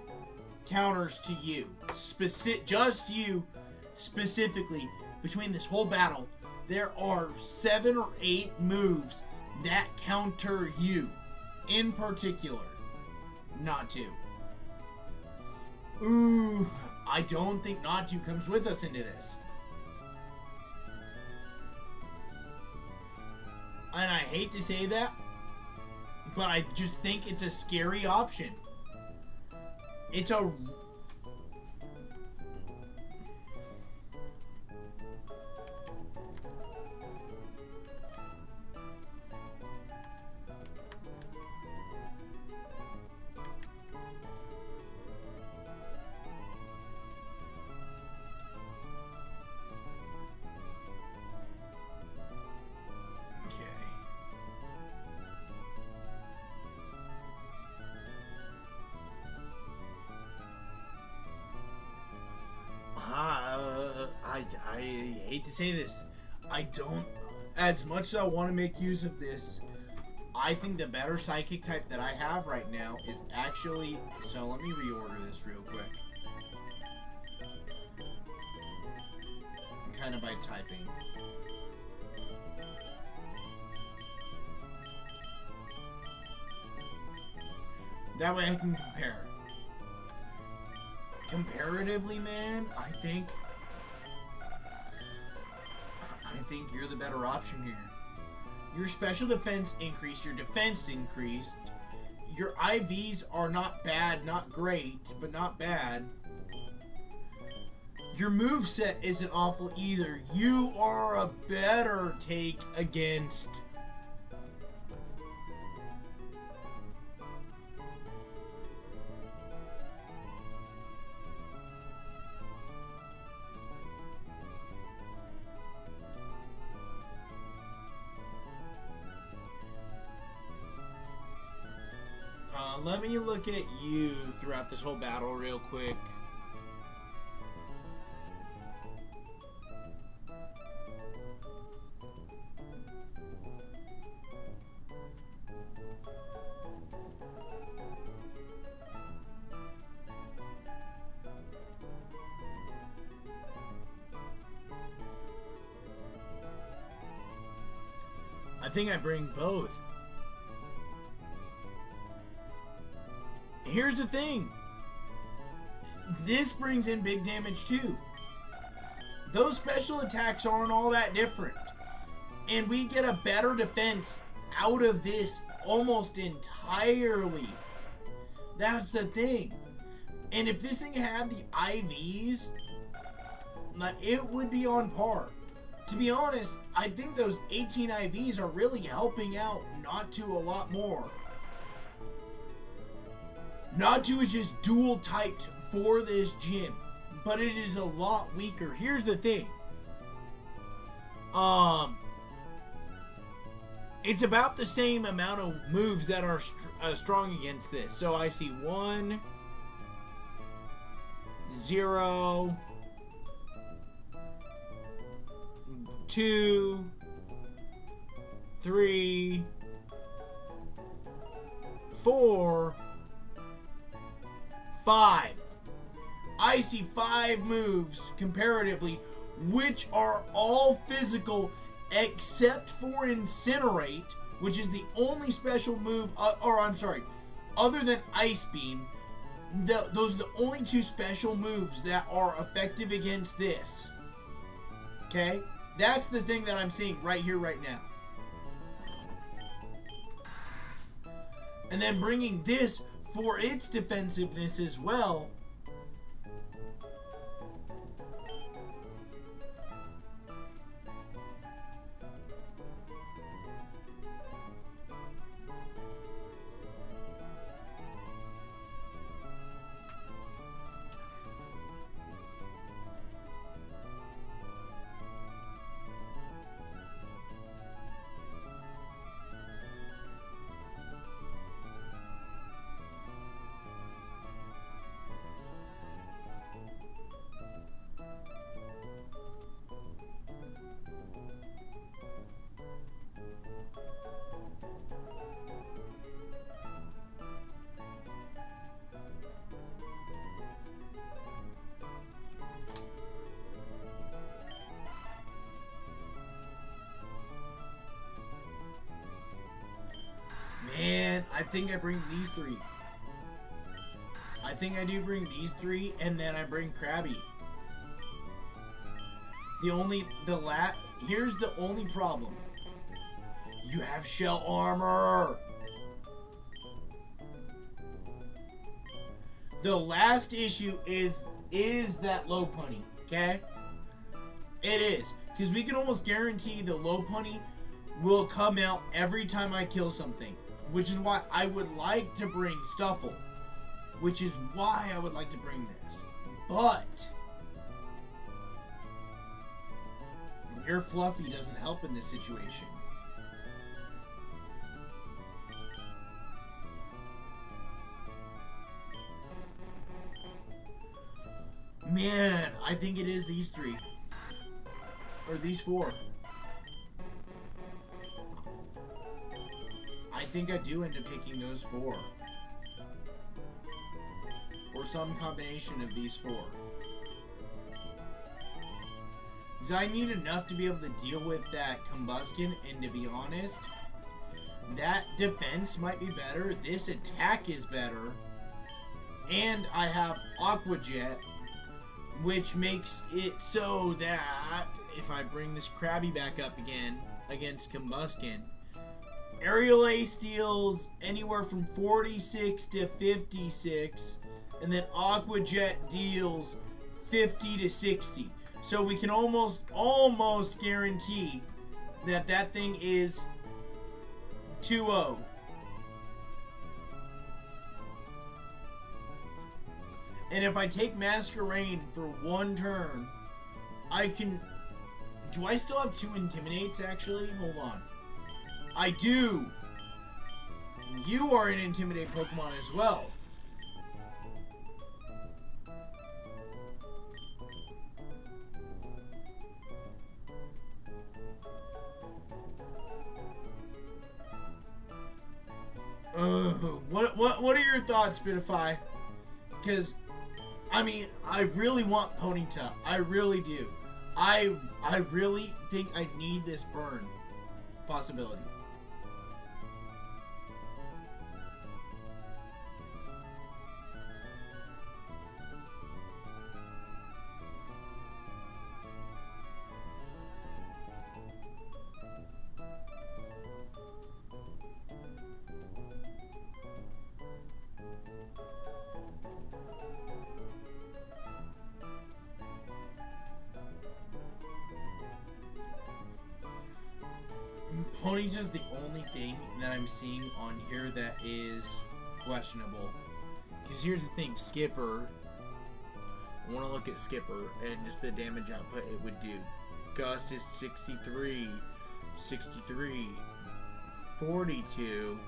counters to you. Just you, specifically, between this whole battle. there are 7 or 8 moves that counter you in particular. Not to. Ooh, I don't think not to comes with us into this. And I hate to say that, but I just think it's a scary option. It's a... I hate to say this. I don't, as much as I want to make use of this, I think the better psychic type that I have right now is actually, so let me reorder this real quick. Kind of by typing. That way I can compare. Comparatively, man, I think you're the better option here. Your special defense increased, your defense increased. Your IVs are not bad, not great, but not bad. Your moveset isn't awful either. You are a better take against... let me look at you throughout this whole battle real quick. I think I bring both. Here's the thing. This brings in big damage too. Those special attacks aren't all that different. And we get a better defense out of this almost entirely. That's the thing. And if this thing had the IVs, it would be on par. To be honest, I think those 18 IVs are really helping out Natu a lot more. Natu is just dual typed for this gym, but it is a lot weaker. Here's the thing. It's about the same amount of moves that are strong against this. So I see 1, 0, 2, 3, 4, 5. I see 5 moves comparatively, which are all physical except for Incinerate, which is the only special move, other than Ice Beam. Those are the only 2 special moves that are effective against this. Okay? That's the thing that I'm seeing right here, right now. And then bringing this for its defensiveness as well. think I bring these 3. I think I do bring these 3, and then I bring Krabby. Here's the only problem. You have shell armor. The last issue is that Lopunny, okay? It is. Because we can almost guarantee the Lopunny will come out every time I kill something. Which is why I would like to bring Stuffle. Which is why I would like to bring this. But your Fluffy doesn't help in this situation. Man, I think it is these 3. Or these 4. I think I do end up picking those 4. Or some combination of these 4. Because I need enough to be able to deal with that Combustion, and to be honest, that defense might be better, this attack is better, and I have Aqua Jet, which makes it so that if I bring this Krabby back up again against Combustion, Aerial Ace deals anywhere from 46 to 56, and then Aqua Jet deals 50 to 60. So we can almost guarantee that that thing is 2-0. And if I take Masquerain for 1 turn, I can... Do I still have 2 Intimidates, actually? Hold on. I do! You are an Intimidate Pokemon as well. What are your thoughts, Spitify? Because, I mean, I really want Ponyta. I really do. I really think I need this burn possibility. Ponyta's the only thing that I'm seeing on here that is questionable. Because here's the thing, Skipper. I want to look at Skipper and just the damage output it would do. Gust is 63, 63, 42.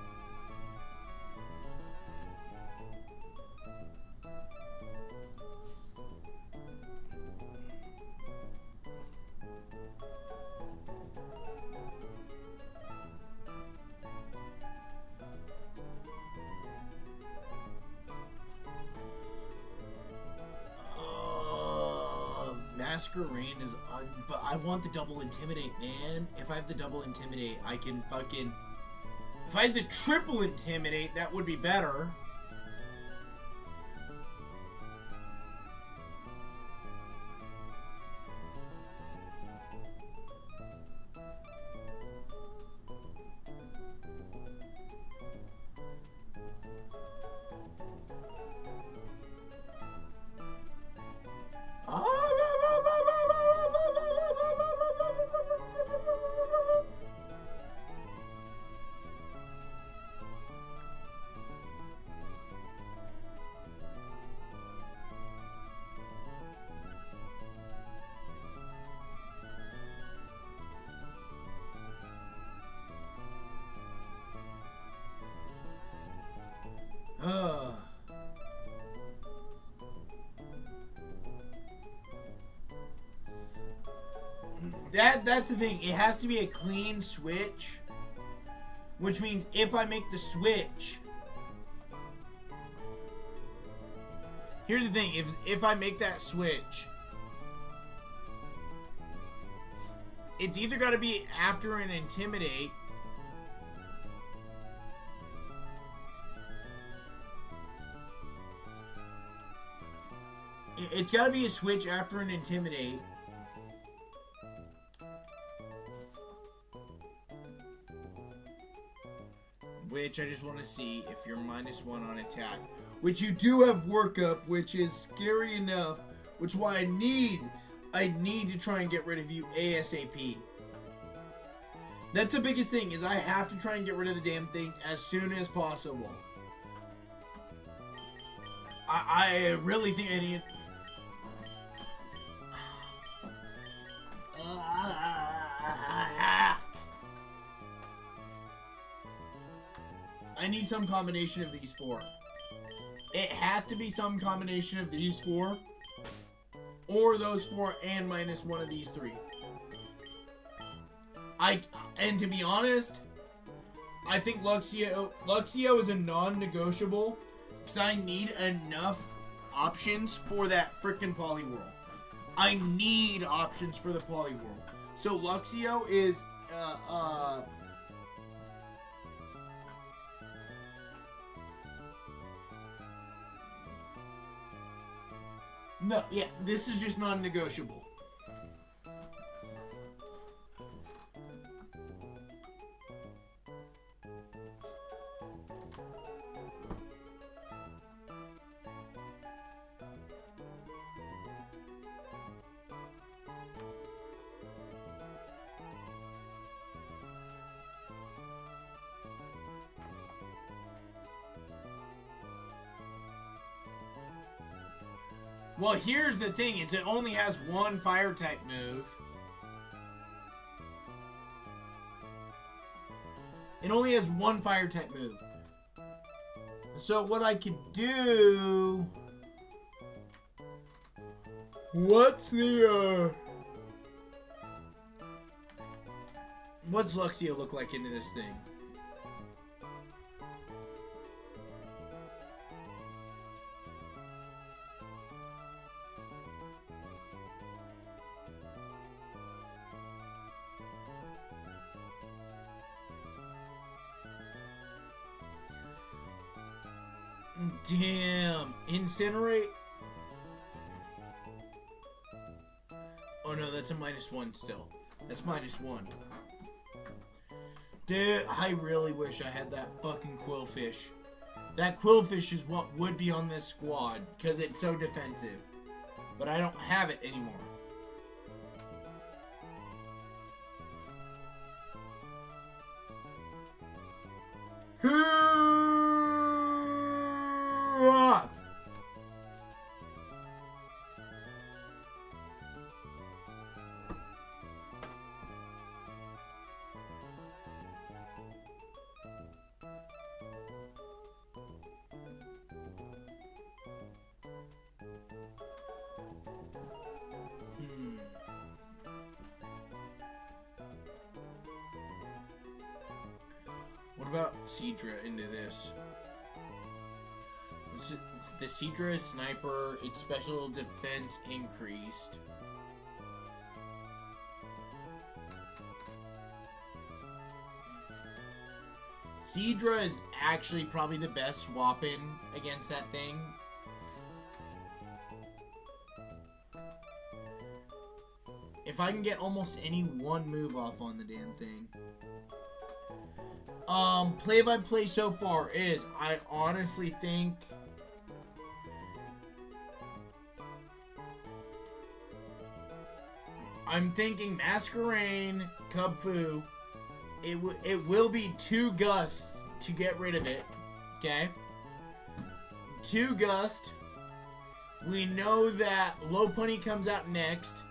Masquerain is but I want the double Intimidate, man. If I have the double Intimidate, I can fucking... If I had the triple Intimidate, that would be better. That's the thing. It has to be a clean switch, which means if I make the switch, here's the thing. If I make that switch, it's either got to be after an Intimidate, It's got to be a switch after an Intimidate. Which I just want to see if you're -1 on attack. Which you do have workup, which is scary enough. Which is why I need to try and get rid of you ASAP. That's the biggest thing, is I have to try and get rid of the damn thing as soon as possible. I really think I need... I need some combination of these 4. It has to be some combination of these 4. Or those 4 and -1 of these 3. And to be honest, I think Luxio is a non-negotiable, because I need enough options for that frickin' Poliwhirl. I need options for the Poliwhirl. So Luxio is no, yeah, this is just non-negotiable. Well, here's the thing, is it only has 1 fire type move. It only has 1 fire type move. So what I could do... What's Luxio look like into this thing? Damn. Incinerate? Oh no, that's a -1 still. That's -1. Dude, I really wish I had that fucking Quillfish. That Quillfish is what would be on this squad, because it's so defensive. But I don't have it anymore. What about Seadra into this? The Seadra is sniper, its special defense increased. Seadra is actually probably the best swap-in against that thing. If I can get almost any one move off on the damn thing. Play-by-play so far is, I honestly think... I'm thinking Masquerain, Kubfu. It will be 2 Gusts to get rid of it. Okay? 2 Gust. We know that Lopunny comes out next.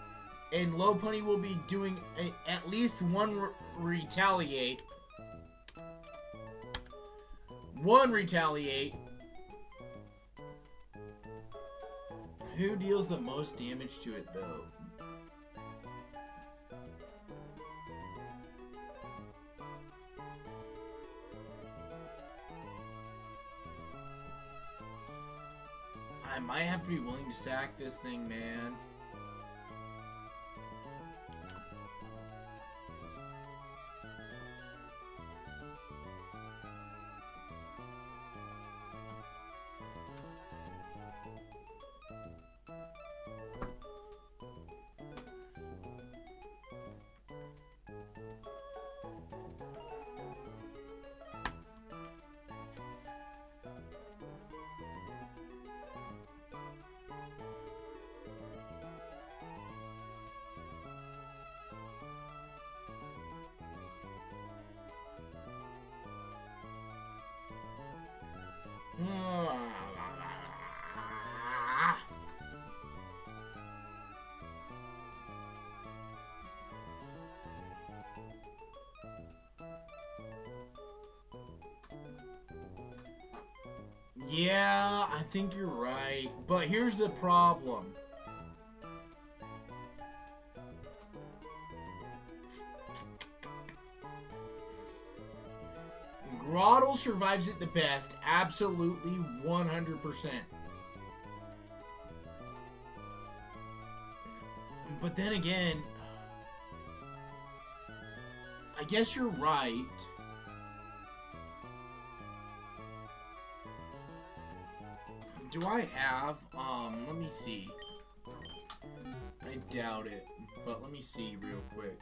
And Lopunny will be doing at least 1 Retaliate. 1 Retaliate. Who deals the most damage to it, though? I might have to be willing to sack this thing, man. Yeah, I think you're right. But here's the problem. Groddle survives it the best. Absolutely 100%. But then again, I guess you're right. Do I have, let me see. I doubt it, but let me see real quick.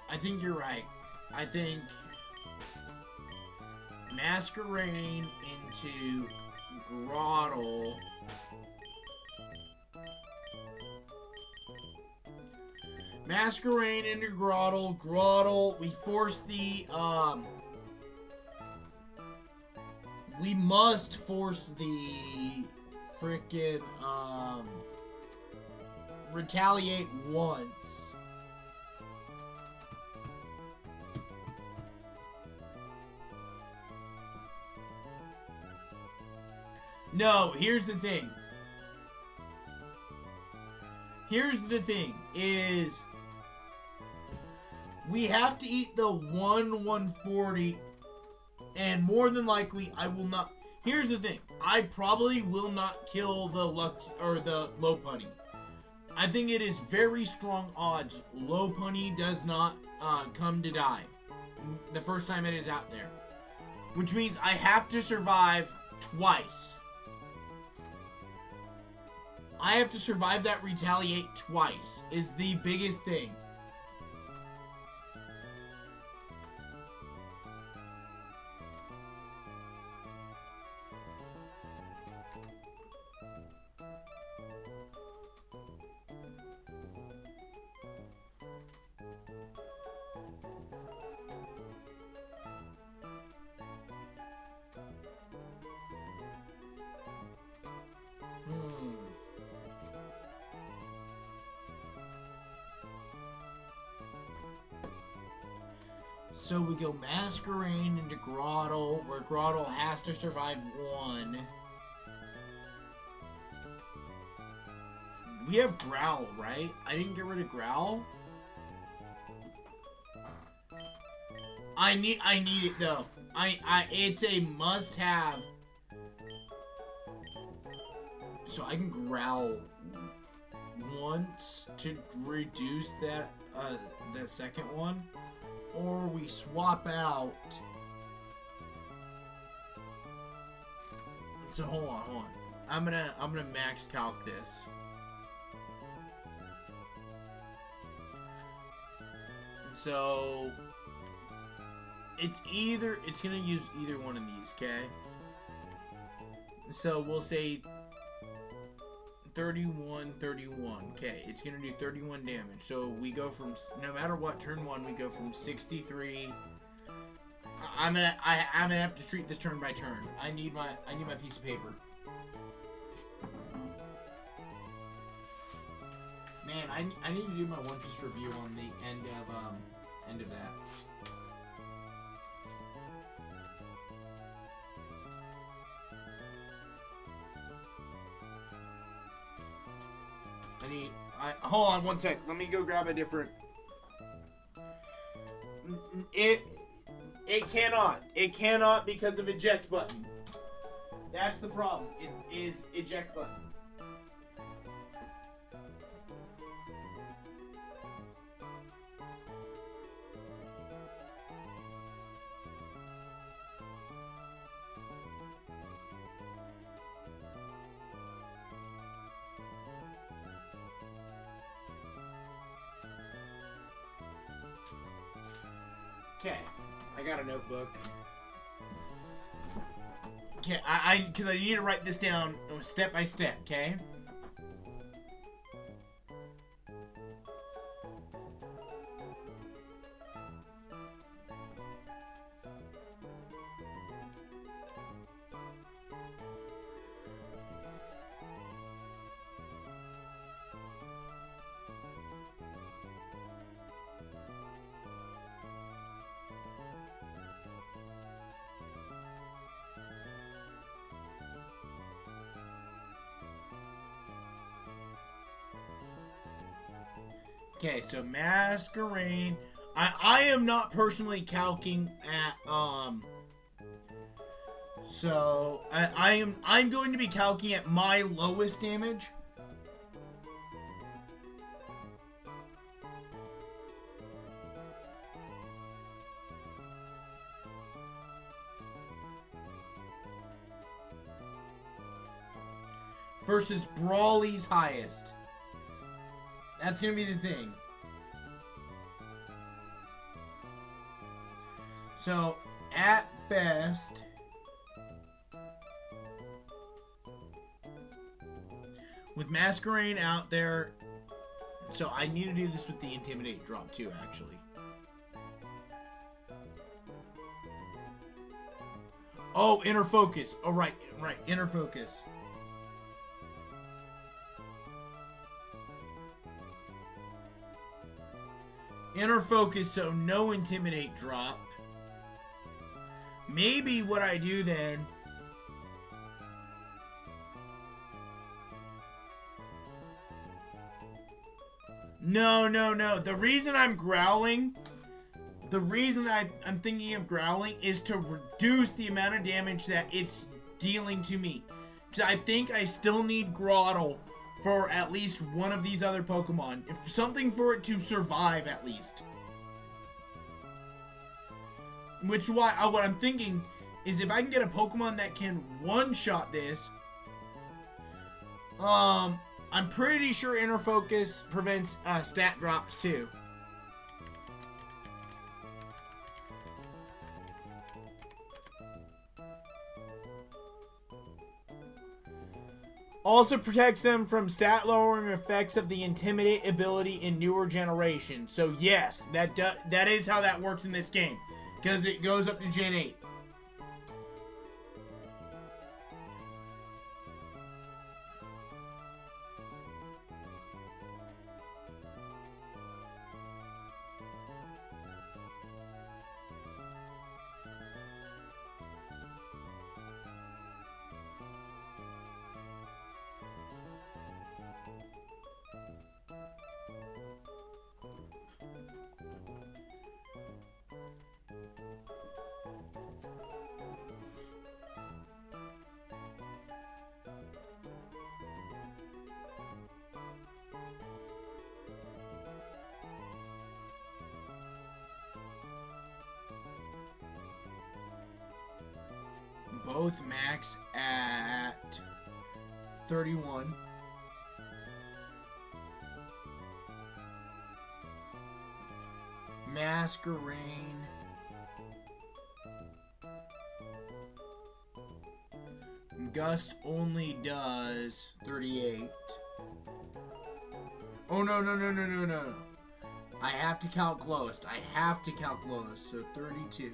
I think you're right. I think Masquerain into Groddle. Masquerain into Groddle. Groddle. We force the we must force the frickin' retaliate once. No, here's the thing. Here's the thing, is we have to eat the 140, and more than likely I will not. Here's the thing. I probably will not kill the Lux or the Lopunny. I think it is very strong odds Lopunny does not come to die the first time it is out there. Which means I have to survive twice. I have to survive that retaliate twice is the biggest thing. So we go Masquerain into Groddle, where Groddle has to survive one. We have Growl, right? I didn't get rid of Growl. I need it though. It's a must-have. So I can Growl once to reduce that the second one. Or we swap out. So hold on. I'm gonna max calc this. So it's gonna use either one of these, okay? So we'll say 31, 31. Okay, it's gonna do 31 damage. So we go from, no matter what, turn one, we go from 63. I'm gonna have to treat this turn by turn. I need my piece of paper. Man, I need to do my One Piece review on the end of that. Hold on one sec. Let me go grab a different. It cannot. It cannot because of eject button. That's the problem. It is eject button. Okay, I got a notebook. Okay, because I need to write this down step by step, okay? Okay, so Masquerade. I am not personally calcing at so I'm going to be calcing at my lowest damage. Versus Brawly's highest. That's gonna be the thing. So, at best, with Masquerade out there, so I need to do this with the Intimidate drop too, actually. Oh, Inner Focus. Oh, right, Inner Focus. Inner Focus, so no Intimidate drop. Maybe what I do then... No. The reason I'm growling... The reason I'm thinking of growling is to reduce the amount of damage that it's dealing to me. Because I think I still need Grotle for at least one of these other Pokemon. If something for it to survive, at least. Which is why, what I'm thinking is if I can get a Pokemon that can one-shot this, I'm pretty sure Inner Focus prevents stat drops too. Also protects them from stat lowering effects of the Intimidate ability in newer generations. So yes, that is how that works in this game. Because it goes up to Gen 8. Both max at 31. Masquerade. Gust only does 38. Oh, no. I have to calc lowest. So 32.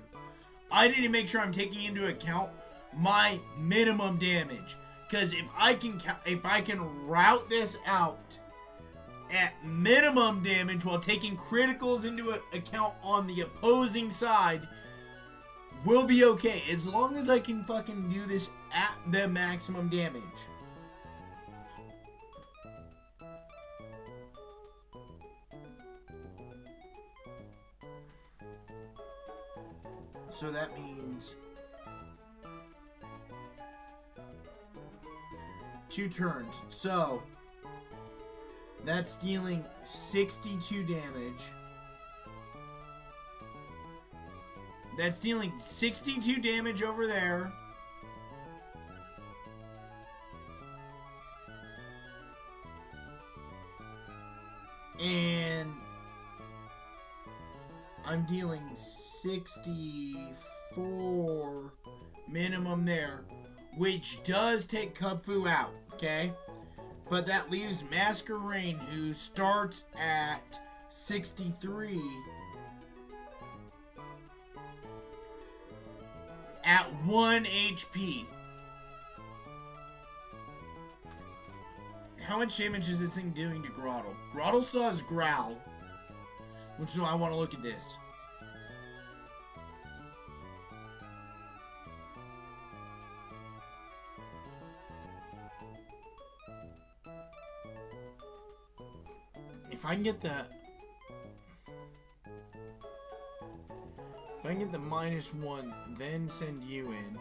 I need to make sure I'm taking into account my minimum damage. Because if I can route this out at minimum damage while taking criticals into account on the opposing side, we'll be okay. As long as I can fucking do this at the maximum damage. So that means 2 turns. So that's dealing 62 damage. That's dealing 62 damage over there. And I'm dealing 64 minimum there, which does take Kubfu out, okay? But that leaves Masquerain, who starts at 63 at 1 HP. How much damage is this thing doing to Grottle? Grottle still has Growl, which is why I want to look at this. If I can get the -1, then send you in.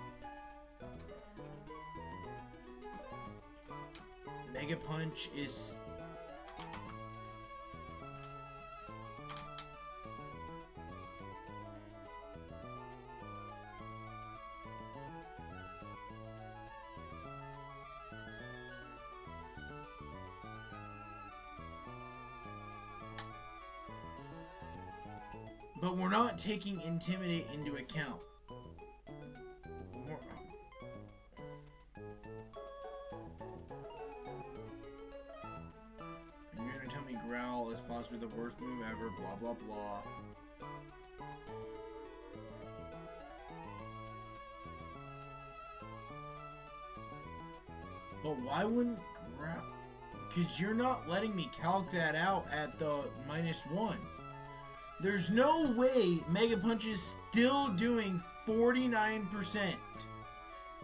Mega Punch is... But we're not taking Intimidate into account. You're gonna tell me Growl is possibly the worst move ever, blah blah blah. But why wouldn't Growl? Because you're not letting me calc that out at the -1. There's no way Mega Punch is still doing 49%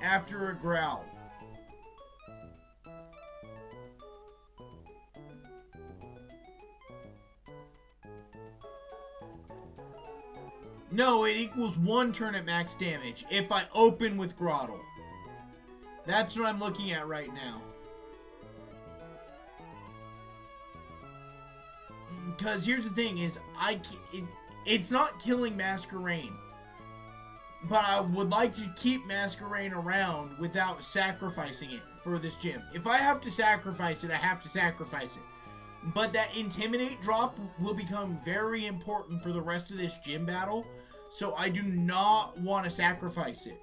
after a Growl. No, it equals 1 turn at max damage if I open with Grottle. That's what I'm looking at right now. Because here's the thing is, it's not killing Masquerain. But I would like to keep Masquerain around without sacrificing it for this gym. If I have to sacrifice it, I have to sacrifice it. But that Intimidate drop will become very important for the rest of this gym battle. So I do not want to sacrifice it.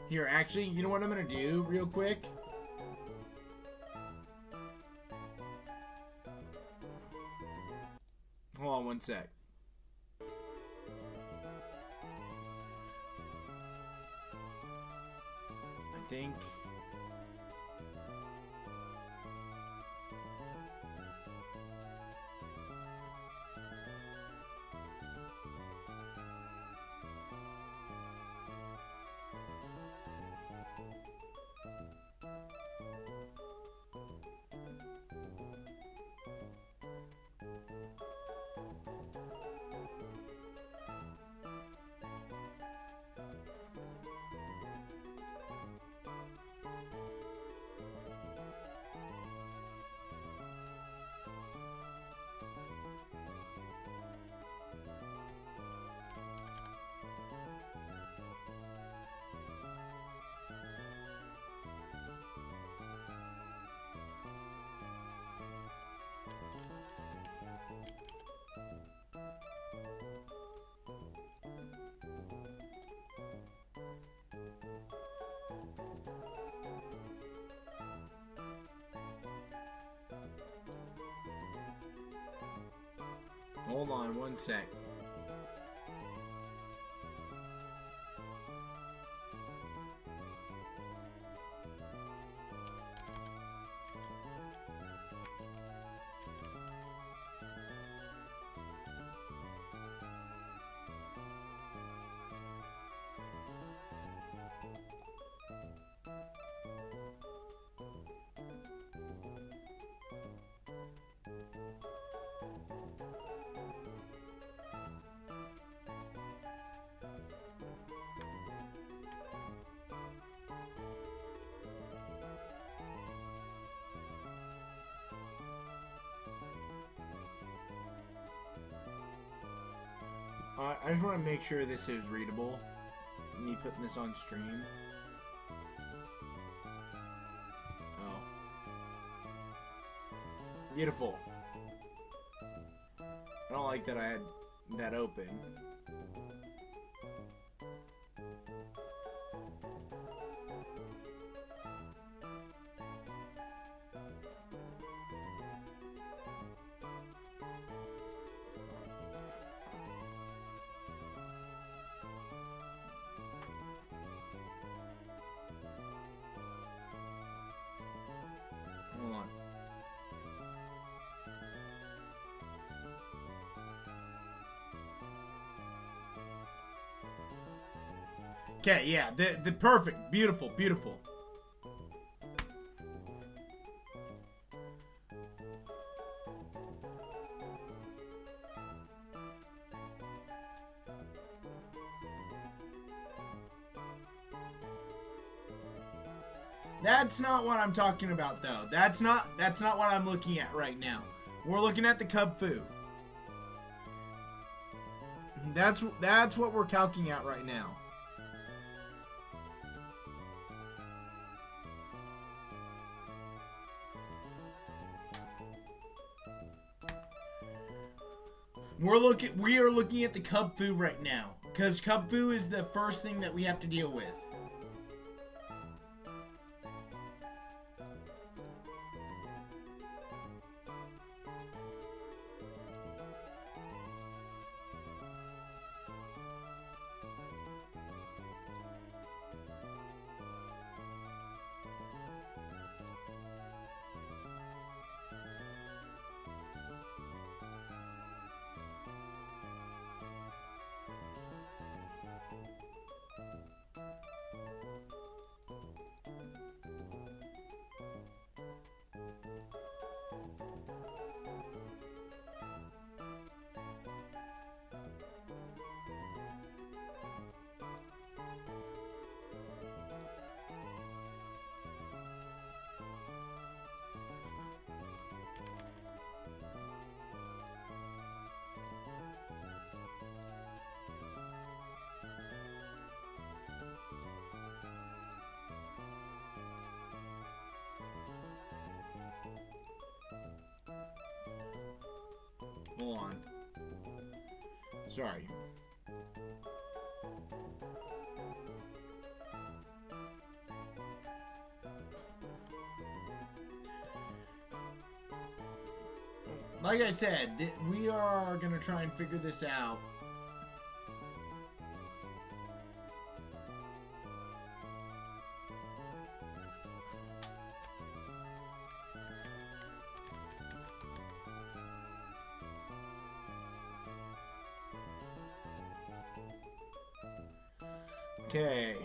Here, actually, you know what I'm going to do real quick? Hold on one sec. I think... Hold on one sec. I just want to make sure this is readable. Me putting this on stream. Oh. Beautiful. I don't like that I had that open. Okay, yeah, the perfect, beautiful, beautiful. That's not what I'm talking about, though. That's not what I'm looking at right now. We're looking at the Cub Fu. That's what we're calculating at right now. We are looking at the Cub Fu right now, because Cub Fu is the first thing that we have to deal with. Hold on. Sorry. Like I said, we are going to try and figure this out. Okay.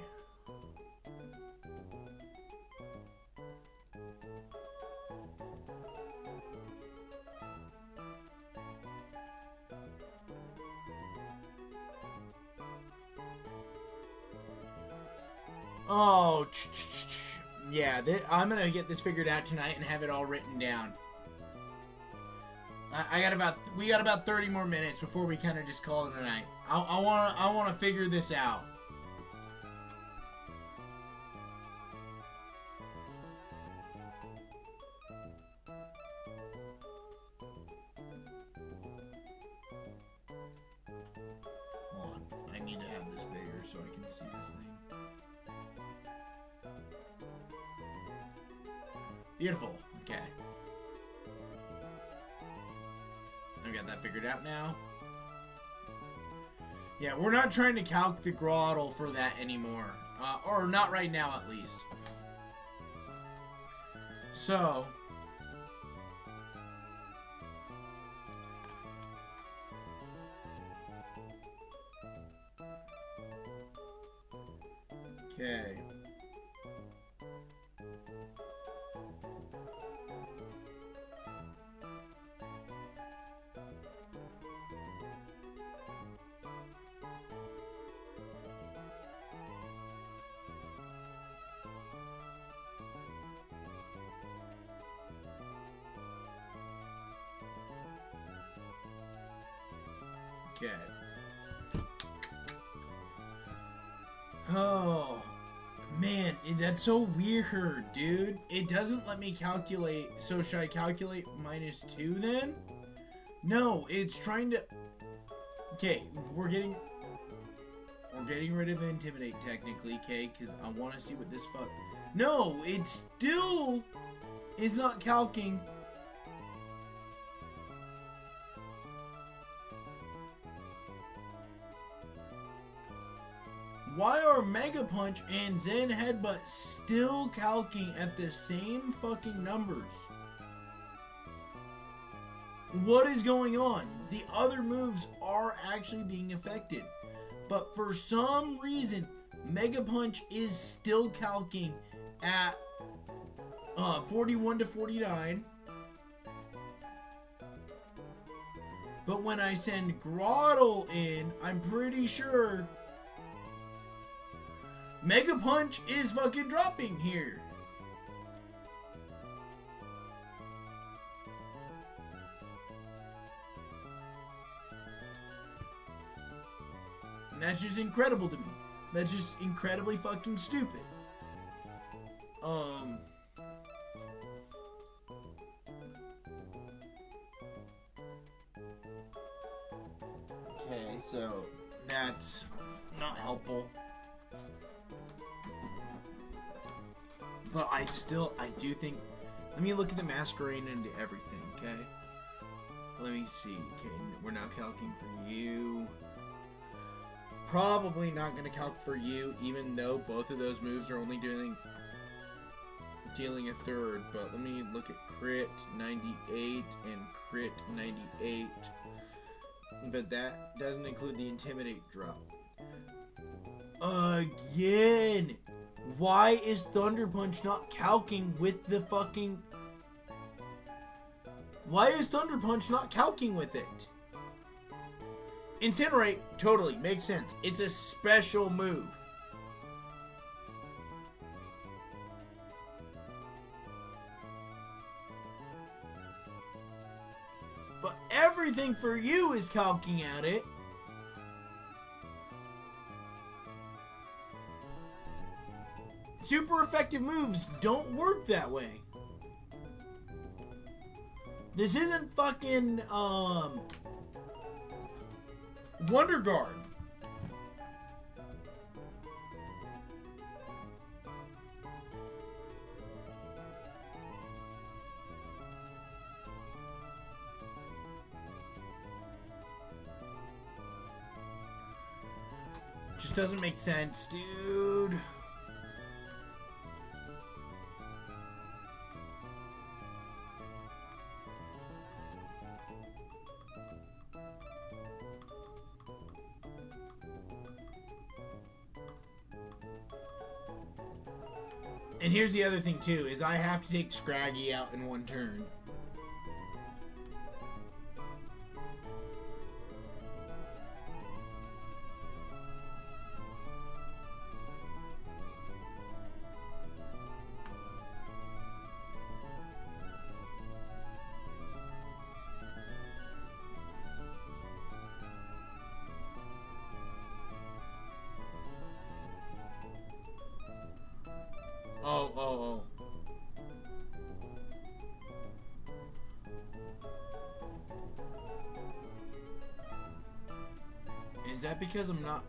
Oh, yeah, I'm gonna get this figured out tonight and have it all written down. We got about 30 more minutes before we kind of just call it a night. I wanna figure this out. Hold on, I need to have this bigger so I can see this thing. Beautiful. Okay. I got that figured out now. Yeah, we're not trying to calc the grottle for that anymore. Or not right now, at least. So... Okay. Okay. Oh, man, that's so weird, dude. It doesn't let me calculate. So should I calculate -2 then? No, it's trying to... Okay, we're getting rid of Intimidate technically, okay? Because I want to see what this fuck... No, it still is not calcing... Why are Mega Punch and Zen Headbutt still calcing at the same fucking numbers? What is going on? The other moves are actually being affected. But for some reason, Mega Punch is still calcing at 41 to 49. But when I send Grottle in, I'm pretty sure Mega Punch is fucking dropping here. And that's just incredible to me. That's just incredibly fucking stupid. Okay, so that's not helpful. But I do think, let me look at the masquerade into everything, okay? Let me see. Okay, we're now calculating for you. Probably not going to calc for you, even though both of those moves are only dealing a third. But let me look at crit 98 and crit 98. But that doesn't include the intimidate drop. Again! Why is Thunder Punch not calcing with the fucking... Why is Thunder Punch not calcing with it? Incinerate, totally, makes sense. It's a special move. But everything for you is calcing at it. Super effective moves don't work that way. This isn't fucking, Wonder Guard. Just doesn't make sense, dude. And here's the other thing too, is I have to take Scraggy out in one turn. Oh. Is that because I'm not...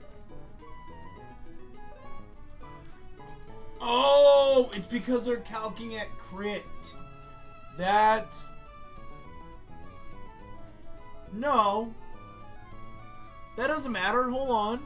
Oh! It's because they're calcing at crit. That's... No. That doesn't matter. Hold on.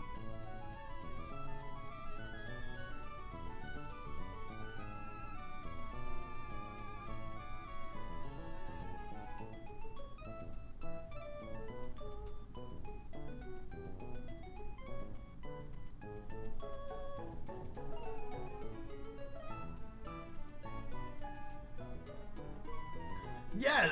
Yeah.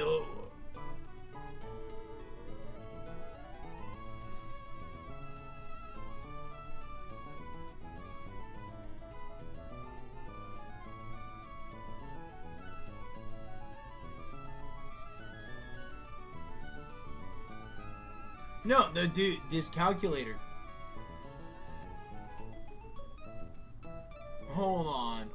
No, the dude, this calculator. Hold on.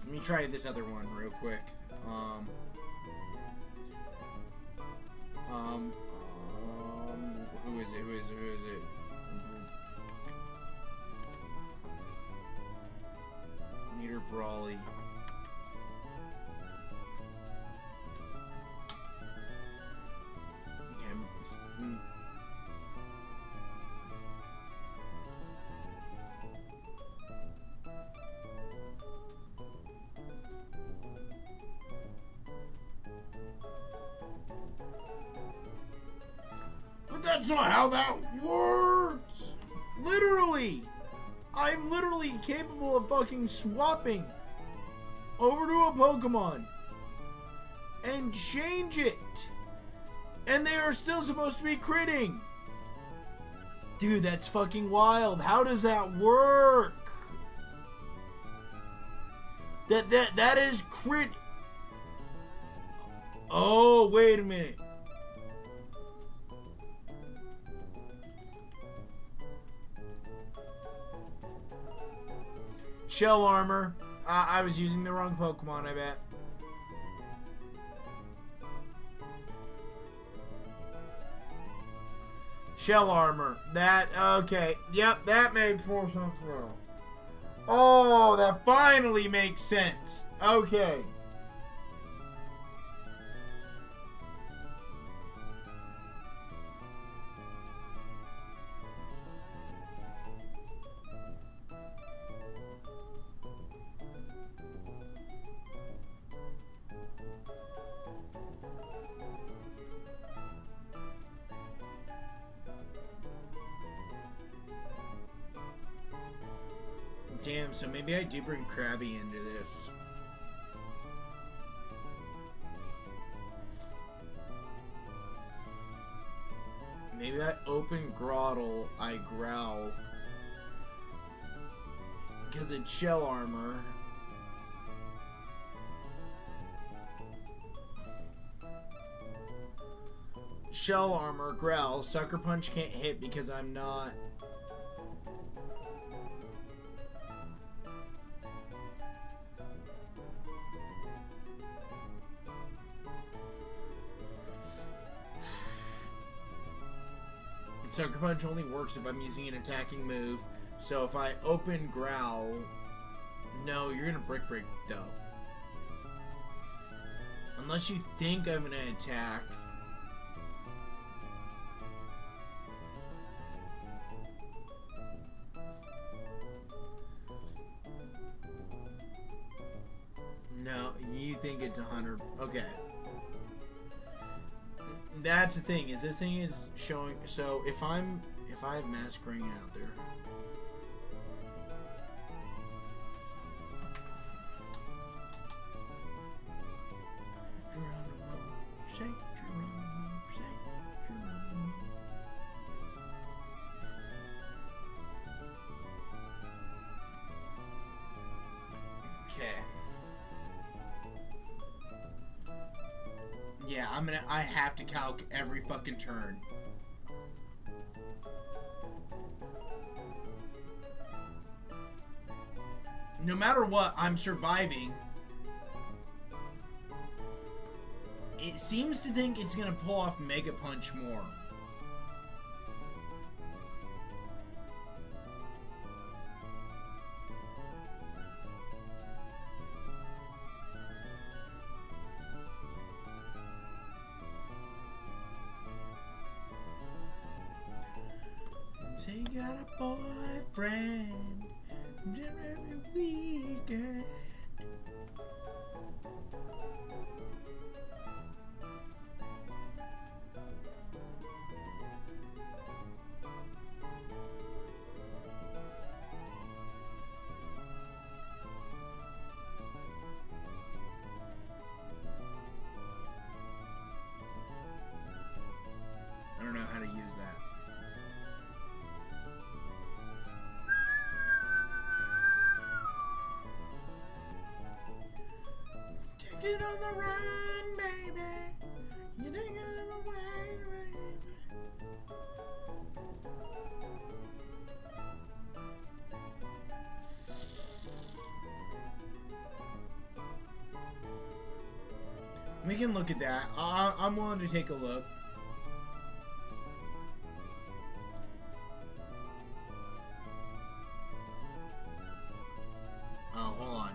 Let me try this other one real quick. Who is it? Meter Brawley. That's not how that works! Literally! I'm literally capable of fucking swapping over to a Pokemon and change it. And they are still supposed to be critting. Dude, that's fucking wild. How does that work? That is crit. Oh, wait a minute. Shell armor. I was using the wrong Pokemon, I bet. Shell armor. That, okay. Yep, that makes more sense now. Oh, that finally makes sense. Okay. Damn, so maybe I do bring Krabby into this. Maybe that open grottle, I growl. Because it's shell armor. Shell armor, growl. Sucker punch can't hit because I'm not. Sucker Punch only works if I'm using an attacking move. So if I open Growl... No, you're gonna Brick Break, though. Unless you think I'm gonna attack. No, you think it's 100. Okay. That's the thing, is this thing is showing, so if I have Mass Green out there. Okay. Yeah, I have to calc every fucking turn. No matter what, I'm surviving. It seems to think it's gonna pull off Mega Punch more. Say you got a boyfriend every weekend. I don't know how to use that. Take it on the run, baby. You take it on the way, baby. We can look at that. I'm willing to take a look. Oh, hold on.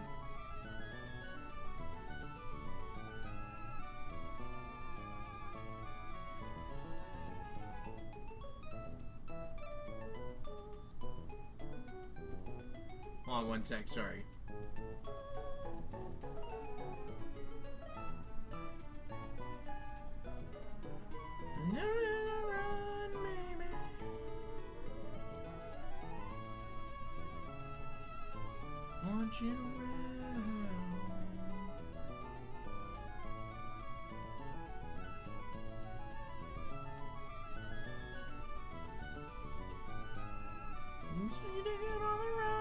Hold on 1 sec, sorry. Run, you around. So you take it on the run.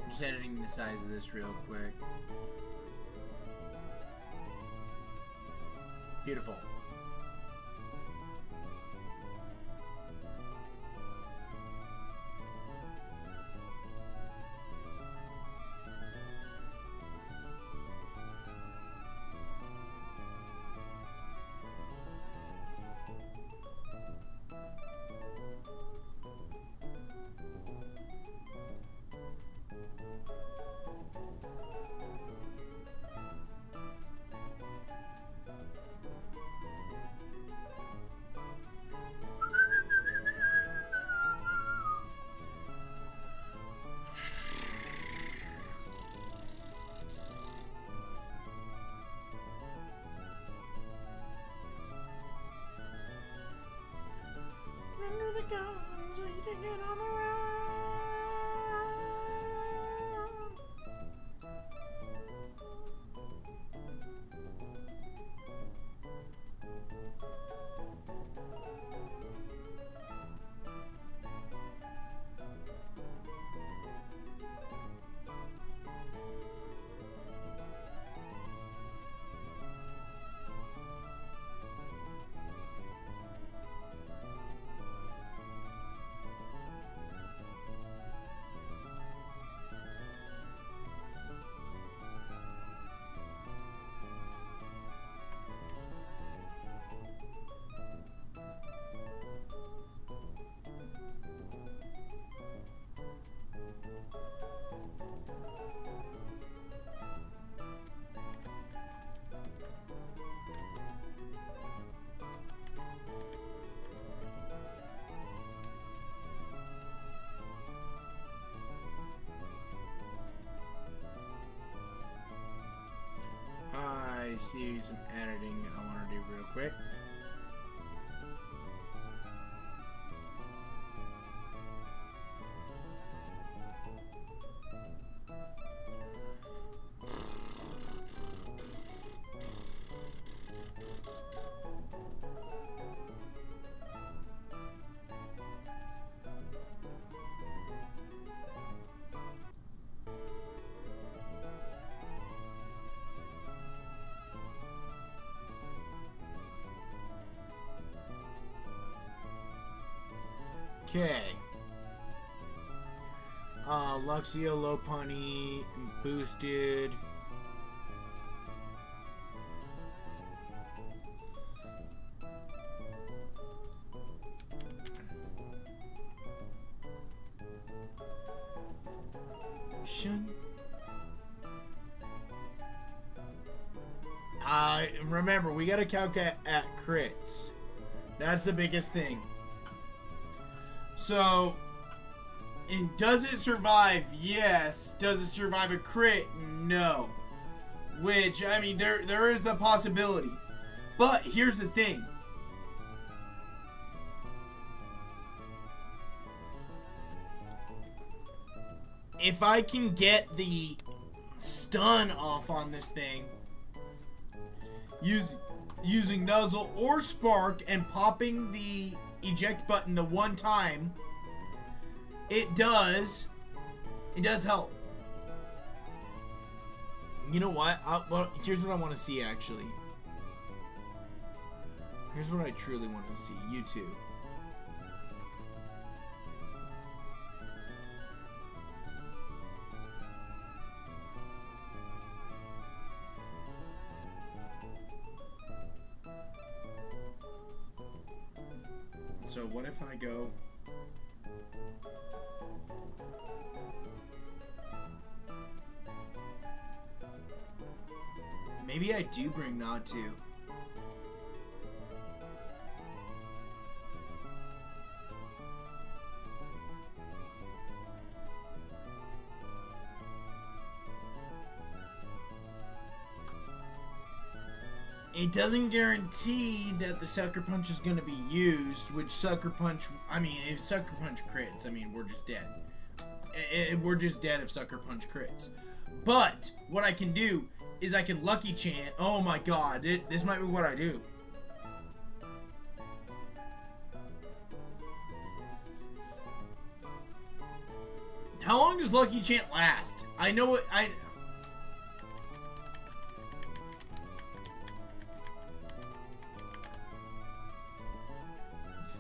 Just editing the size of this real quick. Beautiful. Under the guns, so you take it on the run. I see some editing I want to do real quick. Okay. Luxio, low punny, boosted. Remember, we gotta calculate at crits. That's the biggest thing. So, and does it survive? Yes. Does it survive a crit? No. Which, I mean, there is the possibility. But here's the thing. If I can get the stun off on this thing, using Nuzzle or Spark and popping the eject button the one time, it does help. You know what? Well, here's what I want to see, actually. Here's what I truly want to see. You two. So what if I go... Maybe I do bring Natu. it doesn't guarantee that the Sucker Punch is going to be used, which Sucker Punch, I mean, if Sucker Punch crits, I mean, we're just dead. We're just dead if Sucker Punch crits. But, what I can do is I can Lucky Chant. Oh my god, this might be what I do. How long does Lucky Chant last? I know it,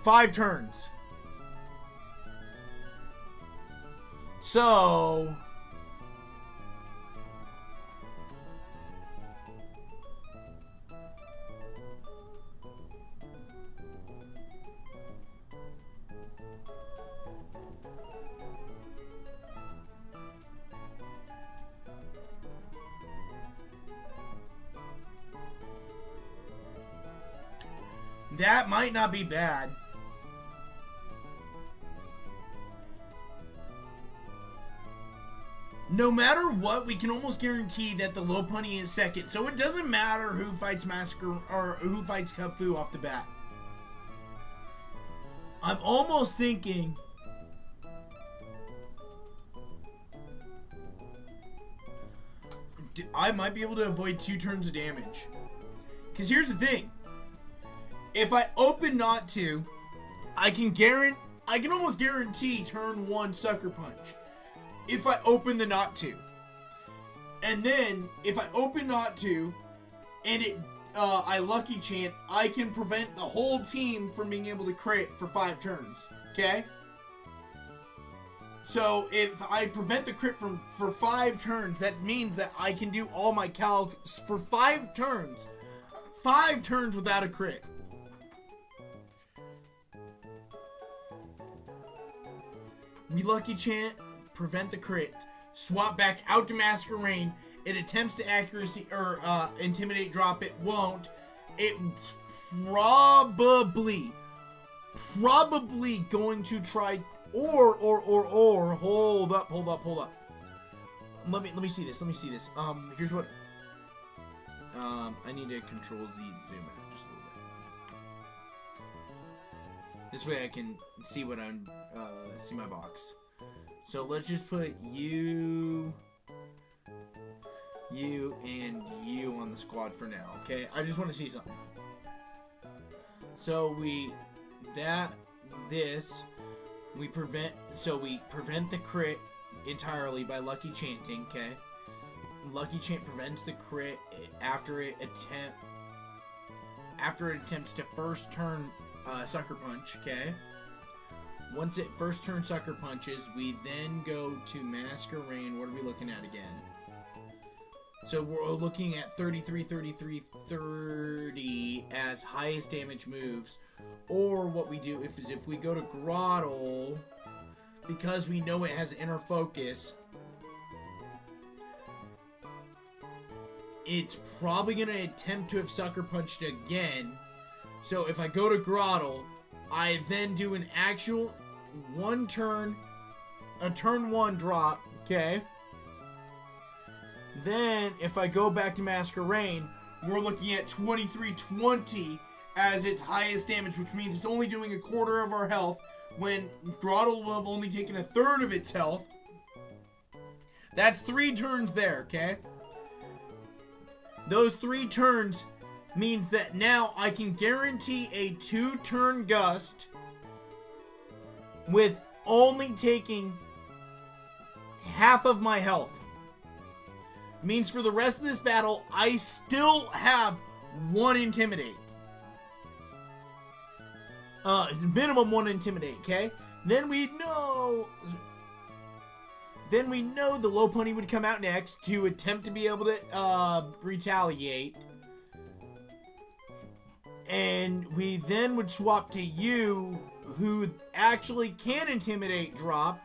5 turns. So that might not be bad. No matter what, we can almost guarantee that the Lopunny is second. So it doesn't matter who fights Massacre or who fights Kung Fu off the bat. I'm almost thinking I might be able to avoid 2 turns of damage. Because here's the thing. If I open not to, I can almost guarantee turn 1 Sucker Punch. If I open the not to. And then, if I open not to, and I Lucky Chant, I can prevent the whole team from being able to crit for 5 turns. Okay? So, if I prevent the crit for 5 turns, that means that I can do all my calcs for 5 turns. 5 turns without a crit. We Lucky Chant, prevent the crit, swap back out to Masquerain. It attempts to accuracy or intimidate, drop it, won't. It's probably going to try or hold up. Let me see this. Here's what I need to Control Z zoom out just a little bit. This way I can see what I'm see my box. So let's just put you and you on the squad for now, okay? I just want to see something. So we prevent the crit entirely by Lucky Chanting, okay? Lucky Chant prevents the crit after it attempts to first turn Sucker Punch, okay? Once it first turn Sucker Punches, we then go to Masquerain. What are we looking at again? So we're looking at 33, 33, 30 as highest damage moves. Or what we do is if we go to Grottle, because we know it has Inner Focus, it's probably going to attempt to have Sucker Punched again. So if I go to Grottle, I then do an actual turn 1 drop, okay? Then, if I go back to Masquerain, we're looking at 2320 as its highest damage, which means it's only doing 1/4 of our health, when Grottle will have only taken 1/3 of its health. That's 3 turns there, okay? Those 3 turns means that now I can guarantee a 2-turn gust with only taking half of my health. Means for the rest of this battle, I still have 1 Intimidate. Minimum 1 Intimidate, okay? Then we know the Lopunny would come out next to attempt to be able to retaliate. And we then would swap to you, who actually can Intimidate drop.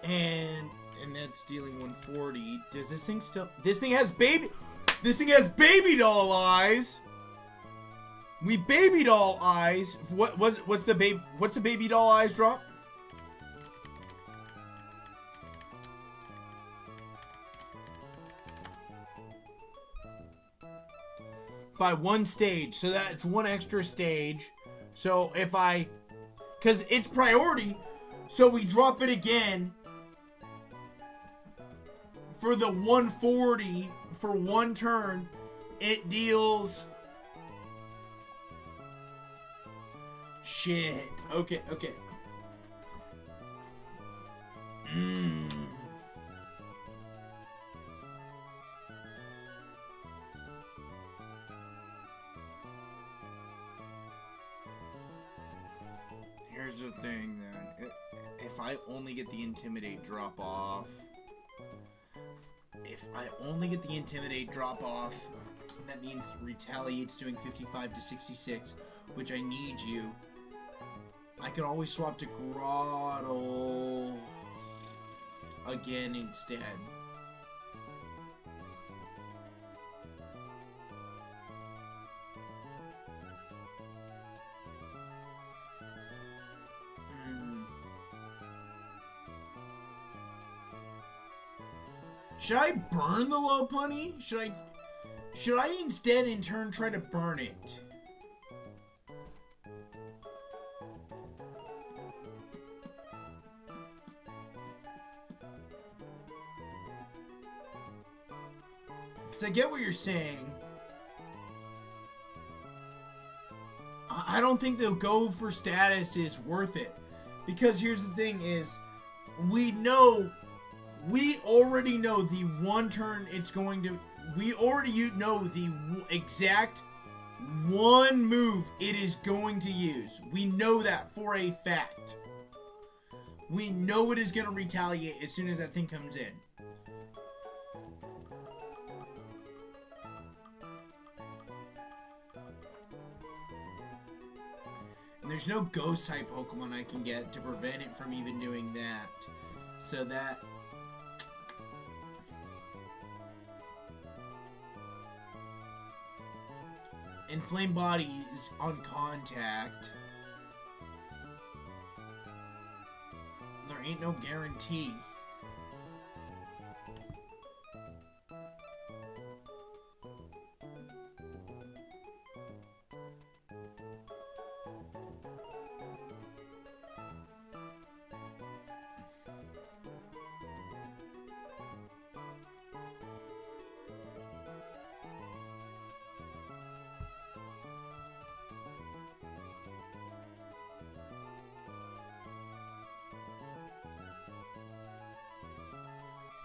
And that's dealing 140. Does this thing still... This thing has baby doll eyes. We baby doll eyes. What's the baby doll eyes drop? by one stage. So that's one extra stage. So if I... Because it's priority. So we drop it again for the 140 for one turn. It deals... Shit. Okay. Here's the thing, then. If I only get the Intimidate drop off... that means Retaliate's doing 55 to 66, which I need you. I could always swap to Grottle again instead. Should I burn the Lopunny? Should I instead in turn try to burn it? Because I get what you're saying. I don't think they'll go for status is worth it. Because here's the thing is, we already know the one turn it's going to... We already know the exact one move it is going to use. We know that for a fact. We know it is going to retaliate as soon as that thing comes in. And there's no ghost type Pokemon I can get to prevent it from even doing that. So that... Inflamed Body is on contact. There ain't no guarantee.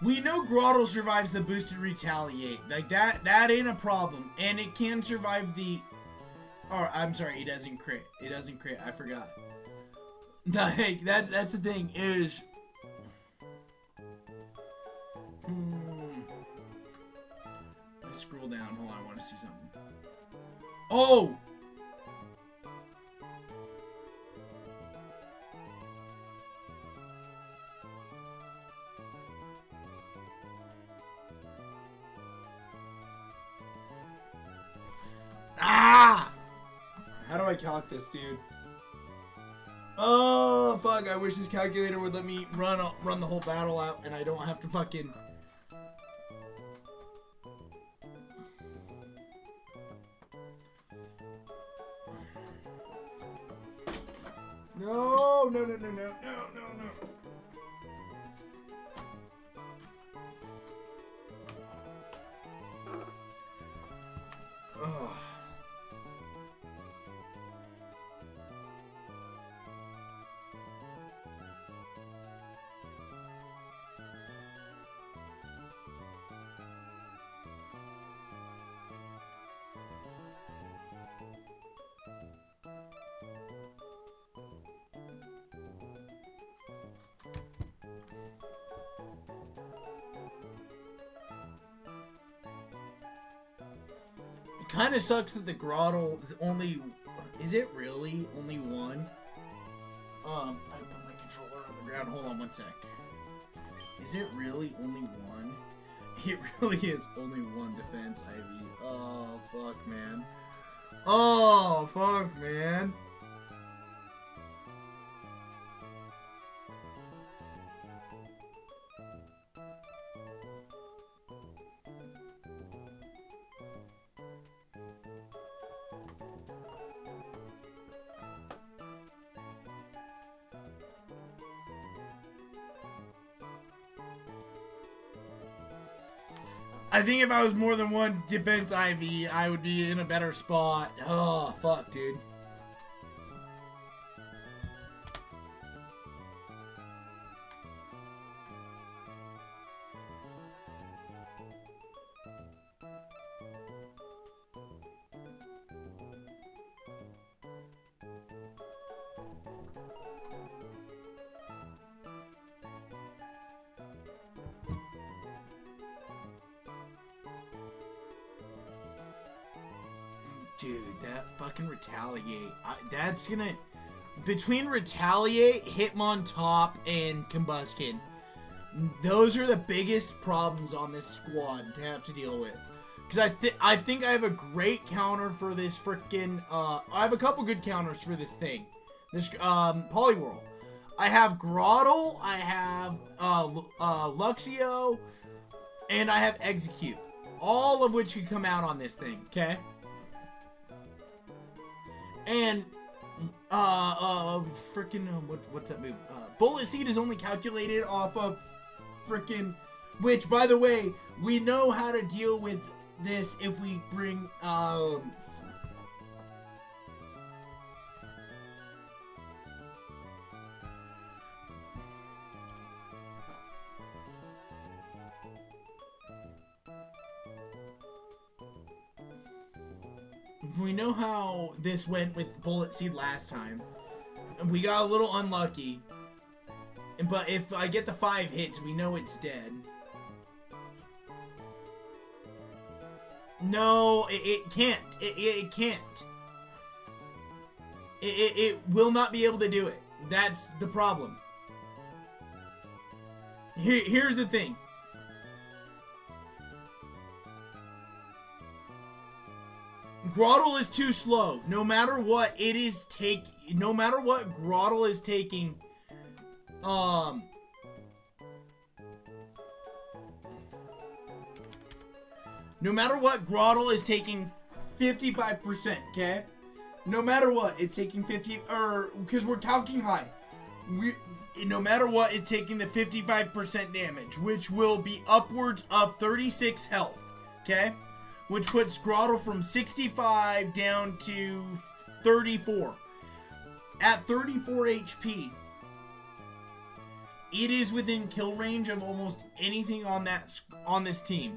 We know Grottle survives the boosted Retaliate. Like, that ain't a problem. And it can survive the... Oh, I'm sorry, it doesn't crit. It doesn't crit, I forgot. Like, that's the thing, is... Let's scroll down. Hold on, I want to see something. Oh! Ah! How do I calc this, dude? Oh, fuck. I wish this calculator would let me run the whole battle out and I don't have to fucking... No, no, no, no, no, no, no, no. Ugh. Kind of sucks that the Grottle is only... Is it really only one? I put my controller on the ground. Hold on one sec. Is it really only one? It really is only one defense, Ivy. Oh, fuck, man. Oh, fuck, man. I think if I was more than one defense IV, I would be in a better spot. Oh, fuck, dude. Dude, that fucking Retaliate. That's gonna... Between Retaliate, Hitmontop, and Combustion, those are the biggest problems on this squad to have to deal with. Because I think I have a great counter for this freaking... I have a couple good counters for this thing. This, Poliwhirl. I have Groddle, I have, Luxio, and I have Execute. All of which could come out on this thing, okay? And, freaking, what's that move? Bullet Seed is only calculated off of freaking, which, by the way, we know how to deal with this if we bring, we know how this went with Bullet Seed last time. And we got a little unlucky. But if I get the 5 hits, we know it's dead. No, it can't. It can't. It will not be able to do it. That's the problem. Here's the thing. Groddle is too slow. No matter what it is no matter what Groddle is taking, no matter what Groddle is taking 55%, okay? No matter what, it's taking 50, because we're calcing high. No matter what, it's taking the 55% damage, which will be upwards of 36 health, okay? Which puts Groddle from 65 down to 34. At 34 HP, it is within kill range of almost anything on this team.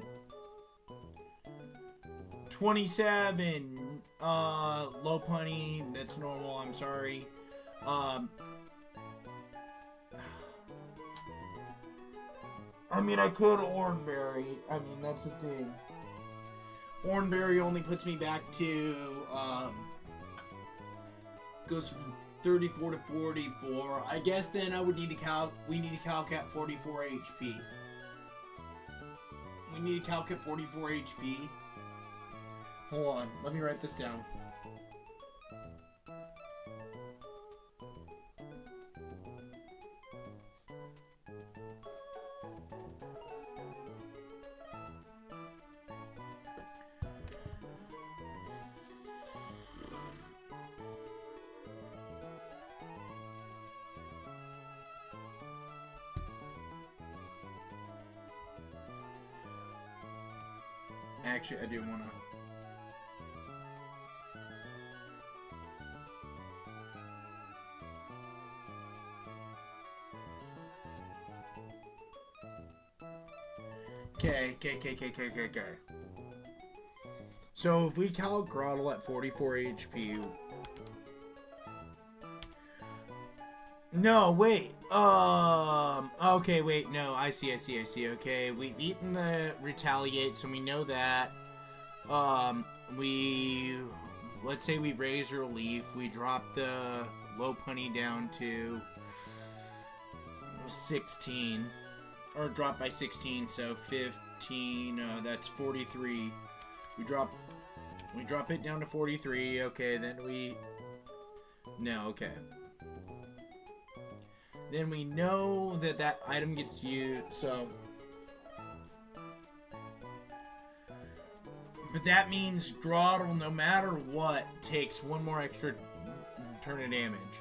27, low punny, that's normal, I'm sorry. I mean, I could Oranberry. I mean, that's the thing. Oranberry only puts me back to, goes from 34 to 44. I guess then I would need to we need to calc at 44 HP. We need to calc at 44 HP. Hold on, let me write this down. Actually, I do want to... Okay. So if we calc Groddle at 44 HP... No, wait. Okay, wait. No, I see. Okay, we've eaten the Retaliate, so we know that. Let's say we raise Relief. We drop the low punny down to 16. Or drop by 16, so 15, that's 43. We drop it down to 43. Okay, then okay. Then we know that item gets used, so... But that means Groddle, no matter what, takes one more extra turn of damage.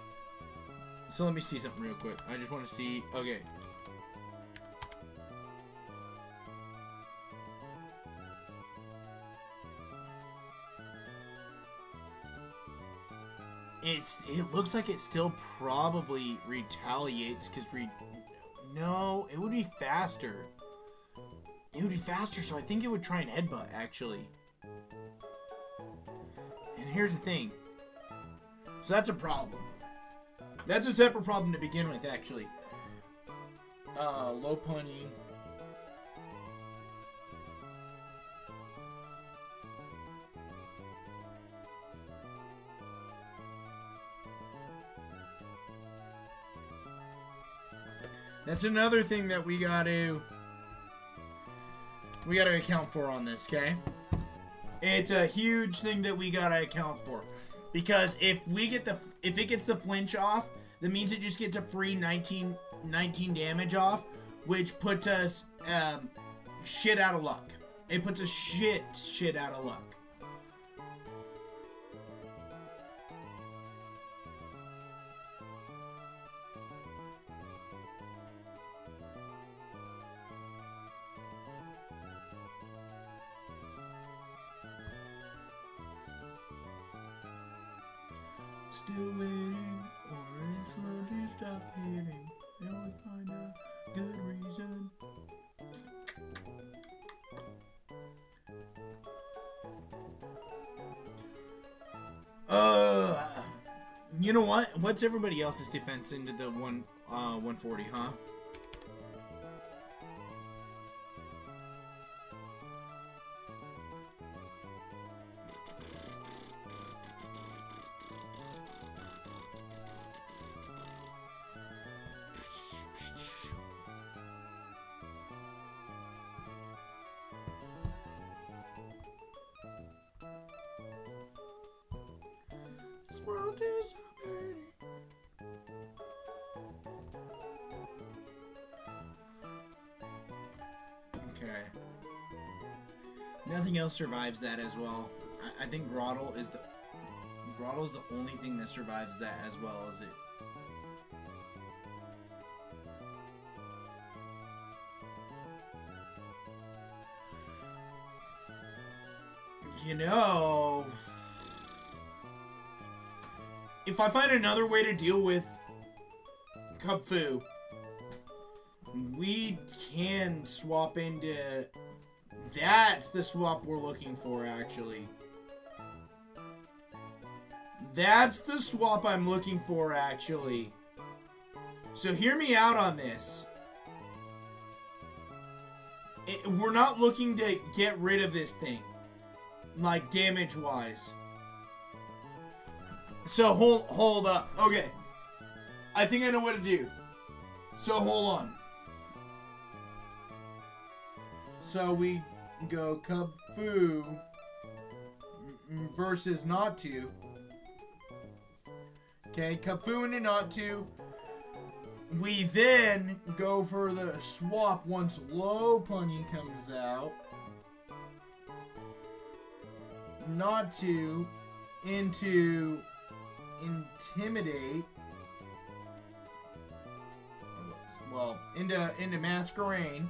So let me see something real quick. I just want to see... Okay. it looks like it still probably retaliates because no, it would be faster. It would be faster, so I think it would try and headbutt, actually. And here's the thing. So that's a problem. That's a separate problem to begin with, actually. Low punny. That's another thing that we gotta account for on this, okay? It's a huge thing that we gotta account for. Because if it gets the flinch off, that means it just gets a free 19 damage off, which puts us shit out of luck. It puts us shit out of luck. Still waiting, or it's slowly stop hitting. And we find a good reason. You know what? What's everybody else's defense into the 140, huh? This world is hurting. Okay. Nothing else survives that as well. I think Groddle is the only thing that survives that as well as it. You know, if I find another way to deal with Kung Fu, we can swap into... That's the swap we're looking for, actually. That's the swap I'm looking for, actually. So hear me out on this. We're not looking to get rid of this thing, like damage-wise. So hold up. Okay. I think I know what to do. So hold on. So we go Kung Fu versus not to. Okay, Kung Fu into not to. We then go for the swap once Low Punny comes out. Not to into Intimidate. Well, into Masquerade.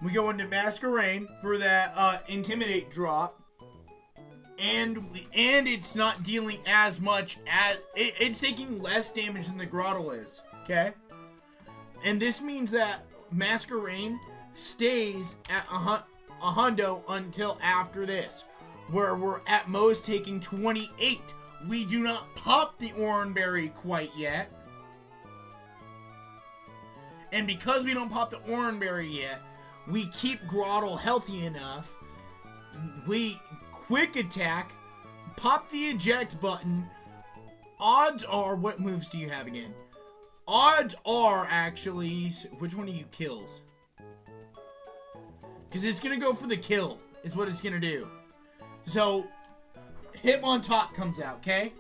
We go into Masquerade for that Intimidate drop. And it's not dealing as much as... It's taking less damage than the Grottle is. Okay? And this means that Masquerade stays at a hundo until after this, where we're at most taking 28. We do not pop the Oranberry quite yet. And because we don't pop the Oranberry yet, we keep Grottle healthy enough. We quick attack, pop the eject button. Odds are, what moves do you have again? Odds are, actually, which one of you kills? Because it's going to go for the kill, is what it's going to do. So, Hitmontop comes out, okay?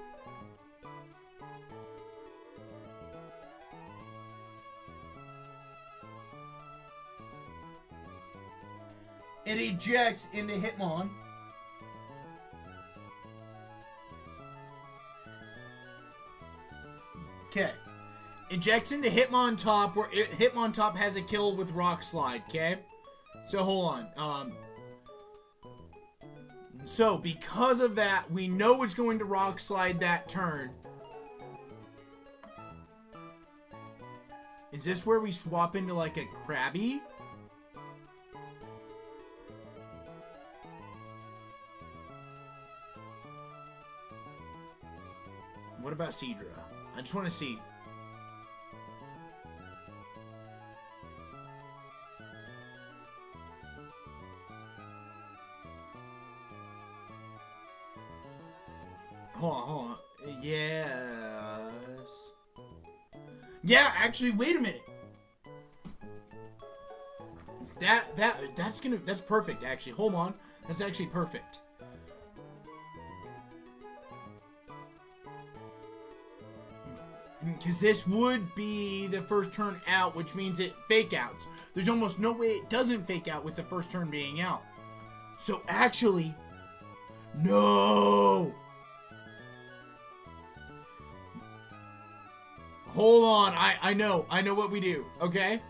It ejects into Hitmon. Okay. ejects into Hitmontop, where Hitmontop has a kill with Rock Slide, okay? So, hold on. So, because of that, we know it's going to Rock Slide that turn. Is this where we swap into, like, a Krabby? What about Seadra? I just want to see. Hold on. Yes. Yeah, actually, wait a minute. That's perfect, actually. Hold on. That's actually perfect. Because this would be the first turn out, which means it fake outs. There's almost no way it doesn't fake out with the first turn being out. So actually, no. Hold on, I know what we do, okay?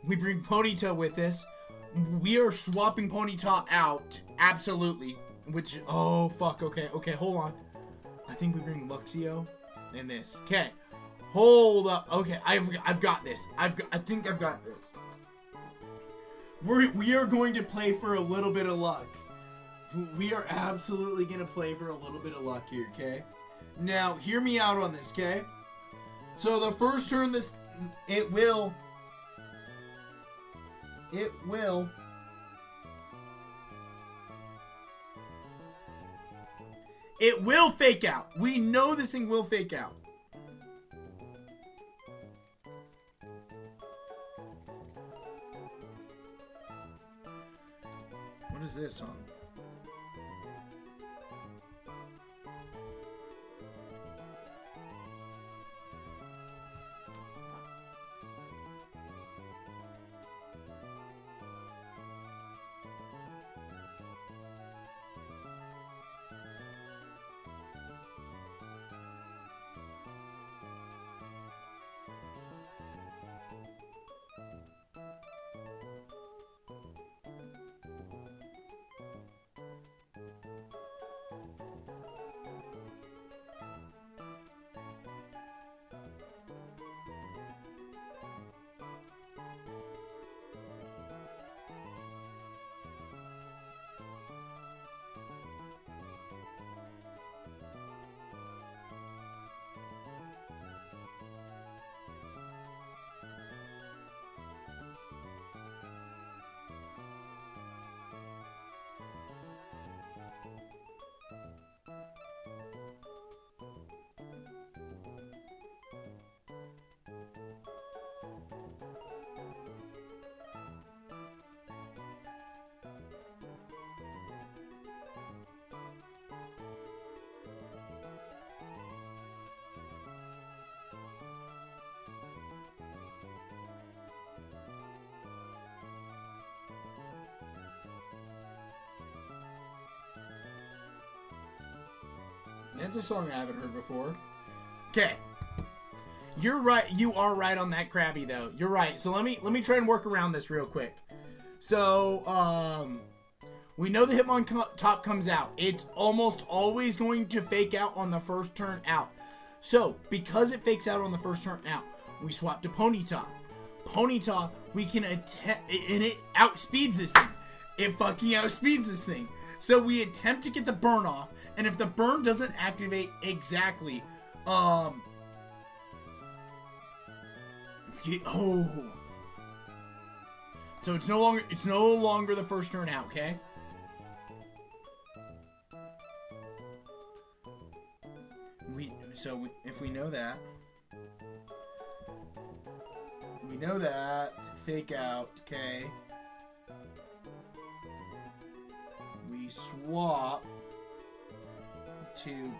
We bring Ponyta with us. We are swapping Ponyta out, absolutely. Which, oh fuck, okay, hold on. I think we bring Luxio and this. Okay, hold up. Okay, I've got this. I think I've got this. We are going to play for a little bit of luck. We are absolutely gonna play for a little bit of luck here, okay? Now, hear me out on this, okay? So the first turn, it will fake out. We know this thing will fake out. What is this song? That's a song I haven't heard before. Okay. You're right. You are right on that Krabby, though. You're right. So let me try and work around this real quick. So, we know the Hitmontop comes out. It's almost always going to fake out on the first turn out. So, because it fakes out on the first turn out, we swap to Ponyta. Ponyta, we can attempt, and it outspeeds this thing. It fucking outspeeds this thing. So we attempt to get the burn off, and if the burn doesn't activate exactly, oh. So it's no longer the first turn out, okay? If we know that, fake out, okay? We swap to.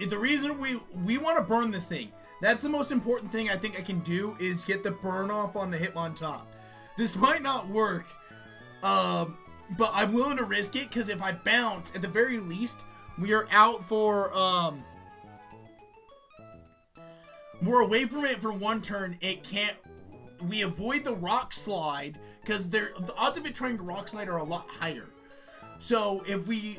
The reason we want to burn this thing. That's the most important thing I think I can do is get the burn off on the Hitmontop. This might not work, but I'm willing to risk it because if I bounce, at the very least, we are out for we're away from it for one turn. It can't. We avoid the rock slide because the odds of it trying to rock slide are a lot higher. So if we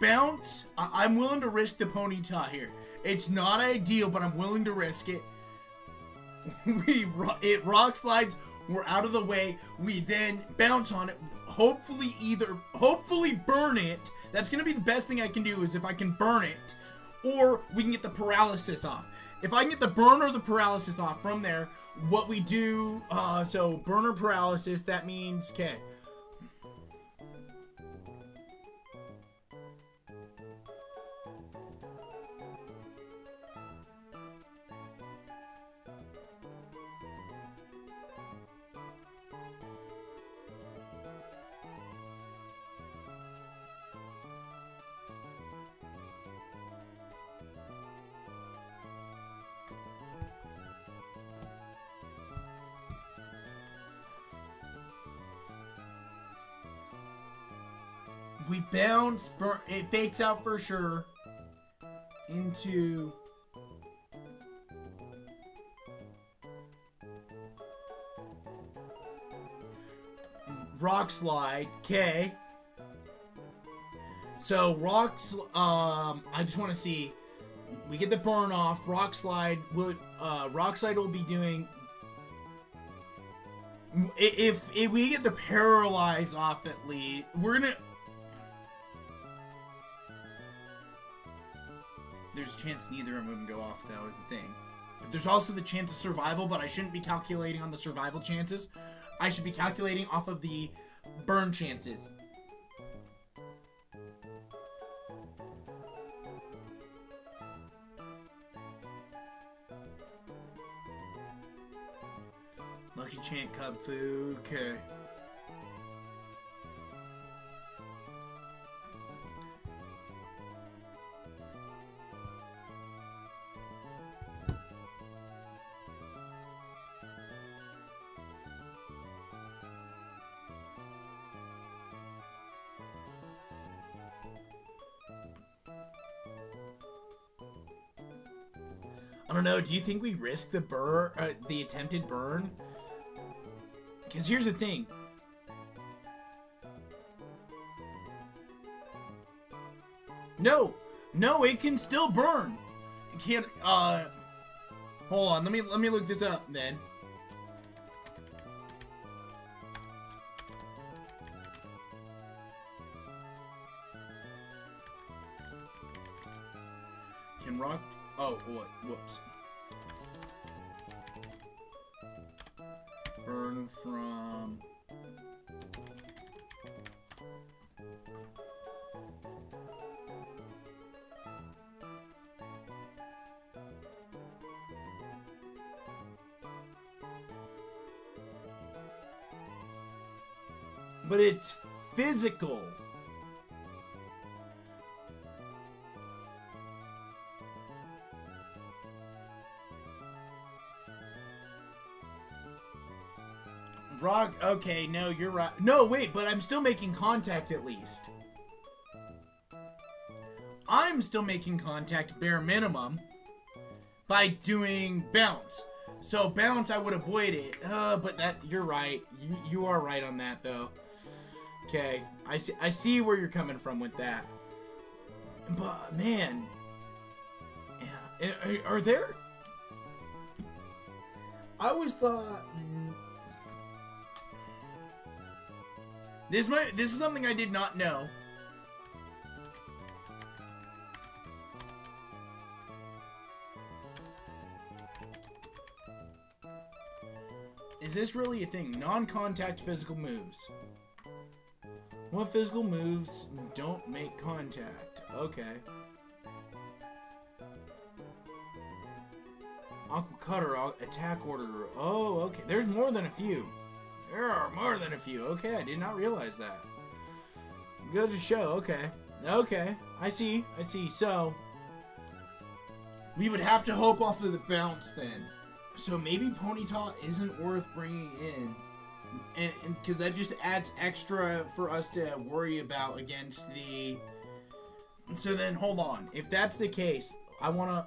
bounce, I'm willing to risk the ponyta here. It's not ideal, but I'm willing to risk it. It rock slides. We're out of the way. We then bounce on it. Hopefully burn it. That's gonna be the best thing I can do is if I can burn it, or we can get the paralysis off. If I can get the burn or the paralysis off from there, what we do, so burn or paralysis, that means, okay. We bounce, burn, it fakes out for sure into rock slide. Okay. So rocks. I just want to see. We get the burn off. Rock slide will. Rock slide will be doing. If we get the paralyze off at least, we're gonna. There's a chance neither of them go off, though, is the thing. But there's also the chance of survival, but I shouldn't be calculating on the survival chances. I should be calculating off of the burn chances. Lucky Chant Cub food, okay. I don't know, do you think we risk the the attempted burn? Because here's the thing. No, it can still burn. It can't, hold on, let me look this up then. Can rock, oh, what, whoops. Burn from... But it's physical. Rock, okay, no, you're right. No, wait, but I'm still making contact at least. I'm still making contact bare minimum by doing bounce. So bounce, I would avoid it. But that, you're right. You are right on that, though. Okay, I see where you're coming from with that. But, man, are there... I always thought... This is something I did not know. Is this really a thing? Non-contact physical moves. What physical moves don't make contact? Okay. Aqua Cutter, attack order. Oh, okay. There's more than a few. There are more than a few. Okay, I did not realize that. Good to show. Okay. Okay. I see. So, we would have to hope off of the bounce then. So maybe Ponyta isn't worth bringing in. And because that just adds extra for us to worry about against the... So then, hold on. If that's the case, I want to...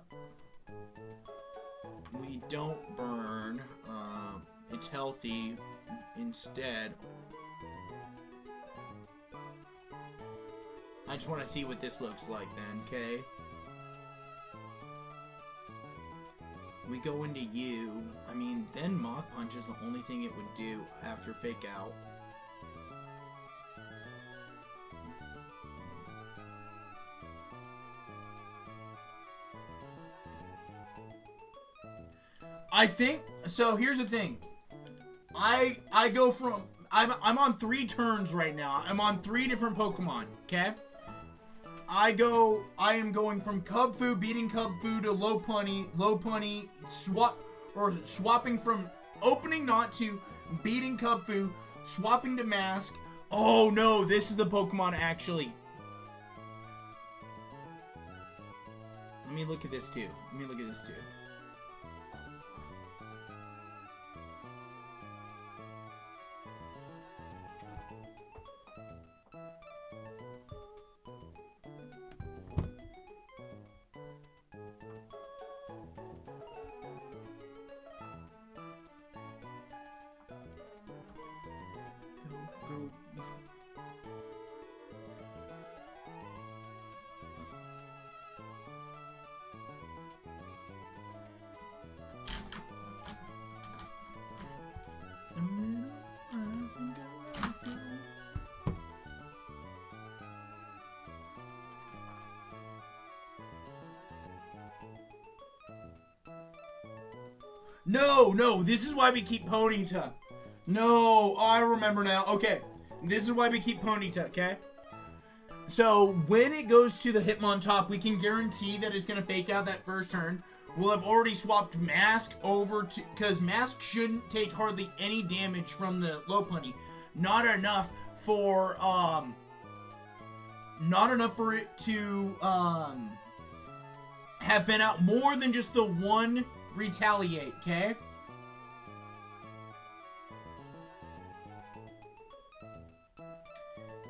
don't burn. It's healthy instead. I just want to see what this looks like then, okay? We go into you. I mean, then Mach Punch is the only thing it would do after Fake Out. I think, so here's the thing. I go from, I'm on 3 turns right now. I'm on 3 different Pokemon, okay? I am going from Cubfu, beating Cubfu to Lopunny, swapping from opening not to, beating Cubfu, swapping to Mask. Oh no, this is the Pokemon actually. Let me look at this too. No, this is why we keep Ponyta. No, I remember now. Okay, this is why we keep Ponyta, okay? So, when it goes to the Hitmontop, we can guarantee that it's going to fake out that first turn. We'll have already swapped Mask over to... Because Mask shouldn't take hardly any damage from the Lopunny. Not enough for it to, have been out more than just the one Retaliate, okay?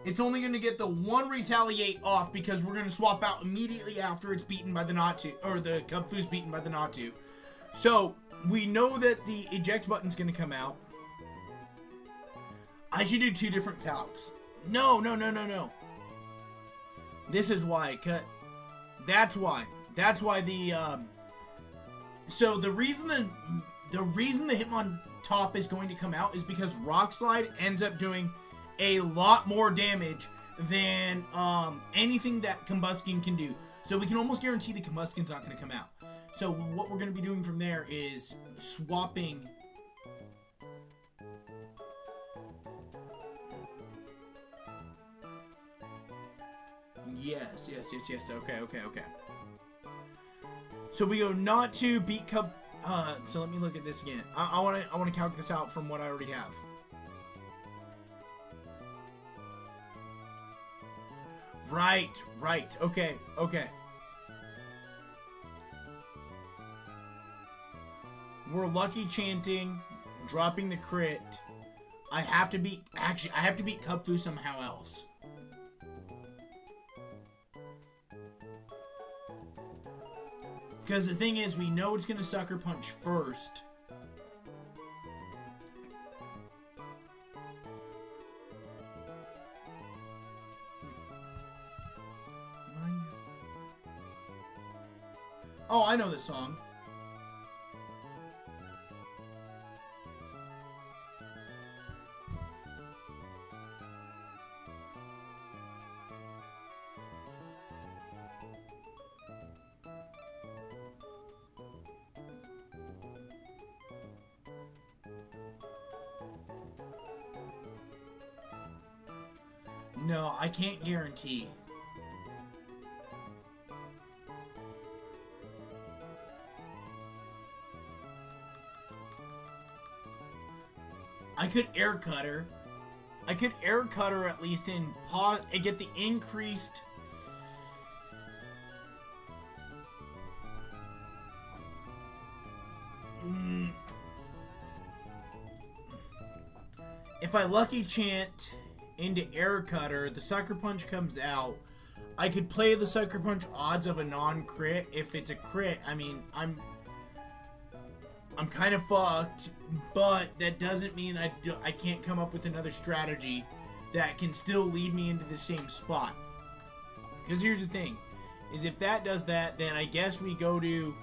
It's only going to get the one Retaliate off because we're going to swap out immediately after it's beaten by the Natu, or the Cubfu's beaten by the Natu. So, we know that the eject button's going to come out. I should do 2 different calcs. No. This is why, that's why the, so the reason the Hitmontop is going to come out is because Rock Slide ends up doing a lot more damage than anything that Combuskin can do. So we can almost guarantee the Combuskin's not going to come out. So what we're going to be doing from there is swapping. Yes. Okay. So we go not to beat Cub. So let me look at this again. I want to calc this out from what I already have. Right. Okay. We're Lucky Chanting, dropping the crit. I have to beat Cubfu somehow else. Because the thing is, we know it's going to Sucker Punch first. Oh, I know this song. No, I can't guarantee. I could air cutter. I could air cutter at least in pause and get the increased. If I Lucky Chant into air cutter, the Sucker Punch comes out. I could play the Sucker Punch odds of a non-crit. If it's a crit, I mean, I'm kind of fucked, but that doesn't mean I can't come up with another strategy that can still lead me into the same spot. Because here's the thing, is if that does that, then I guess we go to...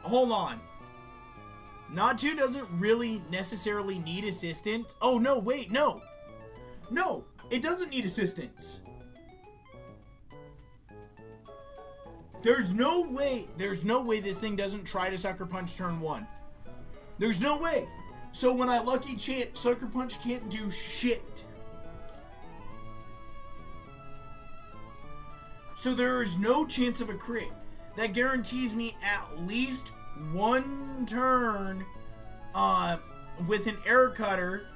Hold on. Natu doesn't really necessarily need assistance. Oh, no, wait, no. No, it doesn't need assistance. There's no way this thing doesn't try to Sucker Punch turn 1. There's no way. So when I Lucky Chant, Sucker Punch can't do shit. So there is no chance of a crit. That guarantees me at least one turn with an air cutter.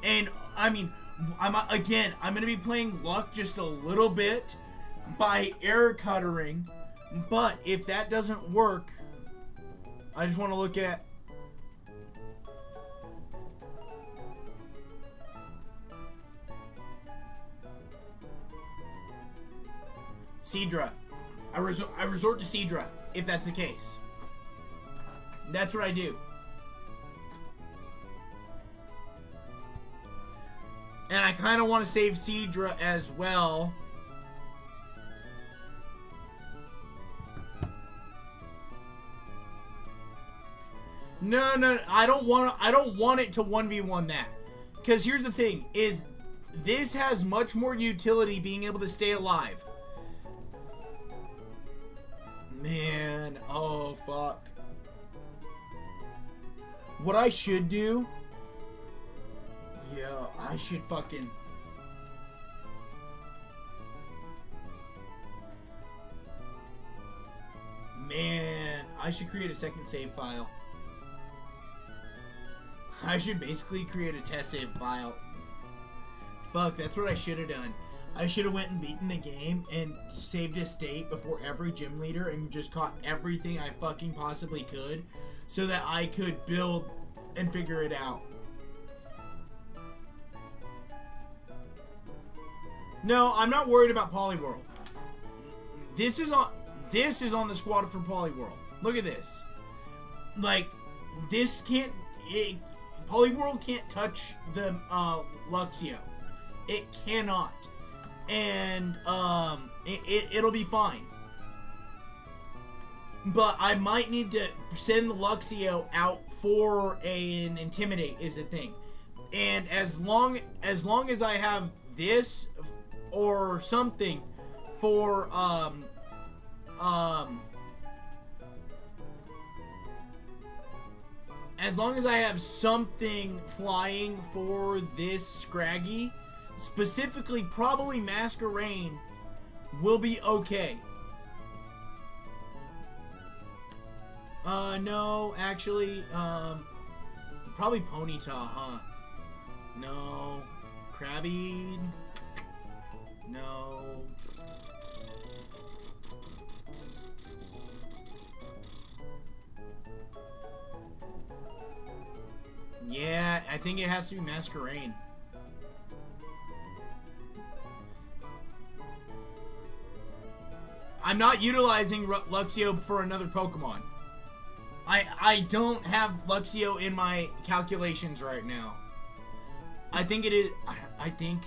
And I mean, I'm going to be playing luck just a little bit by air cuttering. But if that doesn't work, I just want to look at Seadra. I resort to Seadra if that's the case. That's what I do. And I kind of want to save Seadra as well. No, I don't want it to 1v1 that. Cuz here's the thing, is this has much more utility being able to stay alive. Man, oh fuck. What I should do, yeah, I should fucking... Man, I should create a second save file. I should basically create a test save file. Fuck, that's what I should have done. I should have went and beaten the game and saved a state before every gym leader and just caught everything I fucking possibly could so that I could build and figure it out. No, I'm not worried about Polyworld. This is on the squad for Polyworld. Look at this. Like, this can't... Polyworld can't touch the Luxio. It cannot. And it'll be fine. But I might need to send the Luxio out for an Intimidate is the thing. And as long as I have this or something for as long as I have something flying for this Scraggy, specifically probably Masquerain, will be okay. No, actually, probably Ponyta, huh? No. Krabby? No. Yeah, I think it has to be Masquerain. I'm not utilizing Luxio for another Pokemon. I don't have Luxio in my calculations right now. I think it is... I think...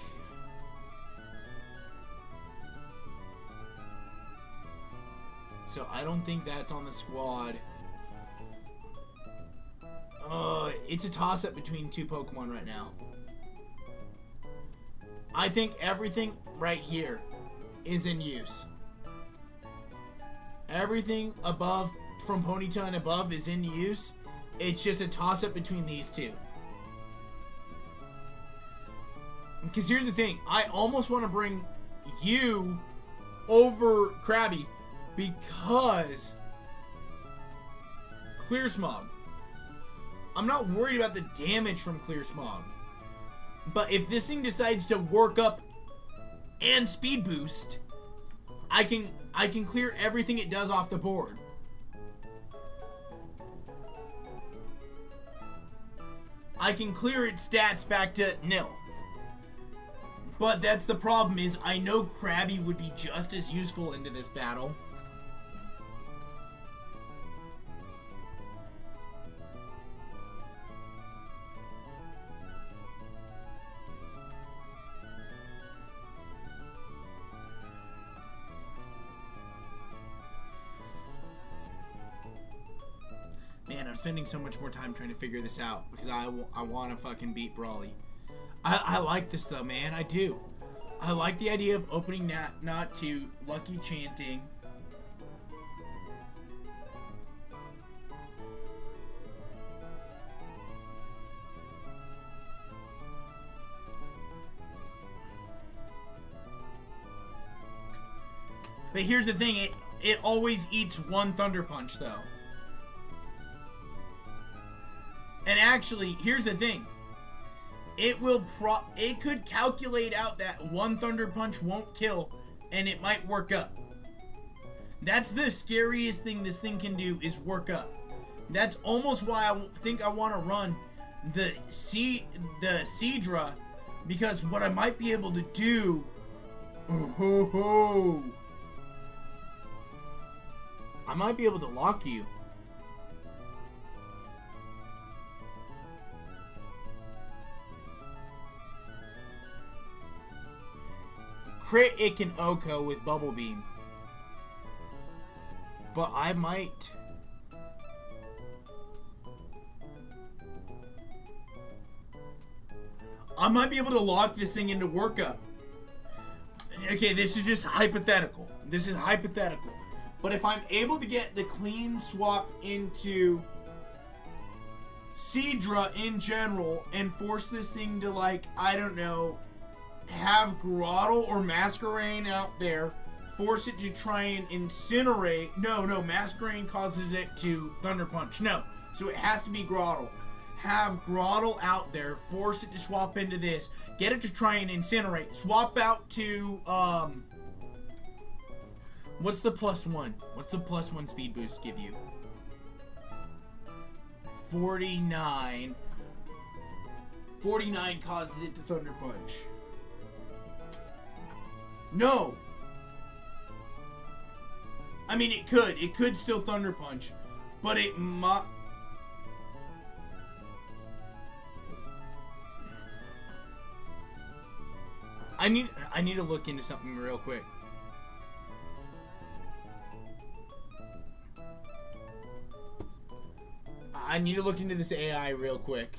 So I don't think that's on the squad. It's a toss-up between two Pokemon right now. I think everything right here is in use. Everything above, from Ponyta and above, is in use. It's just a toss-up between these two. Because here's the thing. I almost want to bring you over Krabby because Clear Smog. I'm not worried about the damage from Clear Smog. But if this thing decides to work up and speed boost, I can clear everything it does off the board. I can clear its stats back to nil. But that's the problem is I know Krabby would be just as useful into this battle. Man, I'm spending so much more time trying to figure this out because I want to fucking beat Brawly. I like this though, man. I do. I like the idea of opening not to Lucky Chanting. But here's the thing, it always eats one Thunder Punch though. And actually, here's the thing. It could calculate out that one Thunder Punch won't kill, and it might work up. That's the scariest thing this thing can do, is work up. That's almost why I think I want to run the Seadra, because what I might be able to do... I might be able to lock you. Crit, it can OHKO with Bubble Beam. But I might... be able to lock this thing into workup. Okay, this is just hypothetical. This is hypothetical. But if I'm able to get the clean swap into Seadra in general and force this thing to, like, I don't know, have Groddle or Masquerain out there, force it to try and incinerate. No, Masquerain causes it to Thunder Punch. No, so it has to be Groddle. Have Groddle out there, force it to swap into this, get it to try and incinerate, swap out to, what's the +1? What's the +1 speed boost give you? 49. 49 causes it to Thunder Punch. No! I mean, it could still Thunder Punch, but it might... I need to look into something real quick. I need to look into this AI real quick.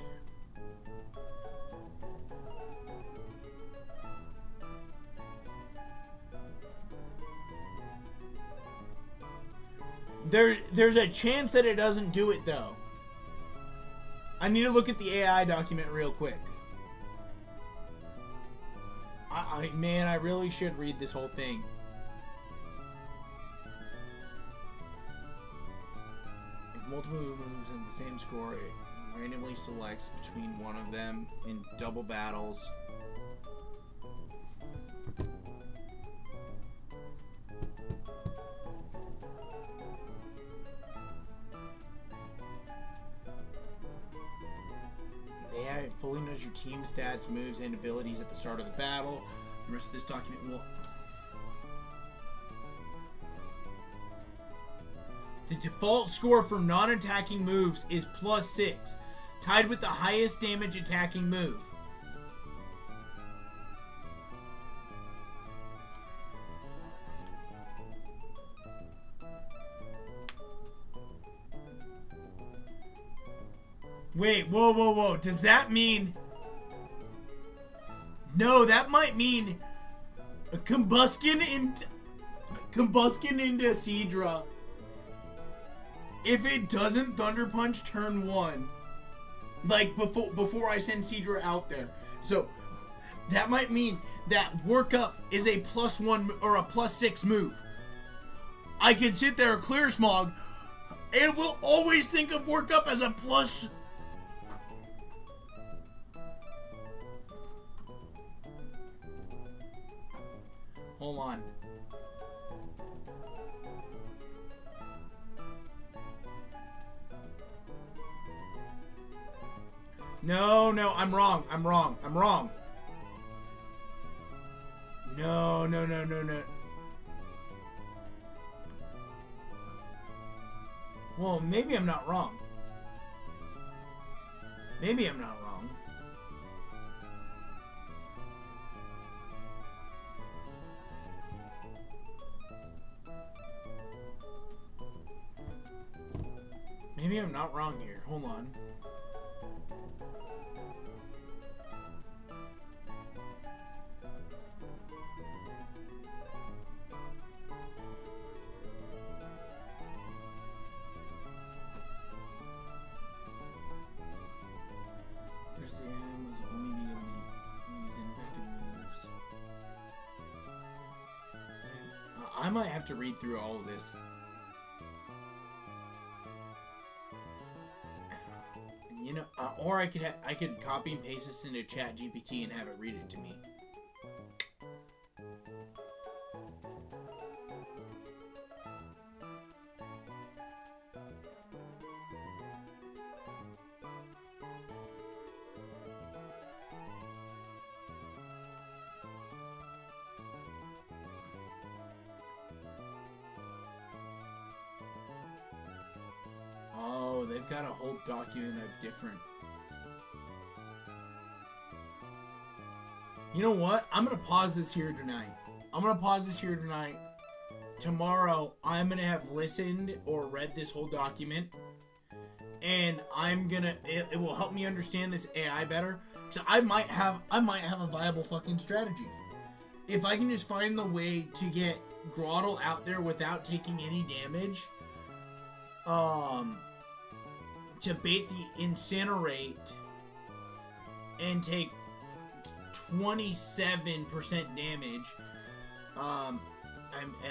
There's a chance that it doesn't do it though. I need to look at the AI document real quick. Man, I really should read this whole thing. If multiple moves have the same score, it randomly selects between one of them in double battles. AI fully knows your team stats, moves, and abilities at the start of the battle. The rest of this document will... The default score for non-attacking moves is +6, tied with the highest damage attacking move. Wait, whoa. Does that mean... No, that might mean a combustion into Seadra. If it doesn't Thunder Punch turn 1, like before I send Seadra out there. So that might mean that Work Up is a +1 or a +6 move. I can sit there, Clear Smog, and will always think of Work Up as a plus. Hold on. No, I'm wrong. No, no, no, no, no. Well, maybe I'm not wrong. Maybe I'm not wrong. Maybe I'm not wrong here. Hold on. Sam was only be able to use ineffective moves. I might have to read through all of this. You know, or I could copy and paste this into ChatGPT and have it read it to me. Oh, they've got a whole document of different... You know what? I'm going to pause this here tonight. Tomorrow, I'm going to have listened or read this whole document. And I'm going to... It will help me understand this AI better. So I might have a viable fucking strategy. If I can just find the way to get Grottle out there without taking any damage... to bait the Incinerate and take 27% damage. And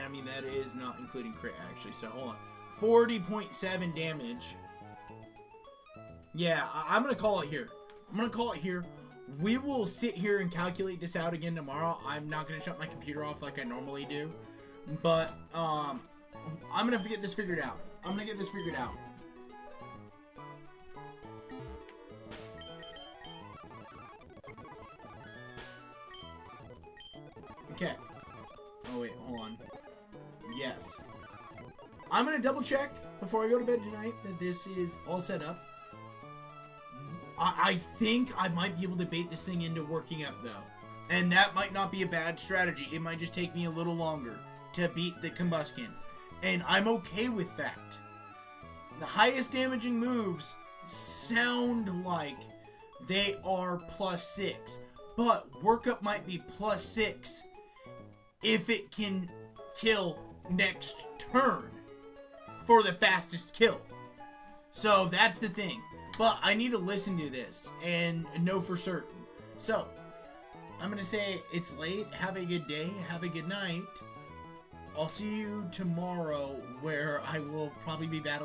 I mean, that is not including crit, actually. So, hold on. 40.7 damage. Yeah, I'm going to call it here. We will sit here and calculate this out again tomorrow. I'm not going to shut my computer off like I normally do. But, I'm going to get this figured out. Okay. Oh, wait, hold on. Yes. I'm going to double check before I go to bed tonight that this is all set up. I think I might be able to bait this thing into working up, though. And that might not be a bad strategy. It might just take me a little longer to beat the Combuskin. And I'm okay with that. The highest damaging moves sound like they are +6. But workup might be +6 if it can kill next turn for the fastest kill. So that's the thing. But I need to listen to this and know for certain. So I'm going to say it's late. Have a good day. Have a good night. I'll see you tomorrow where I will probably be battling